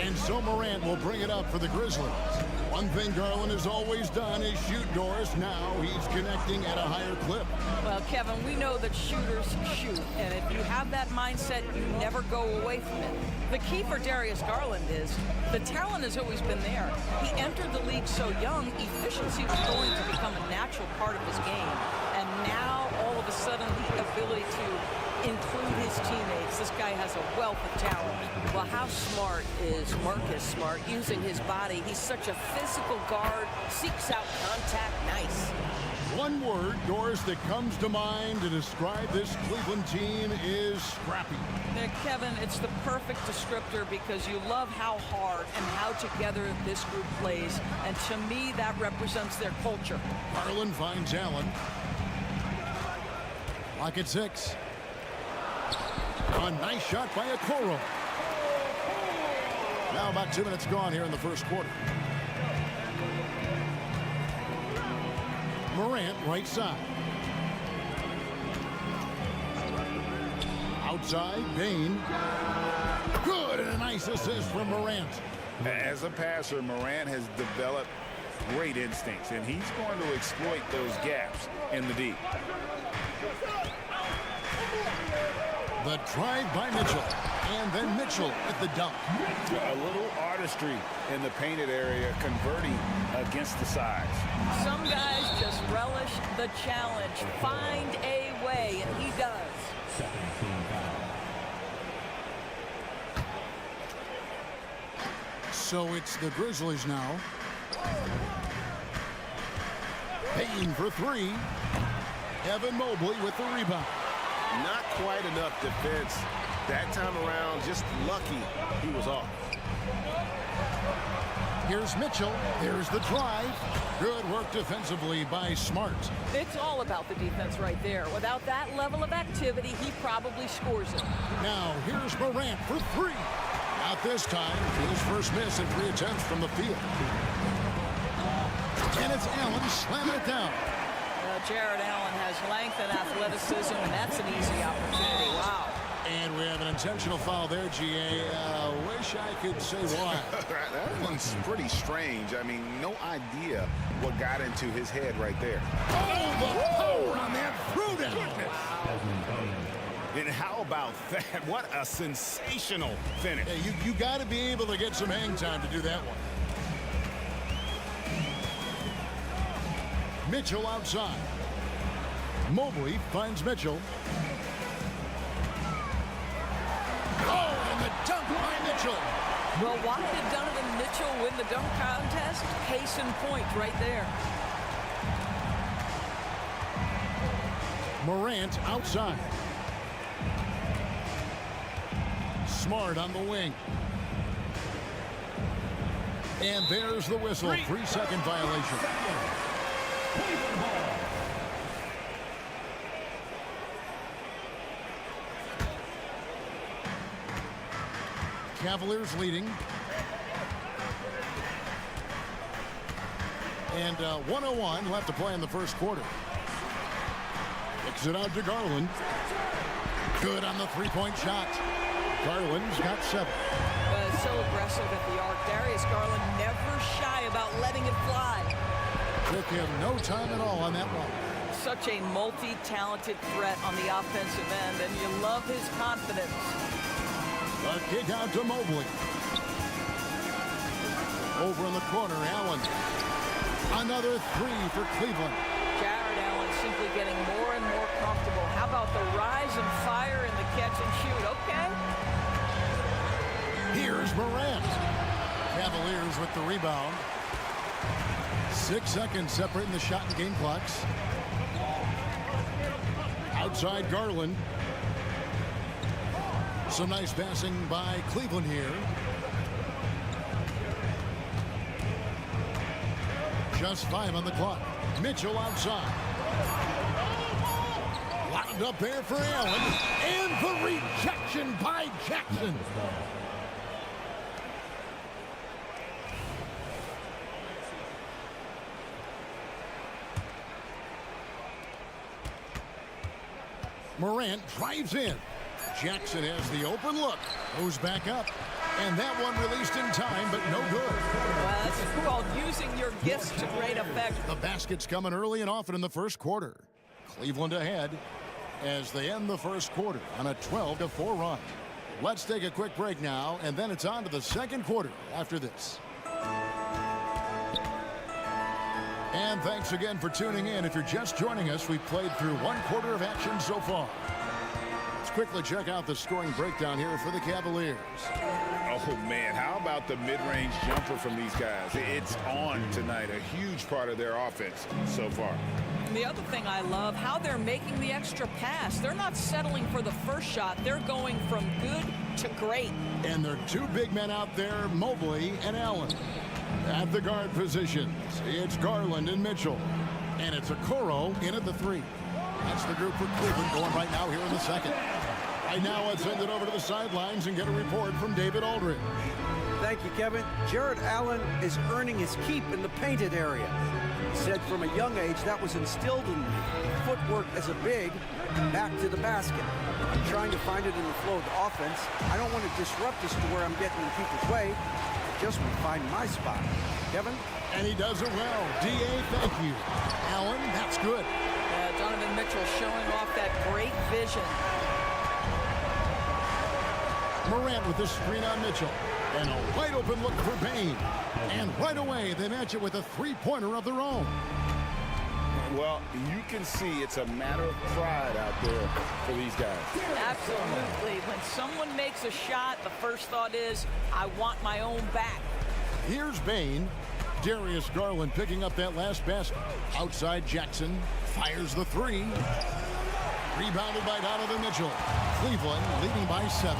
And so Morant will bring it up for the Grizzlies. One thing Garland has always done is shoot, Doris. Now he's connecting at a higher clip. Well, Kevin, we know that shooters shoot, and if you have that mindset, you never go away from it. The key for Darius Garland is the talent has always been there. He entered the league so young, efficiency was going to become a natural part of his game. And now, all of a sudden, the ability to include his teammates. This guy has a wealth of talent. Well, how smart is Marcus Smart using his body? He's such a physical guard, seeks out contact. Nice. One word, Doris, that comes to mind to describe this Cleveland team is scrappy. Now, Kevin, it's the perfect descriptor because you love how hard and how together this group plays. And to me, that represents their culture. Garland finds Allen. Lock at 6. A nice shot by Okoro. Now about 2 minutes gone here in the first quarter. Morant right side. Outside, Bain. Good, and a nice assist from Morant. As a passer, Morant has developed great instincts, and he's going to exploit those gaps in the D. The drive by Mitchell, and then Mitchell at the dunk. A little artistry in the painted area, converting against the sides. Some guys just relish the challenge. Find a way, and he does. So it's the Grizzlies now. Payne for 3. Evan Mobley with the rebound. Not quite enough defense that time around. Just lucky he was off. Here's Mitchell. There's the drive. Good work defensively by Smart. It's all about the defense right there. Without that level of activity, he probably scores it. Now here's Morant for 3. Not this time. His first miss in 3 attempts from the field. And it's Allen slamming it down. Jared Allen has length and athleticism, and that's an easy opportunity. Wow. And we have an intentional foul there, GA. Wish I could say why. That one's pretty strange. I mean, no idea what got into his head right there. Oh, the power on that throwdown. And how about that? What a sensational finish. Yeah, you got to be able to get some hang time to do that one. Mitchell outside. Mobley finds Mitchell. Oh, and the dunk by Mitchell. Well, why did Donovan Mitchell win the dunk contest? Case in point right there. Morant outside. Smart on the wing. And there's the whistle. 3-second violation. Cavaliers leading. And 1:01 left to play in the first quarter. Kicks it out to Garland. Good on the three-point shot. Garland's got 7. So aggressive at the arc. Darius Garland never shy about letting it fly. Took him no time at all on that one. Such a multi-talented threat on the offensive end, and you love his confidence. The kick out to Mobley. Over in the corner, Allen. Another 3 for Cleveland. Jared Allen simply getting more and more comfortable. How about the rise and fire in the catch and shoot? Okay. Here's Morant. Cavaliers with the rebound. 6 seconds separating the shot and game clocks. Outside Garland. Some nice passing by Cleveland here. Just 5 on the clock. Mitchell outside. Locked up there for Allen. And the rejection by Jackson. Morant drives in. Jackson has the open look. Goes back up. And that one released in time, but no good. Well, that's called using your gifts to great effect. The basket's coming early and often in the first quarter. Cleveland ahead as they end the first quarter on a 12-4 run. Let's take a quick break now, and then it's on to the second quarter after this. And thanks again for tuning in. If you're just joining us, we've played through 1 quarter of action so far. Let's quickly check out the scoring breakdown here for the Cavaliers. Oh, man, how about the mid-range jumper from these guys? It's on tonight, a huge part of their offense so far. And the other thing I love, how they're making the extra pass. They're not settling for the first shot. They're going from good to great. And there are 2 big men out there, Mobley and Allen. At the guard positions, it's Garland and Mitchell. And it's Okoro in at the 3. That's the group for Cleveland going right now here in the second. Right now, let's send it over to the sidelines and get a report from David Aldridge. Thank you, Kevin. Jared Allen is earning his keep in the painted area. He said from a young age that was instilled in me. Footwork as a big, back to the basket. I'm trying to find it in the flow of the offense. I don't want to disrupt us to where I'm getting in people's way. I just want to find my spot. Kevin? And he does it well. D.A., thank you. Allen, that's good. Donovan Mitchell showing off that great vision. Morant with the screen on Mitchell. And a wide open look for Bain. And right away, they match it with a 3-pointer of their own. Well, you can see it's a matter of pride out there for these guys. Absolutely. When someone makes a shot, the first thought is, I want my own back. Here's Bain. Darius Garland picking up that last basket. Outside Jackson. Fires the 3. Rebounded by Donovan Mitchell. Cleveland leading by 7.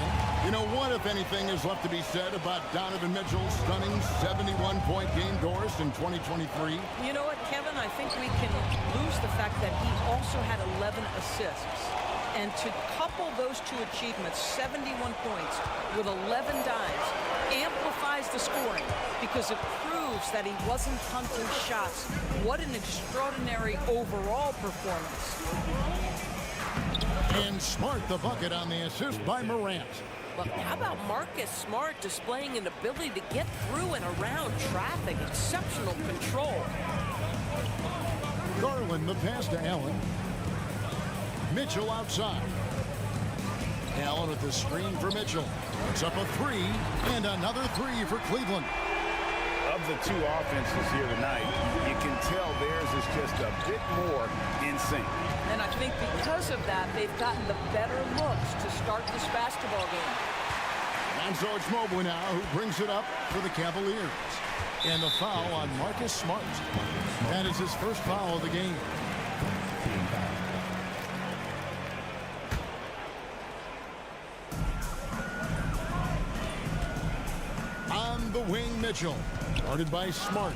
You know, what, if anything, is left to be said about Donovan Mitchell's stunning 71-point game, Doris, in 2023? You know what, Kevin? I think we can lose the fact that he also had 11 assists. And to couple those 2 achievements, 71 points with 11 dimes, amplifies the scoring because it proves that he wasn't hunting shots. What an extraordinary overall performance. And Smart the bucket on the assist by Morant. Well, how about Marcus Smart displaying an ability to get through and around traffic? Exceptional control. Garland the pass to Allen. Mitchell outside. Allen with the screen for Mitchell. It's up a 3 and another 3 for Cleveland. Of the 2 offenses here tonight, you can tell theirs is just a bit more in sync. And I think because of that, they've gotten the better looks to start this basketball game. And so it's Mobley now who brings it up for the Cavaliers. And the foul on Marcus Smart. That is his first foul of the game. On the wing, Mitchell. Guarded by Smart.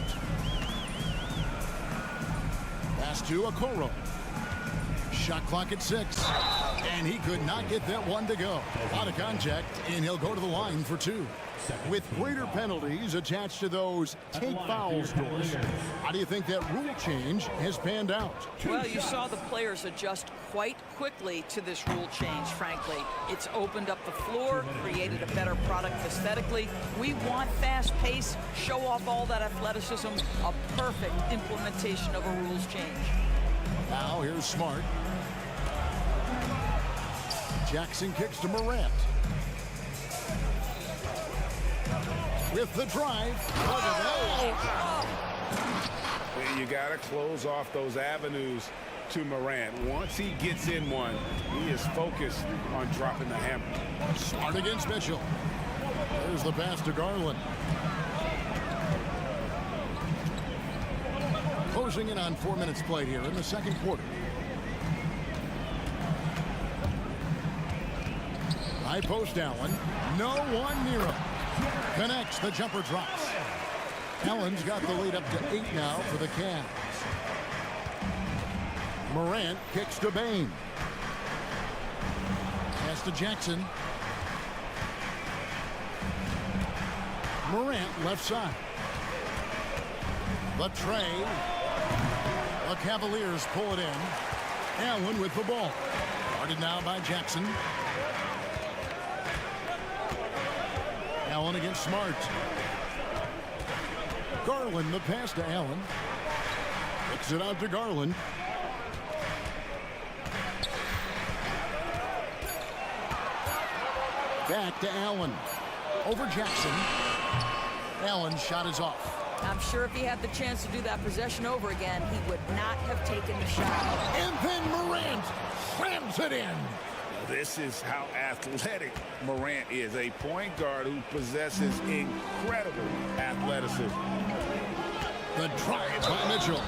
Pass to Okoro. Shot clock at 6. And he could not get that one to go. Out of contact, and he'll go to the line for 2. With greater penalties attached to those take fouls scores, how do you think that rule change has panned out? Well, you saw the players adjust quite quickly to this rule change, frankly. It's opened up the floor, created a better product aesthetically. We want fast pace, show off all that athleticism, a perfect implementation of a rules change. Now here's Smart. Jackson kicks to Morant. With the drive. You got to close off those avenues to Morant. Once he gets in one, he is focused on dropping the hammer. Smart against Mitchell. There's the pass to Garland. Closing in on 4 minutes played here in the second quarter. High post Allen. No one near him. Connects. The jumper drops. Allen's got the lead up to 8 now for the Cavs. Morant kicks to Bain. Pass to Jackson. Morant left side. The tray. The Cavaliers pull it in. Allen with the ball. Guarded now by Jackson. Allen against Smart. Garland, the pass to Allen. Kicks it out to Garland. Back to Allen. Over Jackson. Allen's shot is off. I'm sure if he had the chance to do that possession over again, he would not have taken the shot. And then Morant slams it in. This is how athletic Morant is, a point guard who possesses incredible athleticism. The drive by Mitchell.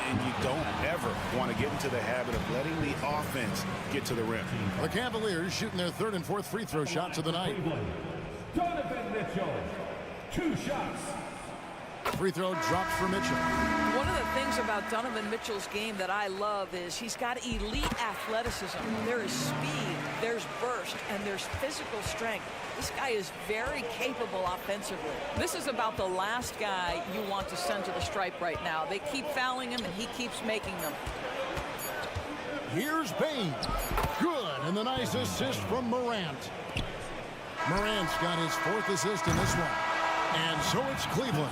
And you don't ever want to get into the habit of letting the offense get to the rim. The Cavaliers shooting their 3rd and 4th free throw shots of the night. Donovan Mitchell, 2 shots. Free throw drops for Mitchell. One of the things about Donovan Mitchell's game that I love is he's got elite athleticism. There is speed, there's burst, and there's physical strength. This guy is very capable offensively. This is about the last guy you want to send to the stripe right now. They keep fouling him, and he keeps making them. Here's Bain. Good, and the nice assist from Morant. Morant's got his 4th assist in this one. And so it's Cleveland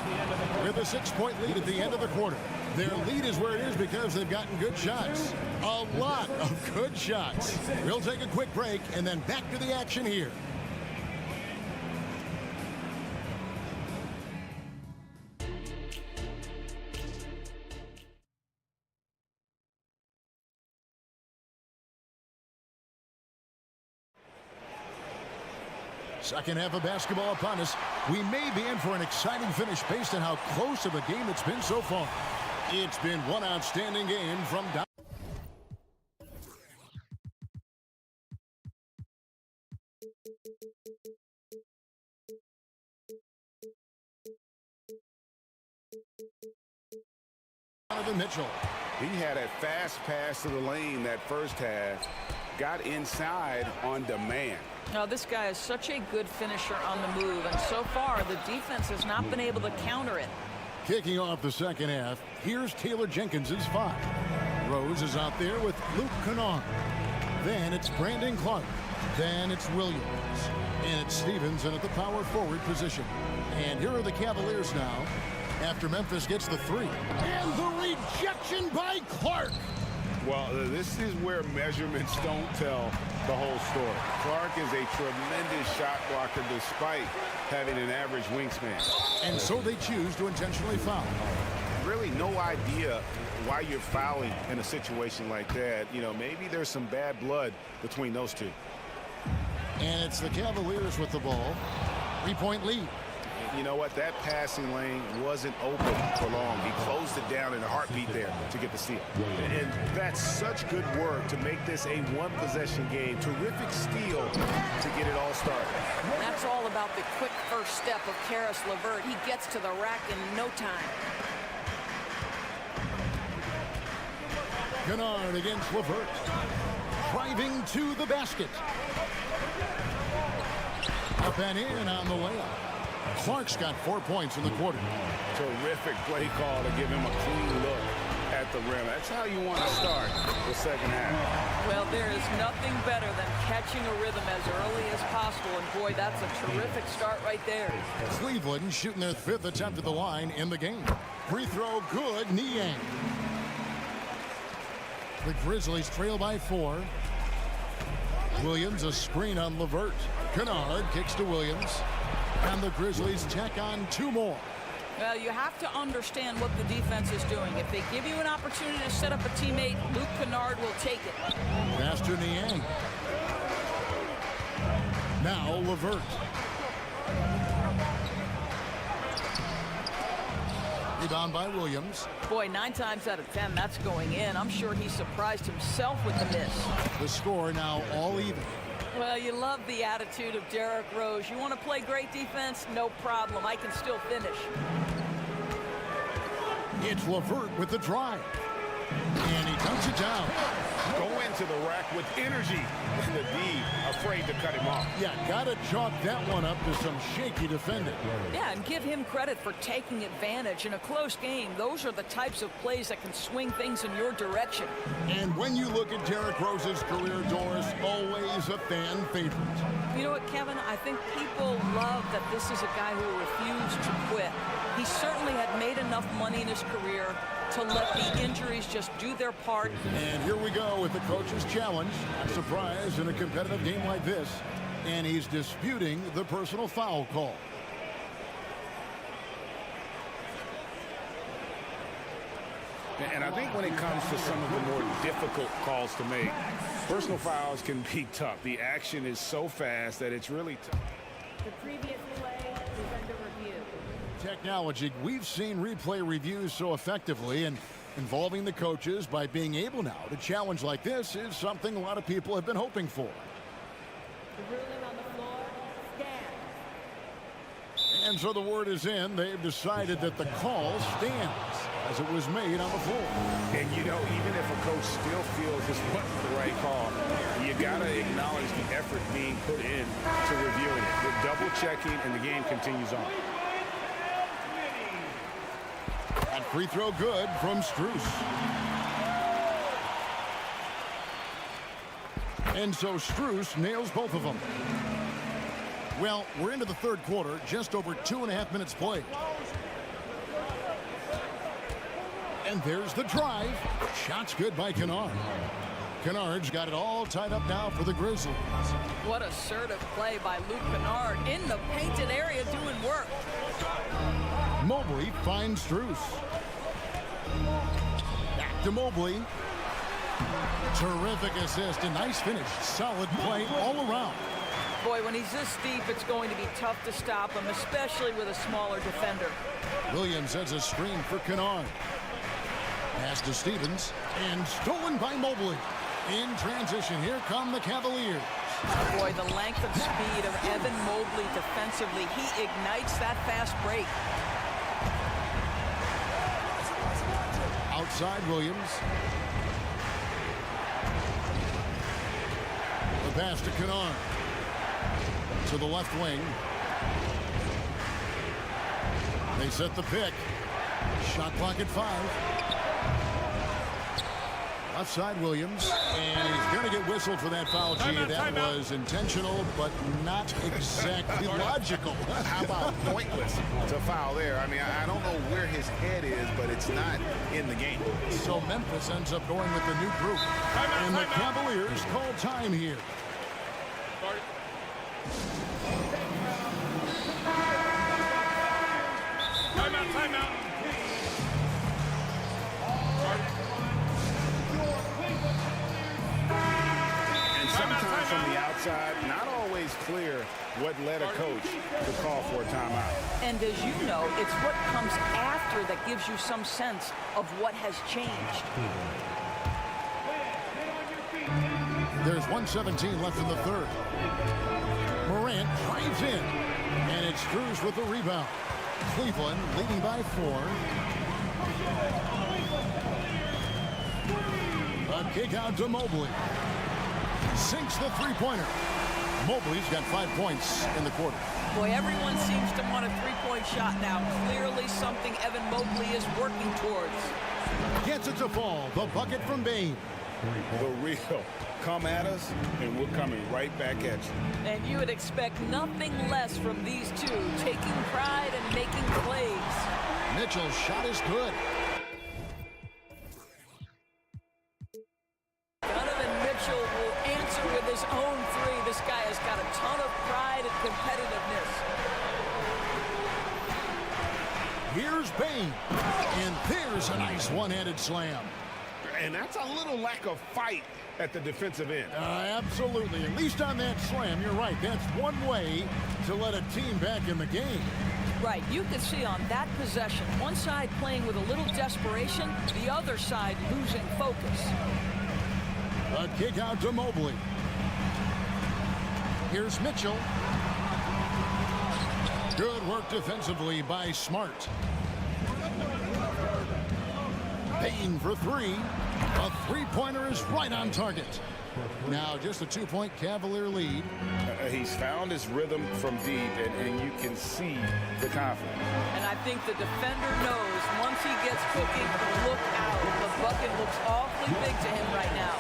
with a 6-point lead at the end of the quarter. Their lead is where it is because they've gotten good shots. A lot of good shots. We'll take a quick break and then back to the action here. Second half of basketball upon us. We may be in for an exciting finish based on how close of a game it's been so far. It's been one outstanding game from down. Donovan Mitchell. He had a fast pass to the lane that first half. Got inside on demand. Now, this guy is such a good finisher on the move, and so far the defense has not been able to counter it. Kicking off the second half, here's Taylor Jenkins's 5. Rose is out there with Luke Kennard. Then it's Brandon Clark. Then it's Williams. And it's Stevenson at the power forward position. And here are the Cavaliers now after Memphis gets the 3. And the rejection by Clark. Well, this is where measurements don't tell the whole story. Clark is a tremendous shot blocker despite having an average wingspan. And so they choose to intentionally foul. Really no idea why you're fouling in a situation like that. You know, maybe there's some bad blood between those two. And it's the Cavaliers with the ball. 3-point lead. You know what? That passing lane wasn't open for long. He closed it down in a heartbeat there to get the steal. And that's such good work to make this a one-possession game. Terrific steal to get it all started. That's all about the quick first step of Karis LeVert. He gets to the rack in no time. Kennard against LeVert. driving to the basket. Up and in on the layup. Clark's got 4 points in the quarter. Terrific play call to give him a clean look at the rim. That's how you want to start the second half. Well, there is nothing better than catching a rhythm as early as possible, and boy, that's a terrific start right there. Cleveland shooting their 5th attempt at the line in the game. Free throw good, Niang. The Grizzlies trail by 4. Williams a screen on LeVert. Kennard kicks to Williams. And the Grizzlies check on 2 more. Well, you have to understand what the defense is doing. If they give you an opportunity to set up a teammate, Luke Kennard will take it. Pass to Niang. Now LeVert. Rebound by Williams. Boy, 9 times out of 10, that's going in. I'm sure he surprised himself with the miss. The score now all even. Well, you love the attitude of Derrick Rose. You want to play great defense? No problem. I can still finish. It's LeVert with the drive. And he dunks it down. Go into the rack with energy. And the D afraid to cut him off. Yeah, gotta chalk that one up to some shaky defending. Yeah, and give him credit for taking advantage. In a close game, those are the types of plays that can swing things in your direction. And when you look at Derrick Rose's career, Doris, always a fan favorite. You know what, Kevin? I think people love that this is a guy who refused to quit. He certainly had made enough money in his career to let the injuries just do their part. And here we go with the coach's challenge. A surprise in a competitive game like this. And he's disputing the personal foul call. And I think when it comes to some of the more difficult calls to make, personal fouls can be tough. The action is so fast that it's really tough. The previous play is under review. Technology, we've seen replay reviews so effectively, and involving the coaches by being able now to challenge like this is something a lot of people have been hoping for. The ruling on the floor stands. And so the word is in. They've decided that the call stands as it was made on the floor. And you know, even if a coach still feels this wasn't the right call, you gotta acknowledge the effort being put in to reviewing it. They're double checking, and the game continues on. That free throw good from Strus. And so Strus nails both of them. Well, we're into the 3rd quarter, just over 2.5 minutes played. And there's the drive. Shot's good by Kennard. Kennard's got it all tied up now for the Grizzlies. What assertive play by Luke Kennard in the painted area doing work. Mobley finds Strus. Back to Mobley. Terrific assist, a nice finish. Solid play all around. Boy, when he's this deep, it's going to be tough to stop him, especially with a smaller defender. Williams has a screen for Kennard. Pass to Stevens, and stolen by Mobley. In transition, here come the Cavaliers. Boy, the length of speed of Evan Mobley defensively, he ignites that fast break. Outside Williams. The pass to Kennard. To the left wing. They set the pick. Shot clock at 5. Left side Williams, and he's going to get whistled for that foul. Gee, that was intentional, but not exactly logical. How about pointless to foul there? I mean, I don't know where his head is, but it's not in the game. So Memphis ends up going with the new group, and the Cavaliers call time here. Timeout. And sometimes from the outside, not always clear what led a coach to call for a timeout. And as you know, it's what comes after that gives you some sense of what has changed. There's 1:17 left in the 3rd. Morant drives in, and it's Strus with the rebound. Cleveland leading by 4. A kick out to Mobley. sinks the three-pointer. Mobley's got 5 points in the quarter. Boy, everyone seems to want a three-point shot now. Clearly something Evan Mobley is working towards. Gets it to fall. The bucket from Bane. The real. Come at us, and we're coming right back at you. And you would expect nothing less from these two, taking pride and making plays. Mitchell's shot is good. Donovan Mitchell will answer with his own three. This guy has got a ton of pride and competitiveness. Here's Bane. And there's a nice one-handed slam. And that's a little lack of fight at the defensive end. Absolutely. At least on that slam, you're right. That's one way to let a team back in the game. Right, you can see on that possession, one side playing with a little desperation, the other side losing focus. A kick out to Mobley. Here's Mitchell. Good work defensively by Smart. Payne for three. A three-pointer is right on target. Now just a 2-point Cavalier lead. He's found his rhythm from deep, and you can see the confidence. And I think the defender knows once he gets cooking, look out. The bucket looks awfully big to him right now.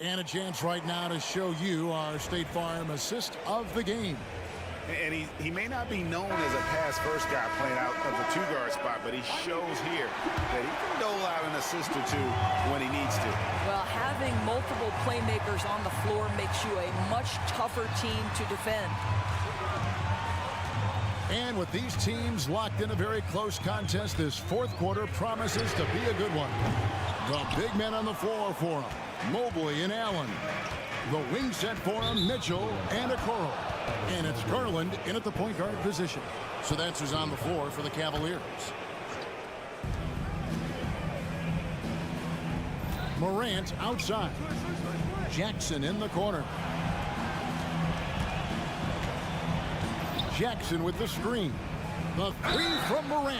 And a chance right now to show you our State Farm assist of the game. And he may not be known as a pass-first guy playing out of the two-guard spot, but he shows here that he can dole out an assist or two when he needs to. Well, having multiple playmakers on the floor makes you a much tougher team to defend. And with these teams locked in a very close contest, this fourth quarter promises to be a good one. The big men on the floor for them, Mobley and Allen. The wing set for them, Mitchell and Okoro. And it's Garland in at the point guard position. So that's who's on the floor for the Cavaliers. Morant outside. Jackson in the corner. Jackson with the screen. The three from Morant.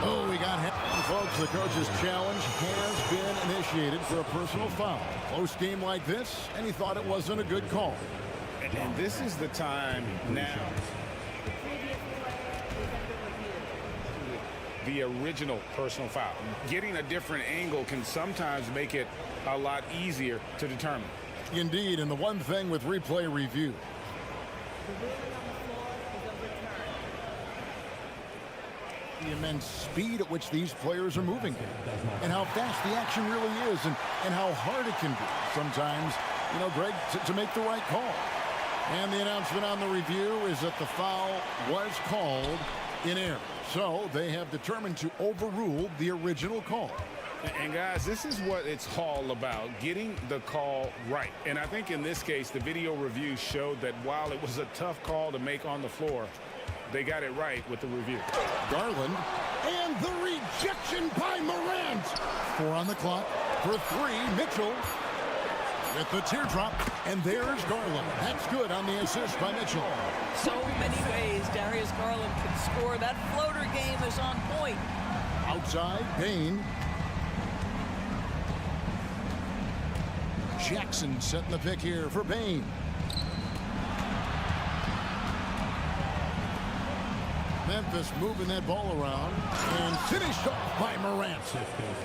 Oh, we got him. Folks, the coach's challenge has been initiated for a personal foul. Close game like this, and he thought it wasn't a good call. And this is the time now. The original personal foul. Getting a different angle can sometimes make it a lot easier to determine. Indeed, and the one thing with replay review. The immense speed at which these players are moving and how fast the action really is and how hard it can be sometimes, you know, Greg, to make the right call. And the announcement on the review is that the foul was called in error. So they have determined to overrule the original call. And guys, this is what it's all about, getting the call right. And I think in this case, the video review showed that while it was a tough call to make on the floor, they got it right with the review. Garland, and the rejection by Morant. 4 on the clock for 3, Mitchell. With the teardrop, and there's Garland. That's good on the assist by Mitchell. So many ways Darius Garland can score. That floater game is on point. Outside, Payne. Jackson setting the pick here for Payne. Memphis moving that ball around and finished off by Morant.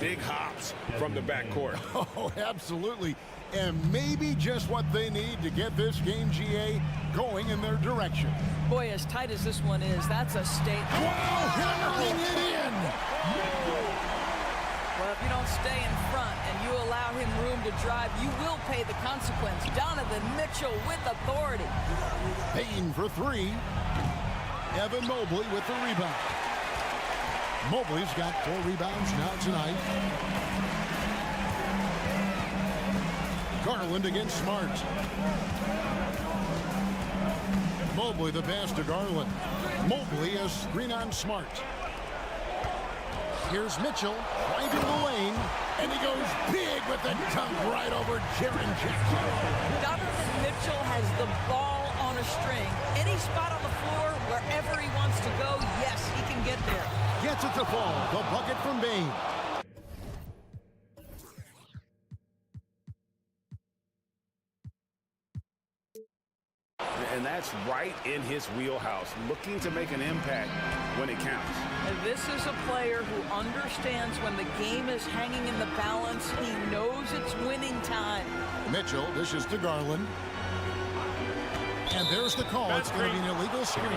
Big hops from the backcourt. Oh, absolutely. And maybe just what they need to get this game, GA, going in their direction. Boy, as tight as this one is, that's a statement. Wow, hammering it in. Well, if you don't stay in front and you allow him room to drive, you will pay the consequence. Donovan Mitchell with authority. Payne for 3. Evan Mobley with the rebound. Mobley's got 4 rebounds now tonight. Garland against Smart. Mobley the pass to Garland. Mobley a screen on Smart. Here's Mitchell finding the lane, and he goes big with the dunk right over Jaren Jackson. Donovan Mitchell has the ball on a string. Any spot on the floor, wherever he wants to go, yes, he can get there. Gets it to fall. The bucket from Bane. And that's right in his wheelhouse, looking to make an impact when it counts. And this is a player who understands when the game is hanging in the balance. He knows it's winning time. Mitchell dishes to Garland. And there's the call. It's going to be an illegal screen.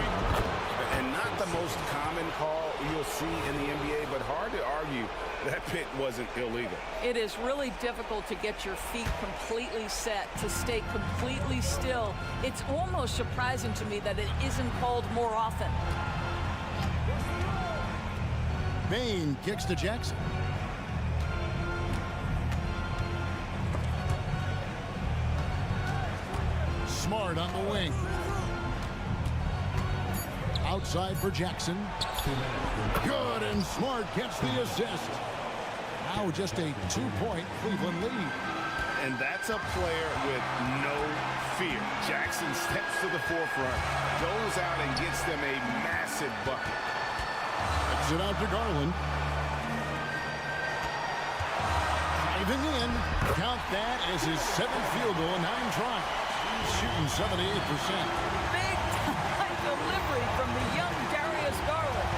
And not the most common call you'll see in the NBA, but hard to argue that pick wasn't illegal. It is really difficult to get your feet completely set, to stay completely still. It's almost surprising to me that it isn't called more often. Bain kicks to Jackson. Smart on the wing. Outside for Jackson. Good, and Smart gets the assist. Now just a 2-point Cleveland lead. And that's a player with no fear. Jackson steps to the forefront, goes out and gets them a massive bucket. Kicks it out to Garland. Driving in. Count that as his 7th field goal in 9 tries. He's shooting 78%. Big time delivery from the young Darius Garland.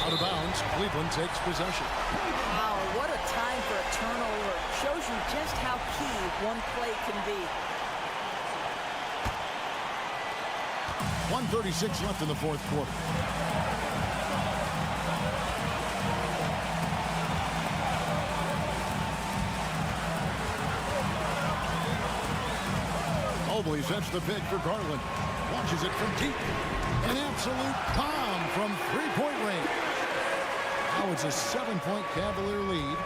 Out of bounds, Cleveland takes possession. Wow, what a time for a turnover. Shows you just how key one play can be. 1:36 left in the fourth quarter. Mobley sets the pick for Garland. Launches it from deep. An absolute bomb from three-point range. Now it's a 7-point Cavalier lead.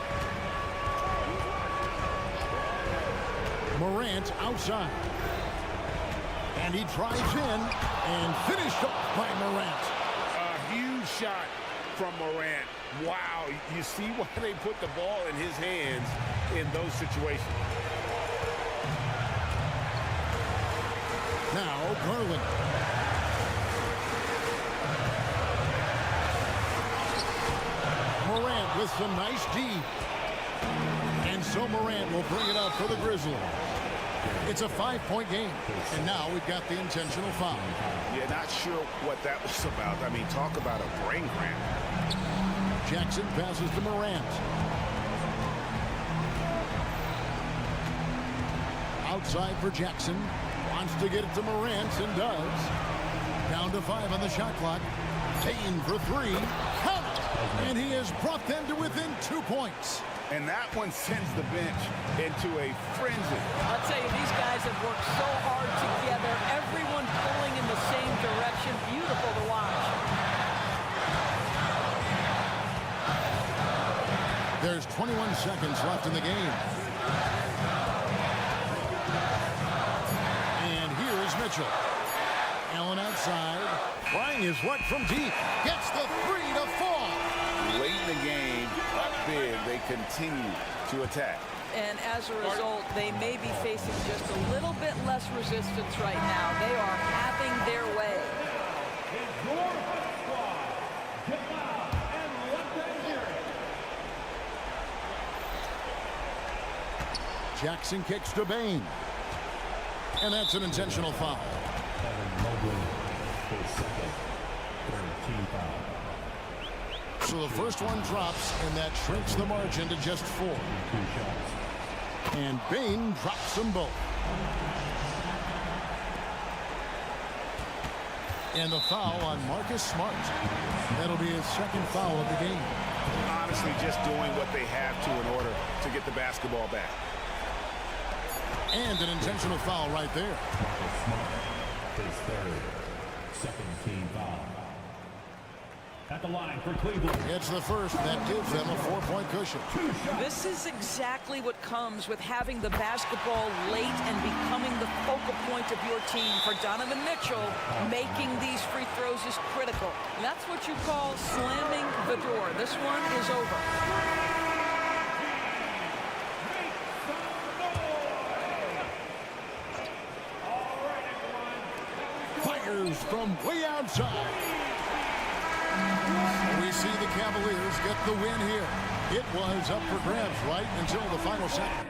Morant outside. And he drives in and finished off by Morant. A huge shot from Morant. Wow, you see why they put the ball in his hands in those situations. Now Garland. Morant with some nice D. And so Morant will bring it up for the Grizzlies. It's a 5-point game. And now we've got the intentional foul. Yeah, not sure what that was about. I mean, talk about a brain cramp. Jackson passes to Morant. Outside for Jackson. Wants to get it to Morant and does. Down to 5 on the shot clock. Bain for 3. Count! And he has brought them to within 2 points. And that one sends the bench into a frenzy. I'll tell you, these guys have worked so hard together. Everyone pulling in the same direction. Beautiful to watch. There's 21 seconds left in the game. And here is Mitchell. Allen outside. Trying his luck from deep. Gets the 3 to fall. Late in the game, up big, they continue to attack. And as a result, they may be facing just a little bit less resistance right now. They are having their way. Jackson kicks to Bain. And that's an intentional foul. So the first one drops, and that shrinks the margin to just 4. And Bain drops them both. And the foul on Marcus Smart. That'll be his second foul of the game. Honestly, just doing what they have to in order to get the basketball back. And an intentional foul right there. His third, second team foul. At the line for Cleveland. It's the first that gives them a 4-point cushion. This is exactly what comes with having the basketball late and becoming the focal point of your team. For Donovan Mitchell, making these free throws is critical. And that's what you call slamming the door. This one is over. Fires from way outside. We see the Cavaliers get the win here. It was up for grabs right until the final second.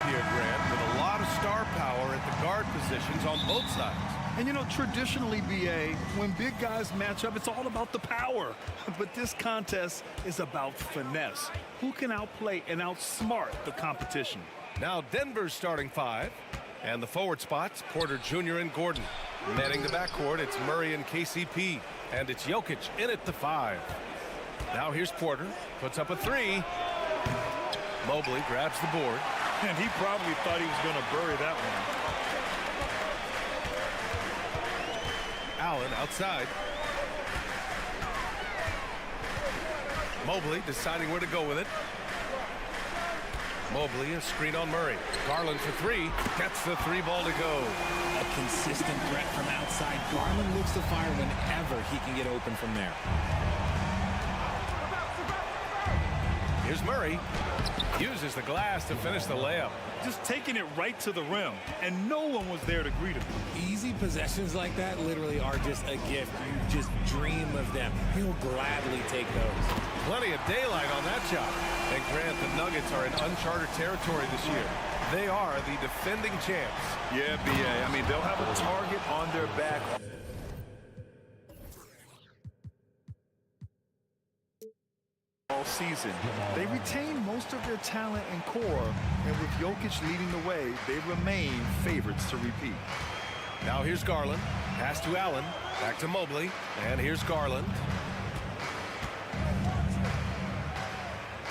Here, Grant, with a lot of star power at the guard positions on both sides. And you know, traditionally, BA, when big guys match up, it's all about the power. But this contest is about finesse. Who can outplay and outsmart the competition? Now Denver's starting five. And the forward spots, Porter Jr. and Gordon. Manning the backcourt, it's Murray and KCP. And it's Jokic in at the 5. Now here's Porter, puts up a 3. Mobley grabs the board. And he probably thought he was going to bury that one. Allen outside. Mobley deciding where to go with it. Mobley, a screen on Murray. Garland for 3. Gets the 3 ball to go. A consistent threat from outside. Garland looks to fire whenever he can get open from there. Here's Murray. Uses the glass to finish the layup. Just taking it right to the rim, and no one was there to greet him. Easy possessions like that literally are just a gift. You just dream of them. He'll gladly take those. Plenty of daylight on that shot. And Grant, the Nuggets are in uncharted territory this year. They are the defending champs. Yeah, BA. I mean, they'll have a target on their back all season. They retain most of their talent and core, and with Jokic leading the way, they remain favorites to repeat. Now here's Garland. Pass to Allen. Back to Mobley. And here's Garland.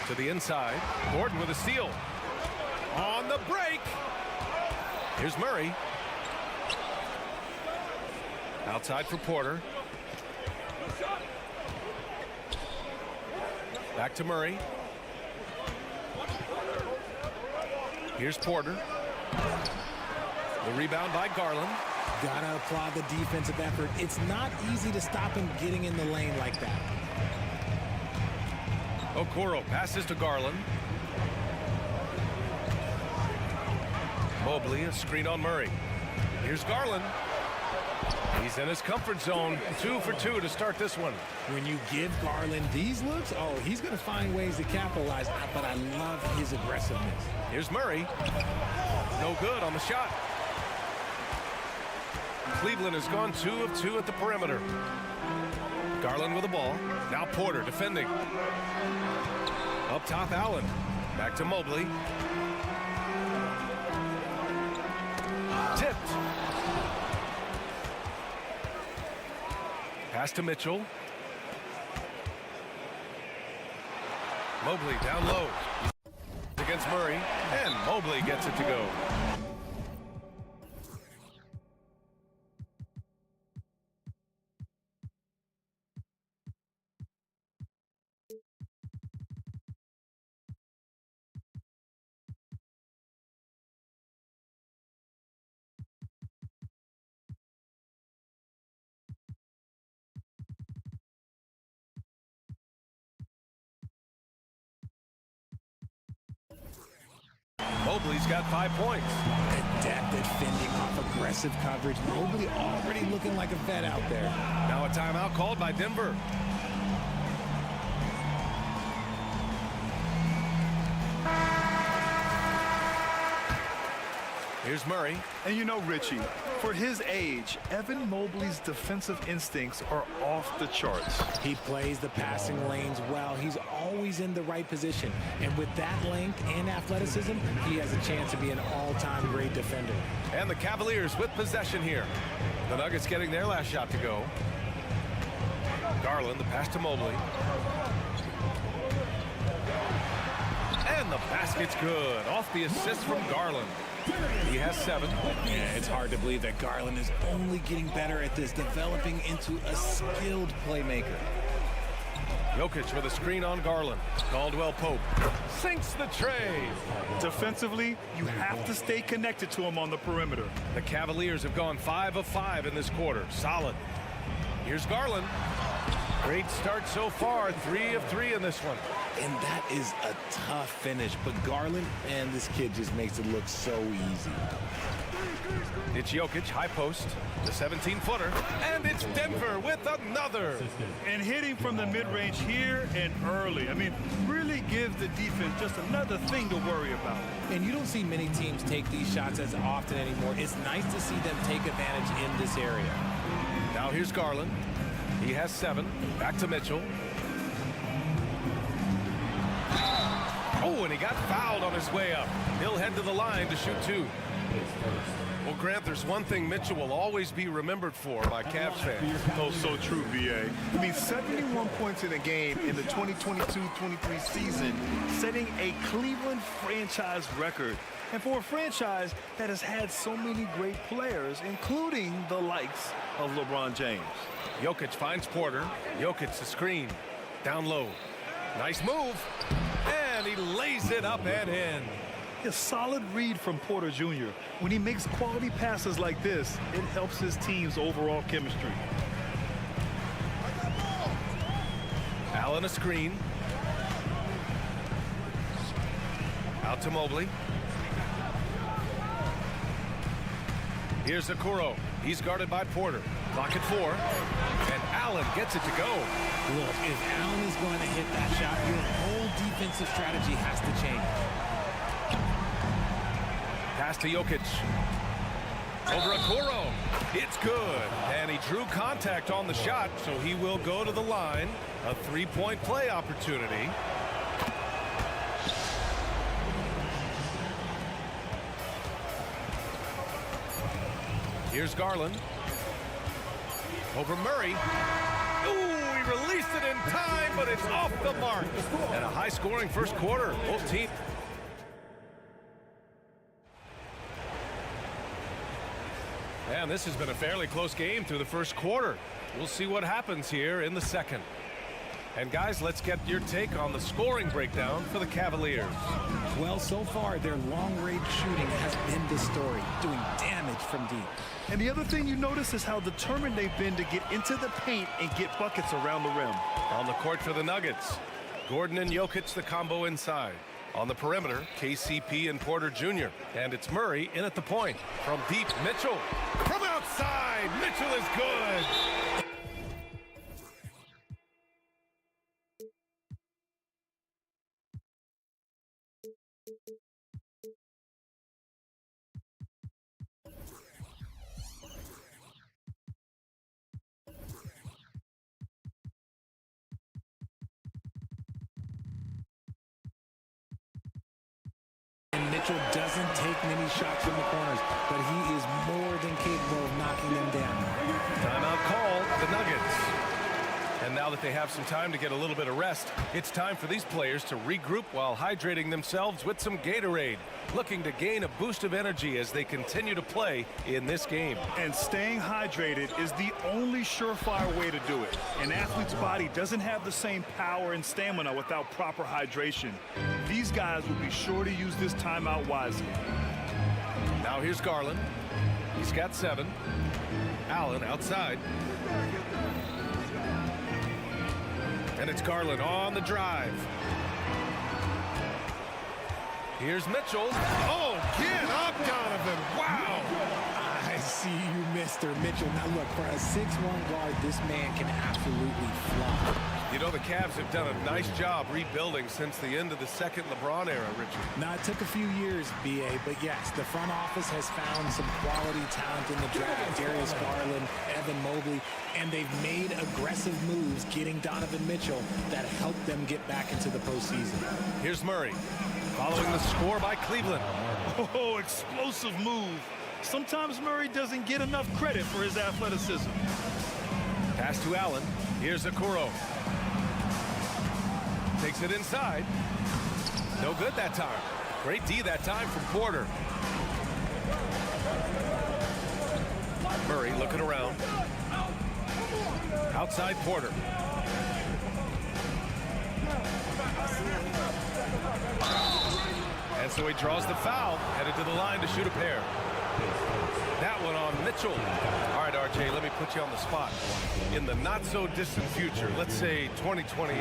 To the inside. Gordon with a steal. On the break. Here's Murray. Outside for Porter. Back to Murray. Here's Porter. The rebound by Garland. Gotta applaud the defensive effort. It's not easy to stop him getting in the lane like that. Okoro passes to Garland. Mobley, a screen on Murray. Here's Garland. He's in his comfort zone. 2 for 2 to start this one. When you give Garland these looks, oh, he's going to find ways to capitalize, but I love his aggressiveness. Here's Murray. No good on the shot. Cleveland has gone 2 of 2 at the perimeter. Garland with the ball. Now Porter defending. Up top, Allen. Back to Mobley. Tipped. Pass to Mitchell. Mobley down low. Against Murray. And Mobley gets it to go. Mobley's got 5 points. Adept at fending off aggressive coverage. Mobley already looking like a vet out there. Now a timeout called by Denver. Here's Murray. And you know, Richie, for his age, Evan Mobley's defensive instincts are off the charts. He plays the passing lanes well. He's always in the right position. And with that length and athleticism, he has a chance to be an all-time great defender. And the Cavaliers with possession here. The Nuggets getting their last shot to go. Garland, the pass to Mobley. And the basket's good. Off the assist from Garland. He has 7. Yeah, it's hard to believe that Garland is only getting better at this, developing into a skilled playmaker. Jokic with a screen on Garland. Caldwell Pope sinks the tray. Defensively, you have to stay connected to him on the perimeter. The Cavaliers have gone 5 of 5 in this quarter. Solid. Here's Garland. Great start so far. 3 of 3 in this one. And that is a tough finish, but Garland, and this kid just makes it look so easy. It's Jokic, high post, the 17-footer, and it's Denver with another. And hitting from the mid-range here and early. I mean, really gives the defense just another thing to worry about. And you don't see many teams take these shots as often anymore. It's nice to see them take advantage in this area. Now here's Garland. He has 7. Back to Mitchell. Oh, and he got fouled on his way up. He'll head to the line to shoot 2. Well, Grant, there's one thing Mitchell will always be remembered for by Cavs fans. Oh, so true, B.A. I mean, 71 points in a game in the 2022-23 season, setting a Cleveland franchise record. And for a franchise that has had so many great players, including the likes of LeBron James. Jokic finds Porter. Jokic the screen. Down low. Nice move. And he lays it up and in. A solid read from Porter Jr. When he makes quality passes like this, it helps his team's overall chemistry. Allen a screen. Out to Mobley. Here's Okoro. He's guarded by Porter. Clock at 4. And Allen gets it to go. Look, if Allen is going to hit that shot, your whole defensive strategy has to change. Pass to Jokic. Over Okoro. It's good. And he drew contact on the shot, so he will go to the line. A 3-point play opportunity. Here's Garland. Over Murray. Ooh, he released it in time, but it's off the mark. And a high-scoring first quarter. Both teams. And this has been a fairly close game through the first quarter. We'll see what happens here in the second. And guys, let's get your take on the scoring breakdown for the Cavaliers. Well, so far, their long-range shooting has been the story, doing damage from deep. And the other thing you notice is how determined they've been to get into the paint and get buckets around the rim. On the court for the Nuggets, Gordon and Jokic, the combo inside. On the perimeter, KCP and Porter Jr. And it's Murray in at the point. From deep, Mitchell. From outside, Mitchell is good. Mitchell doesn't take many shots from the corners, but he is more than capable of knocking them down. Timeout call, the Nuggets. And now that they have some time to get a little bit of rest, it's time for these players to regroup while hydrating themselves with some Gatorade, looking to gain a boost of energy as they continue to play in this game. And staying hydrated is the only surefire way to do it. An athlete's body doesn't have the same power and stamina without proper hydration. These guys will be sure to use this timeout wisely. Now here's Garland. He's got 7. Allen outside. And it's Garland on the drive. Here's Mitchell. Oh, get up, Donovan. Wow. I see you, Mr. Mitchell. Now, look, for a 6'1" guard, this man can absolutely fly. You know, the Cavs have done a nice job rebuilding since the end of the second LeBron era, Richard. Now, it took a few years, B.A., but yes, the front office has found some quality talent in the draft. Darius Garland, Evan Mobley, and they've made aggressive moves getting Donovan Mitchell that helped them get back into the postseason. Here's Murray, following the score by Cleveland. Oh, explosive move. Sometimes Murray doesn't get enough credit for his athleticism. Pass to Allen. Here's Okoro. Takes it inside. No good that time. Great D that time from Porter. Murray looking around. Outside Porter. And so he draws the foul, headed to the line to shoot a pair. That one on Mitchell. All right, RJ, let me put you on the spot. In the not-so-distant future, let's say 2028,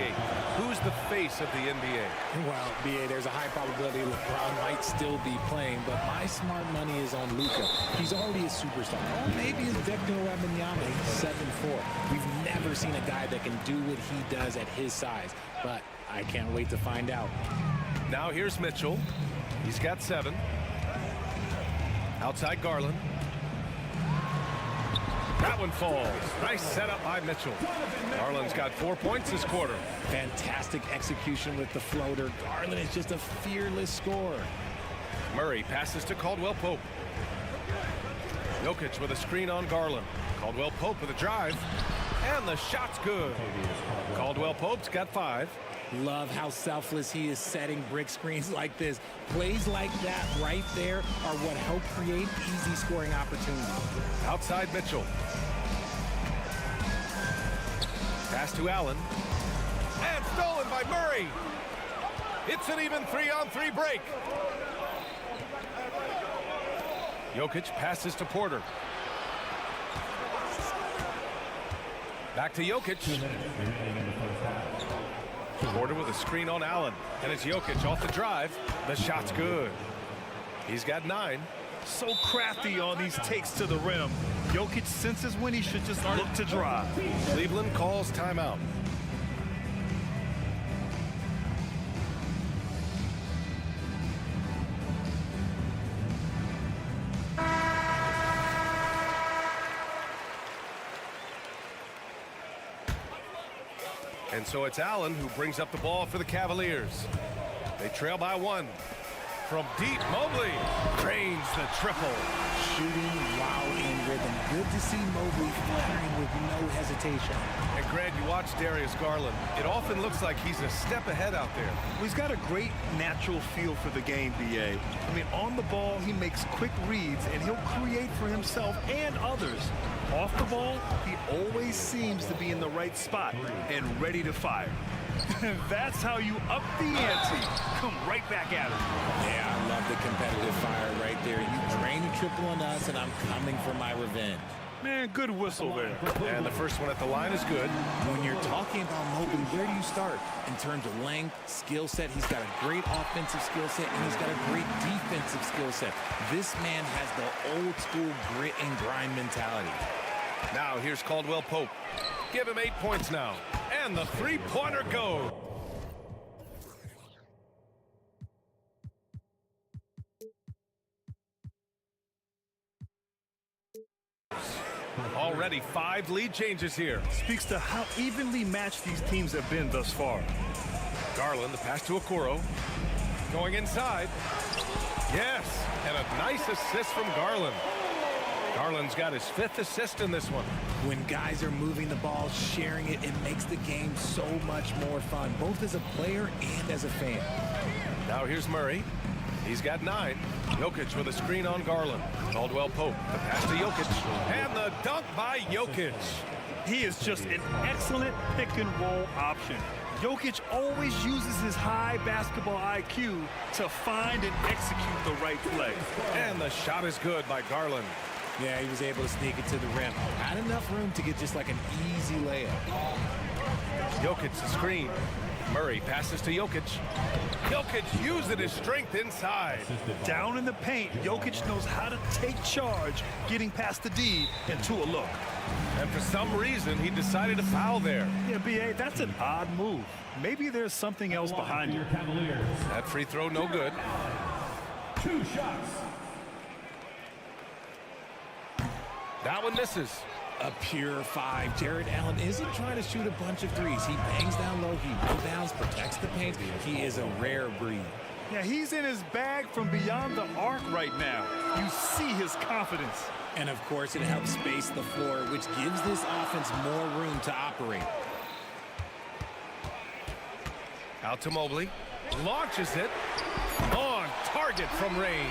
who's the face of the NBA? Well, B.A., there's a high probability LeBron might still be playing, but my smart money is on Luka. He's already a superstar. Or maybe it's Victor Wembanyama, 7'4". We've never seen a guy that can do what he does at his size, but I can't wait to find out. Now here's Mitchell. He's got 7. Outside Garland. That one falls. Nice setup by Mitchell. Garland's got 4 points this quarter. Fantastic execution with the floater. Garland is just a fearless scorer. Murray passes to Caldwell Pope. Jokic with a screen on Garland. Caldwell Pope with a drive. And the shot's good. Caldwell Pope's got 5. Love how selfless he is setting brick screens like this. Plays like that right there are what help create easy scoring opportunities. Outside Mitchell. Pass to Allen. And stolen by Murray. It's an even 3-on-3 break. Jokic passes to Porter. Back to Jokic. Porter with a screen on Allen. And it's Jokic off the drive. The shot's good. He's got 9. So crafty on these takes to the rim. Jokic senses when he should just look to drive. Cleveland calls timeout. And so it's Allen who brings up the ball for the Cavaliers. They trail by 1. From deep, Mobley drains the triple. Shooting while in rhythm. Good to see Mobley firing with no hesitation. And Grant, you watch Darius Garland. It often looks like he's a step ahead out there. Well, he's got a great natural feel for the game, B.A. I mean, on the ball, he makes quick reads, and he'll create for himself and others. Off the ball, he always seems to be in the right spot and ready to fire. That's how you up the ante. Come right back at him. Yeah, I love the competitive fire right there. You drain the triple on us, and I'm coming for my revenge. Man, good whistle there. And the first one at the line is good. When you're talking about Mobley, where do you start? In terms of length, skill set, he's got a great offensive skill set, and he's got a great defensive skill set. This man has the old school grit and grind mentality. Now here's Caldwell Pope. Give him 8 points now. And the three-pointer goes. Already 5 lead changes here. Speaks to how evenly matched these teams have been thus far. Garland, the pass to Okoro. Going inside. Yes, and a nice assist from Garland. Garland's got his 5th assist in this one. When guys are moving the ball, sharing it, it makes the game so much more fun, both as a player and as a fan. Now here's Murray. He's got 9. Jokic with a screen on Garland. Caldwell Pope, the pass to Jokic. And the dunk by Jokic. He is just an excellent pick-and-roll option. Jokic always uses his high basketball IQ to find and execute the right play. And the shot is good by Garland. Yeah, he was able to sneak it to the rim. Had enough room to get just like an easy layup. Jokic the screen. Murray passes to Jokic. Jokic using his strength inside. Down in the paint, Jokic knows how to take charge, getting past the D and to a look. And for some reason, he decided to foul there. Yeah, B.A., that's an odd move. Maybe there's something else behind it. That free throw no good. 2 shots. That one misses. A pure 5. Jared Allen isn't trying to shoot a bunch of threes. He bangs down low, he rebounds, protects the paint. He is a rare breed. Yeah, he's in his bag from beyond the arc right now. You see his confidence. And of course, it helps space the floor, which gives this offense more room to operate. Out to Mobley. Launches it. On target from range.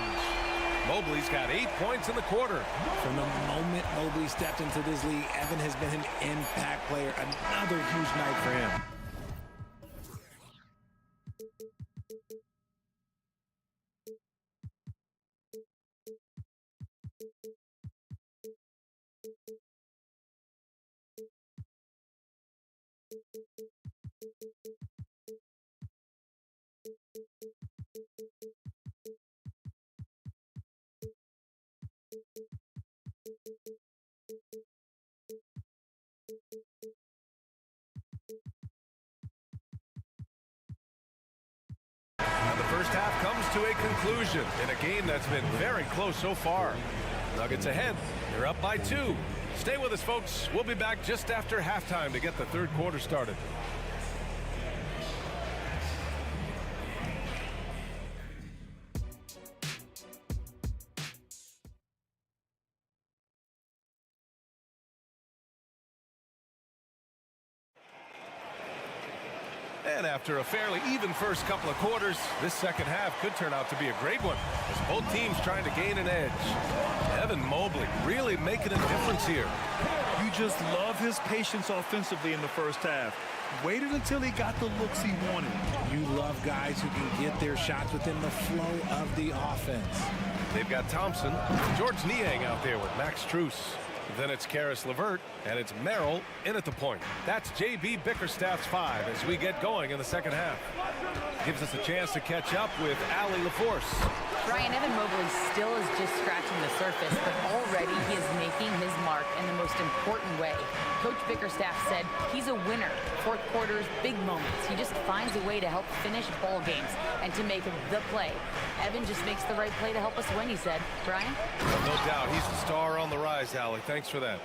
Mobley's got 8 points in the quarter. From the moment Mobley stepped into this league, Evan has been an impact player. Another huge night for him. And the first half comes to a conclusion in a game that's been very close so far. Nuggets ahead. They're up by 2. Stay with us, folks. We'll be back just after halftime to get the third quarter started. And after a fairly even first couple of quarters, this second half could turn out to be a great one as both teams trying to gain an edge. Evan Mobley really making a difference here. You just love his patience offensively in the first half. Waited until he got the looks he wanted. You love guys who can get their shots within the flow of the offense. They've got Thompson, George Niang out there with Max Strus. Then it's Karis LeVert, and it's Merrill in at the point. That's J.B. Bickerstaff's 5 as we get going in the second half. Gives us a chance to catch up with Allie LaForce. Brian, Evan Mobley still is just scratching the surface, but already he is making his mark in the most important way. Coach Bickerstaff said he's a winner. Fourth quarters, big moments. He just finds a way to help finish ball games and to make the play. Evan just makes the right play to help us win, he said. Brian? No doubt. He's the star on the rise, Allie. Thanks for that.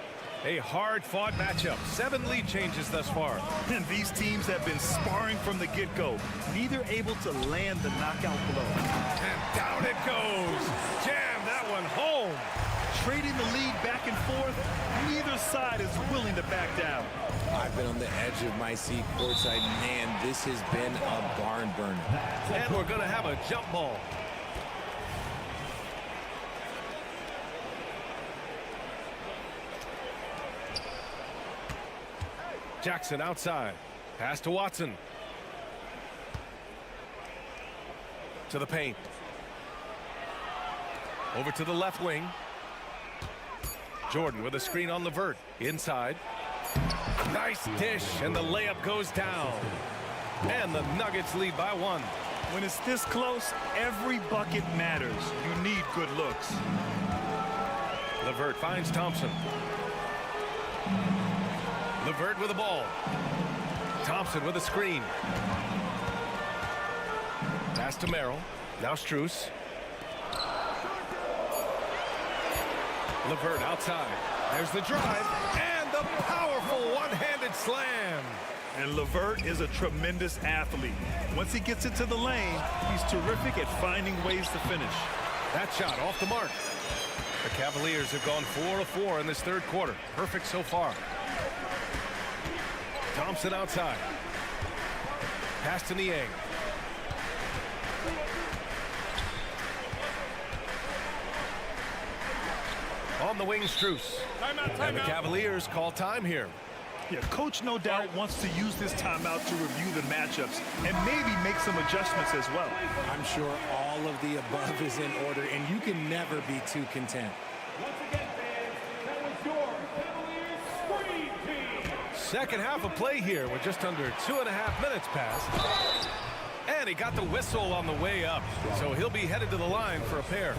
A hard-fought matchup. 7 lead changes thus far. And these teams have been sparring from the get-go, neither able to land the knockout blow. And down it goes. Jam that one home. Trading the lead back and forth, neither side is willing to back down. I've been on the edge of my seat courtside. Man, this has been a barn burner. And we're going to have a jump ball. Jackson outside. Pass to Watson. To the paint. Over to the left wing. Jordan with a screen on Levert. Inside. Nice dish, and the layup goes down. And the Nuggets lead by 1. When it's this close, every bucket matters. You need good looks. Levert finds Thompson. Levert with the ball. Thompson with a screen. Pass to Merrill. Now Strus. Levert outside. There's the drive and the powerful one-handed slam. And Levert is a tremendous athlete. Once he gets into the lane, he's terrific at finding ways to finish. That shot off the mark. The Cavaliers have gone 4 of 4 in this third quarter. Perfect so far. Thompson outside. Pass to Niang. On the wing, Strus. And the Cavaliers call time here. Yeah, coach no doubt wants to use this timeout to review the matchups and maybe make some adjustments as well. I'm sure all of the above is in order, and you can never be too content. Once again, fans, that was your Cavaliers screen team. Second half of play here with just under 2.5 minutes passed. And he got the whistle on the way up, so he'll be headed to the line for a pair.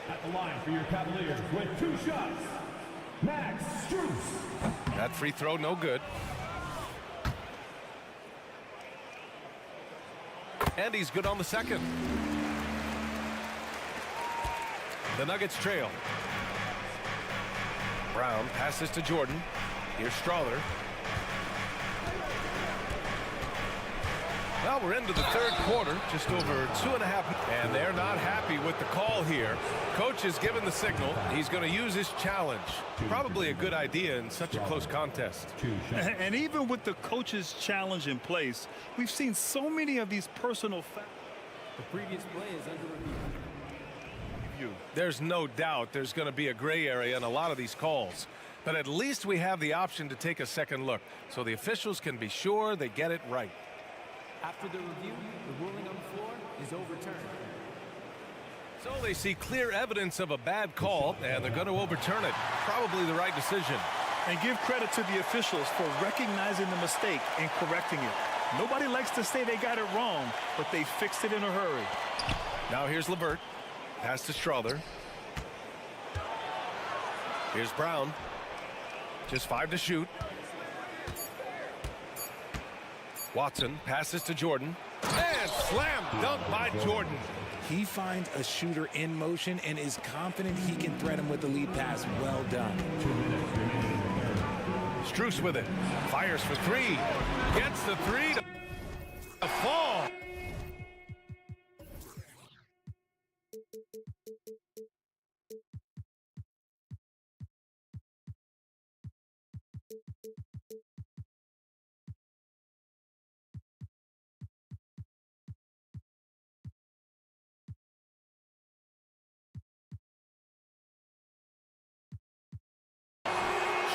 At the line for your Cavaliers with 2 shots, Max Strus. That free throw no good. And he's good on the second. The Nuggets trail. Brown passes to Jordan. Here's Strawther. Well, we're into the third quarter, just over 2.5. And they're not happy with the call here. Coach has given the signal. He's going to use his challenge. Probably a good idea in such a close contest. And even with the coach's challenge in place, we've seen so many of these personal fouls. The previous play is under review. There's no doubt there's going to be a gray area in a lot of these calls. But at least we have the option to take a second look, so the officials can be sure they get it right. After the review, the ruling on the floor is overturned. So they see clear evidence of a bad call, and they're going to overturn it. Probably the right decision. And give credit to the officials for recognizing the mistake and correcting it. Nobody likes to say they got it wrong, but they fixed it in a hurry. Now here's Levert. Pass to Strawther. Here's Brown. Just 5 to shoot. Watson passes to Jordan. And slam dunk by Jordan. He finds a shooter in motion and is confident he can thread him with the lead pass. Well done. Strus with it. Fires for 3. Gets the 3 to fall.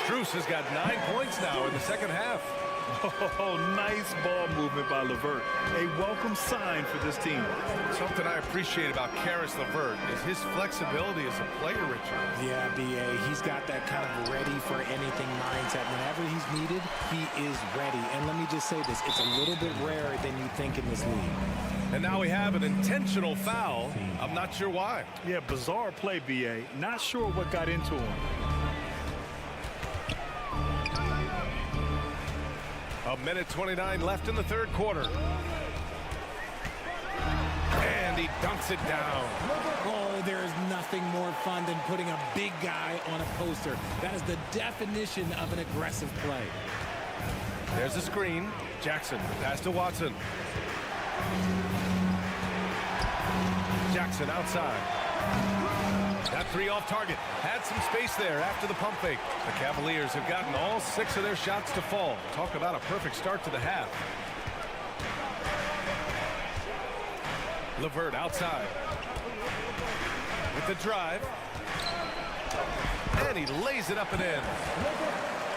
Strus has got 9 points now in the second half. Oh, nice ball movement by Levert. A welcome sign for this team. Something I appreciate about Caris LeVert is his flexibility as a player, Richard. Yeah, B.A., he's got that kind of ready for anything mindset. Whenever he's needed, he is ready. And let me just say this, it's a little bit rarer than you think in this league. And now we have an intentional foul. I'm not sure why. Yeah, bizarre play, B.A. Not sure what got into him. A minute 29 left in the third quarter. And he dunks it down. Oh, there is nothing more fun than putting a big guy on a poster. That is the definition of an aggressive play. There's a screen. Jackson, pass to Watson. Jackson outside. That 3 off target. Had some space there after the pump fake. The Cavaliers have gotten all 6 of their shots to fall. Talk about a perfect start to the half. LeVert outside. With the drive. And he lays it up and in.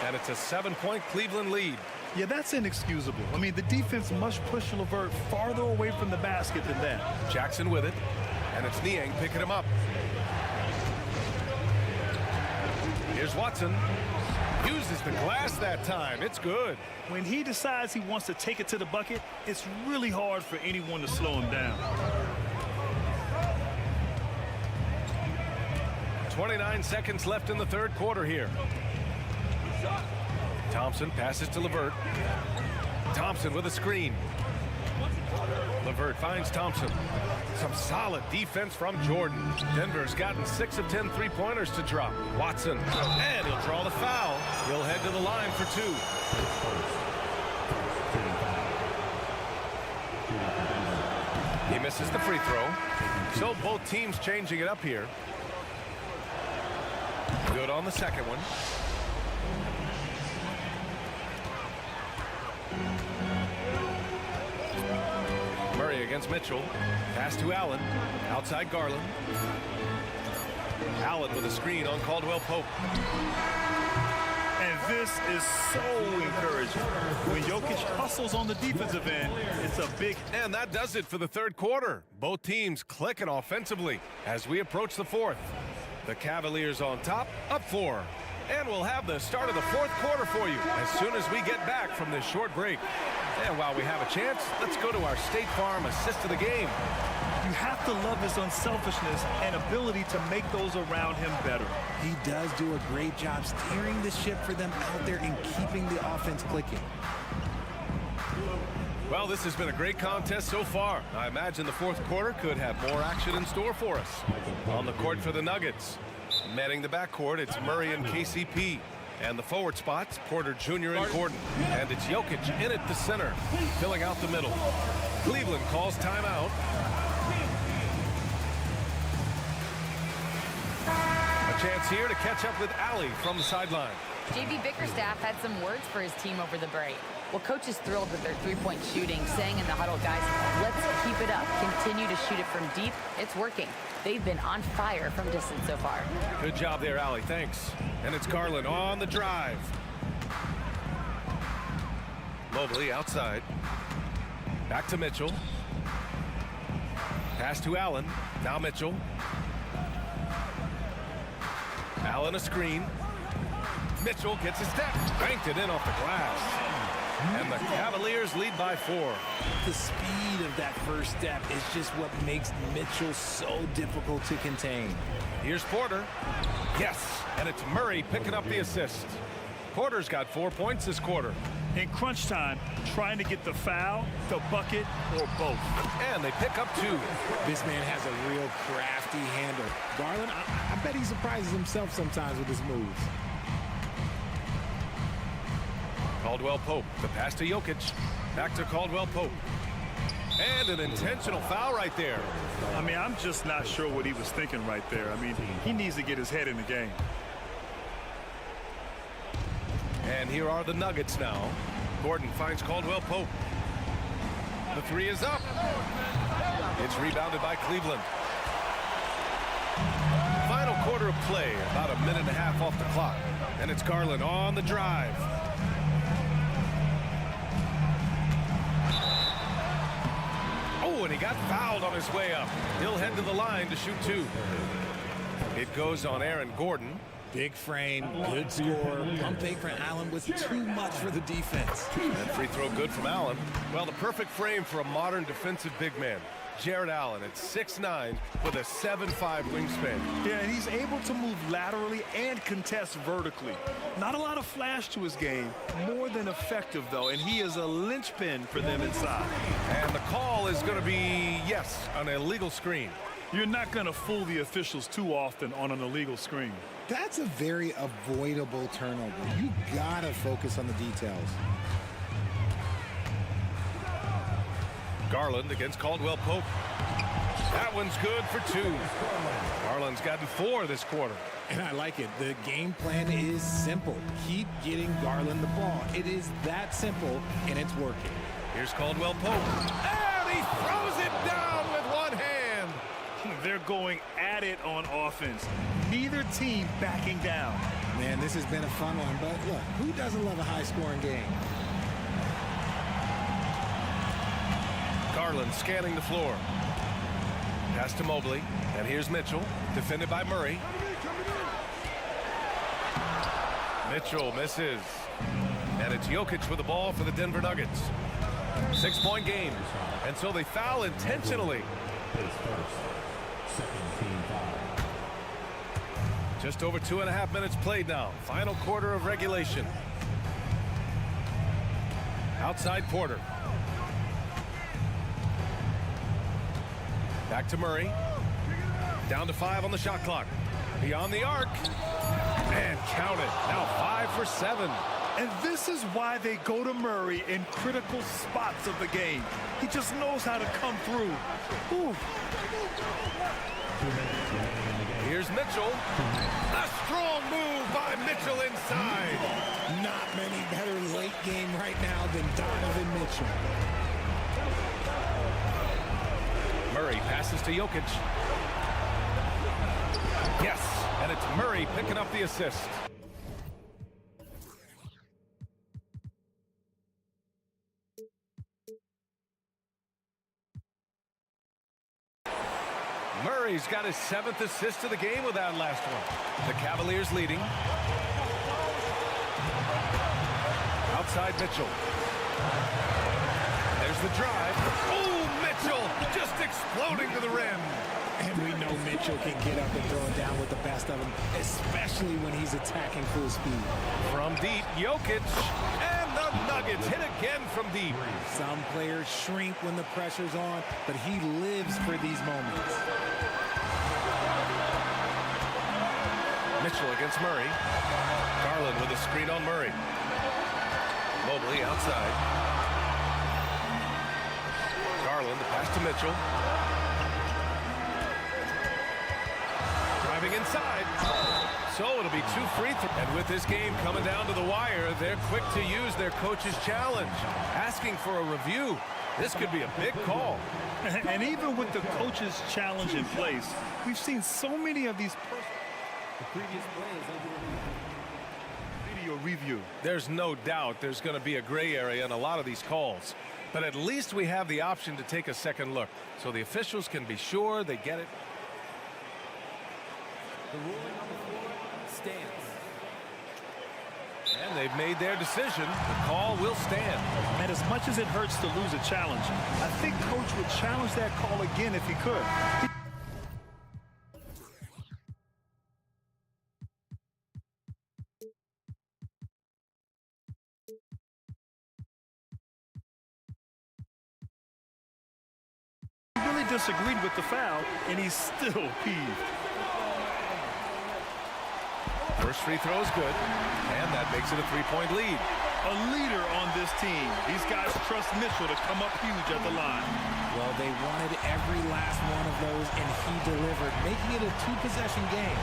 And it's a 7-point Cleveland lead. Yeah, that's inexcusable. I mean, the defense must push LeVert farther away from the basket than that. Jackson with it. And it's Niang picking him up. Here's Watson. Uses the glass that time. It's good. When he decides he wants to take it to the bucket, it's really hard for anyone to slow him down. 29 seconds left in the third quarter here. Thompson passes to LeVert. Thompson with a screen. LeVert finds Thompson. Some solid defense from Jordan. Denver's gotten 6 of 10 three-pointers to drop. Watson, and he'll draw the foul. He'll head to the line for 2. He misses the free throw. So both teams changing it up here. Good on the second one. Murray against Mitchell. Pass to Allen. Outside Garland. Allen with a screen on Caldwell Pope. And this is so encouraging. When Jokic hustles on the defensive end, it's a big... And that does it for the third quarter. Both teams clicking offensively as we approach the fourth. The Cavaliers on top, up 4. And we'll have the start of the fourth quarter for you as soon as we get back from this short break. And while we have a chance, let's go to our State Farm assist of the game. You have to love his unselfishness and ability to make those around him better. He does do a great job steering the ship for them out there and keeping the offense clicking. Well, this has been a great contest so far. I imagine the fourth quarter could have more action in store for us. On the court for the Nuggets. Manning the backcourt, it's Murray and KCP. And the forward spots, Porter Jr. and Gordon. And it's Jokic in at the center, filling out the middle. Cleveland calls timeout. A chance here to catch up with Allie from the sideline. J.B. Bickerstaff had some words for his team over the break. Well, coach is thrilled with their three-point shooting, saying in the huddle, guys, let's keep it up. Continue to shoot it from deep. It's working. They've been on fire from distance so far. Good job there, Allie. Thanks. And it's Garland on the drive. Mobley outside. Back to Mitchell. Pass to Allen. Now Mitchell. Allen a screen. Mitchell gets a step. Banked it in off the glass. And the Cavaliers lead by 4. The speed of that first step is just what makes Mitchell so difficult to contain. Here's Porter. Yes, and it's Murray picking up the assist. Porter's got 4 points this quarter. In crunch time, trying to get the foul, the bucket, or both. And they pick up 2. This man has a real crafty handle. Garland, I bet he surprises himself sometimes with his moves. Caldwell Pope, the pass to Jokic. Back to Caldwell Pope. And an intentional foul right there. I mean, I'm just not sure what he was thinking right there. I mean, he needs to get his head in the game. And here are the Nuggets now. Gordon finds Caldwell Pope. The 3 is up. It's rebounded by Cleveland. Final quarter of play, about a minute and a half off the clock. And it's Garland on the drive. Oh, and he got fouled on his way up. He'll head to the line to shoot 2. It goes on Aaron Gordon. Big frame, good score. Pump fake for Allen was too much for the defense. That free throw good from Allen. Well, the perfect frame for a modern defensive big man. Jared Allen at 6'9" with a 7'5" wingspan. Yeah, and he's able to move laterally and contest vertically. Not a lot of flash to his game, more than effective, though, and he is a linchpin for them inside. And the call is going to be, yes, an illegal screen. You're not going to fool the officials too often on an illegal screen. That's a very avoidable turnover. You got to focus on the details. Garland against Caldwell Pope. That one's good for 2. Garland's gotten 4 this quarter. And I like it. The game plan is simple. Keep getting Garland the ball. It is that simple, and it's working. Here's Caldwell Pope. And he throws it down with one hand. They're going at it on offense. Neither team backing down. Man, this has been a fun one, but look, who doesn't love a high-scoring game? Garland scanning the floor. Pass to Mobley. And here's Mitchell, defended by Murray. Mitchell misses. And it's Jokic with the ball for the Denver Nuggets. 6-point game. And so they foul intentionally. Just over 2.5 minutes played now. Final quarter of regulation. Outside Porter. Back to Murray. Down to 5 on the shot clock. Beyond the arc. And count it. Now 5 for 7. And this is why they go to Murray in critical spots of the game. He just knows how to come through. Ooh. Here's Mitchell. A strong move by Mitchell inside. Not many better late game right now than Donovan Mitchell. Murray passes to Jokic. Yes, and it's Murray picking up the assist. Murray's got his 7th assist of the game with that last one. The Cavaliers leading. Outside Mitchell. There's the drive. Oh, Mitchell just exploding to the rim. And we know Mitchell can get up and throw it down with the best of them, especially when he's attacking full speed. From deep, Jokic, and the Nuggets hit again from deep. Some players shrink when the pressure's on, but he lives for these moments. Mitchell against Murray. Garland with a screen on Murray. Mobley outside. Garland, the pass to Mitchell. Driving inside. So it'll be 2 free throws. And with this game coming down to the wire, they're quick to use their coach's challenge. Asking for a review. This could be a big call. And even with the coach's challenge in place, we've seen so many of these Previous play is under video review. There's no doubt there's going to be a gray area in a lot of these calls. But at least we have the option to take a second look. So the officials can be sure they get it. the ruling on the floor stands. And they've made their decision. The call will stand. And as much as it hurts to lose a challenge, I think Coach would challenge that call again if he could. He really disagreed with the foul, and he's still peeved. First free throw is good, and that makes it a three-point lead. A leader on this team. These guys trust Mitchell to come up huge at the line. Well, they wanted every last one of those, and he delivered, making it a two-possession game.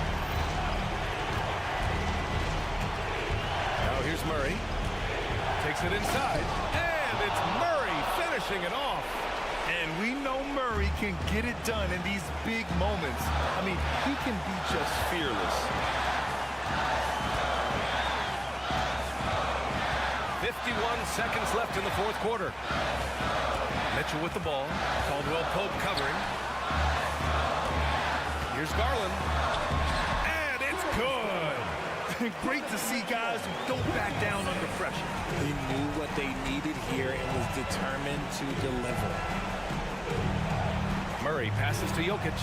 Now here's Murray. Takes it inside, and it's Murray finishing it off. And we know Murray can get it done in these big moments. I mean, he can be just fearless. 51 seconds left in the fourth quarter. Mitchell with the ball. Caldwell Pope covering. Here's Garland. And it's good. Great to see guys who don't back down under pressure. He knew what they needed here and was determined to deliver. Murray passes to Jokic.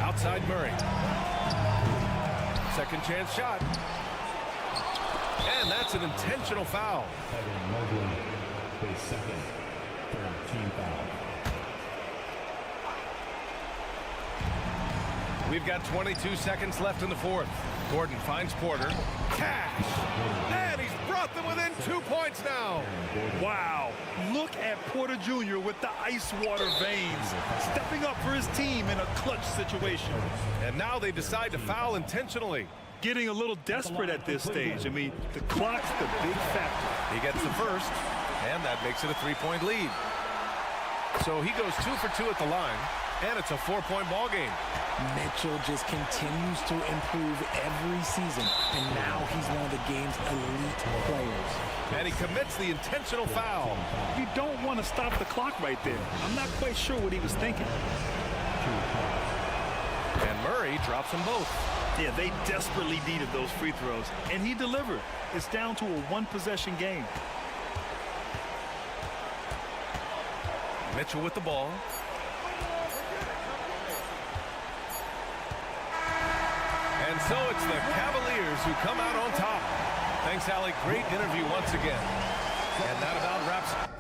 Outside Murray. Second chance shot. And that's an intentional foul. Mobley, his second, third team foul. We've got 22 seconds left in the fourth. Gordon finds Porter. Cash! And he's brought them within 2 points now. Wow. Look at Porter Jr. with the ice water veins, stepping up for his team in a clutch situation. And now they decide to foul intentionally. Getting a little desperate at this stage. I mean, the clock's the big factor. He gets the first, and that makes it a three-point lead. So he goes 2 for 2 at the line, and it's a 4-point ball game. Mitchell just continues to improve every season, and now he's one of the game's elite players. And he commits the intentional foul. You don't want to stop the clock right there. I'm not quite sure what he was thinking. And Murray drops them both. Yeah, they desperately needed those free throws, and he delivered. It's down to a one-possession game. Mitchell with the ball. And so it's the Cavaliers who come out on top. Thanks, Allie. Great interview once again. And that about wraps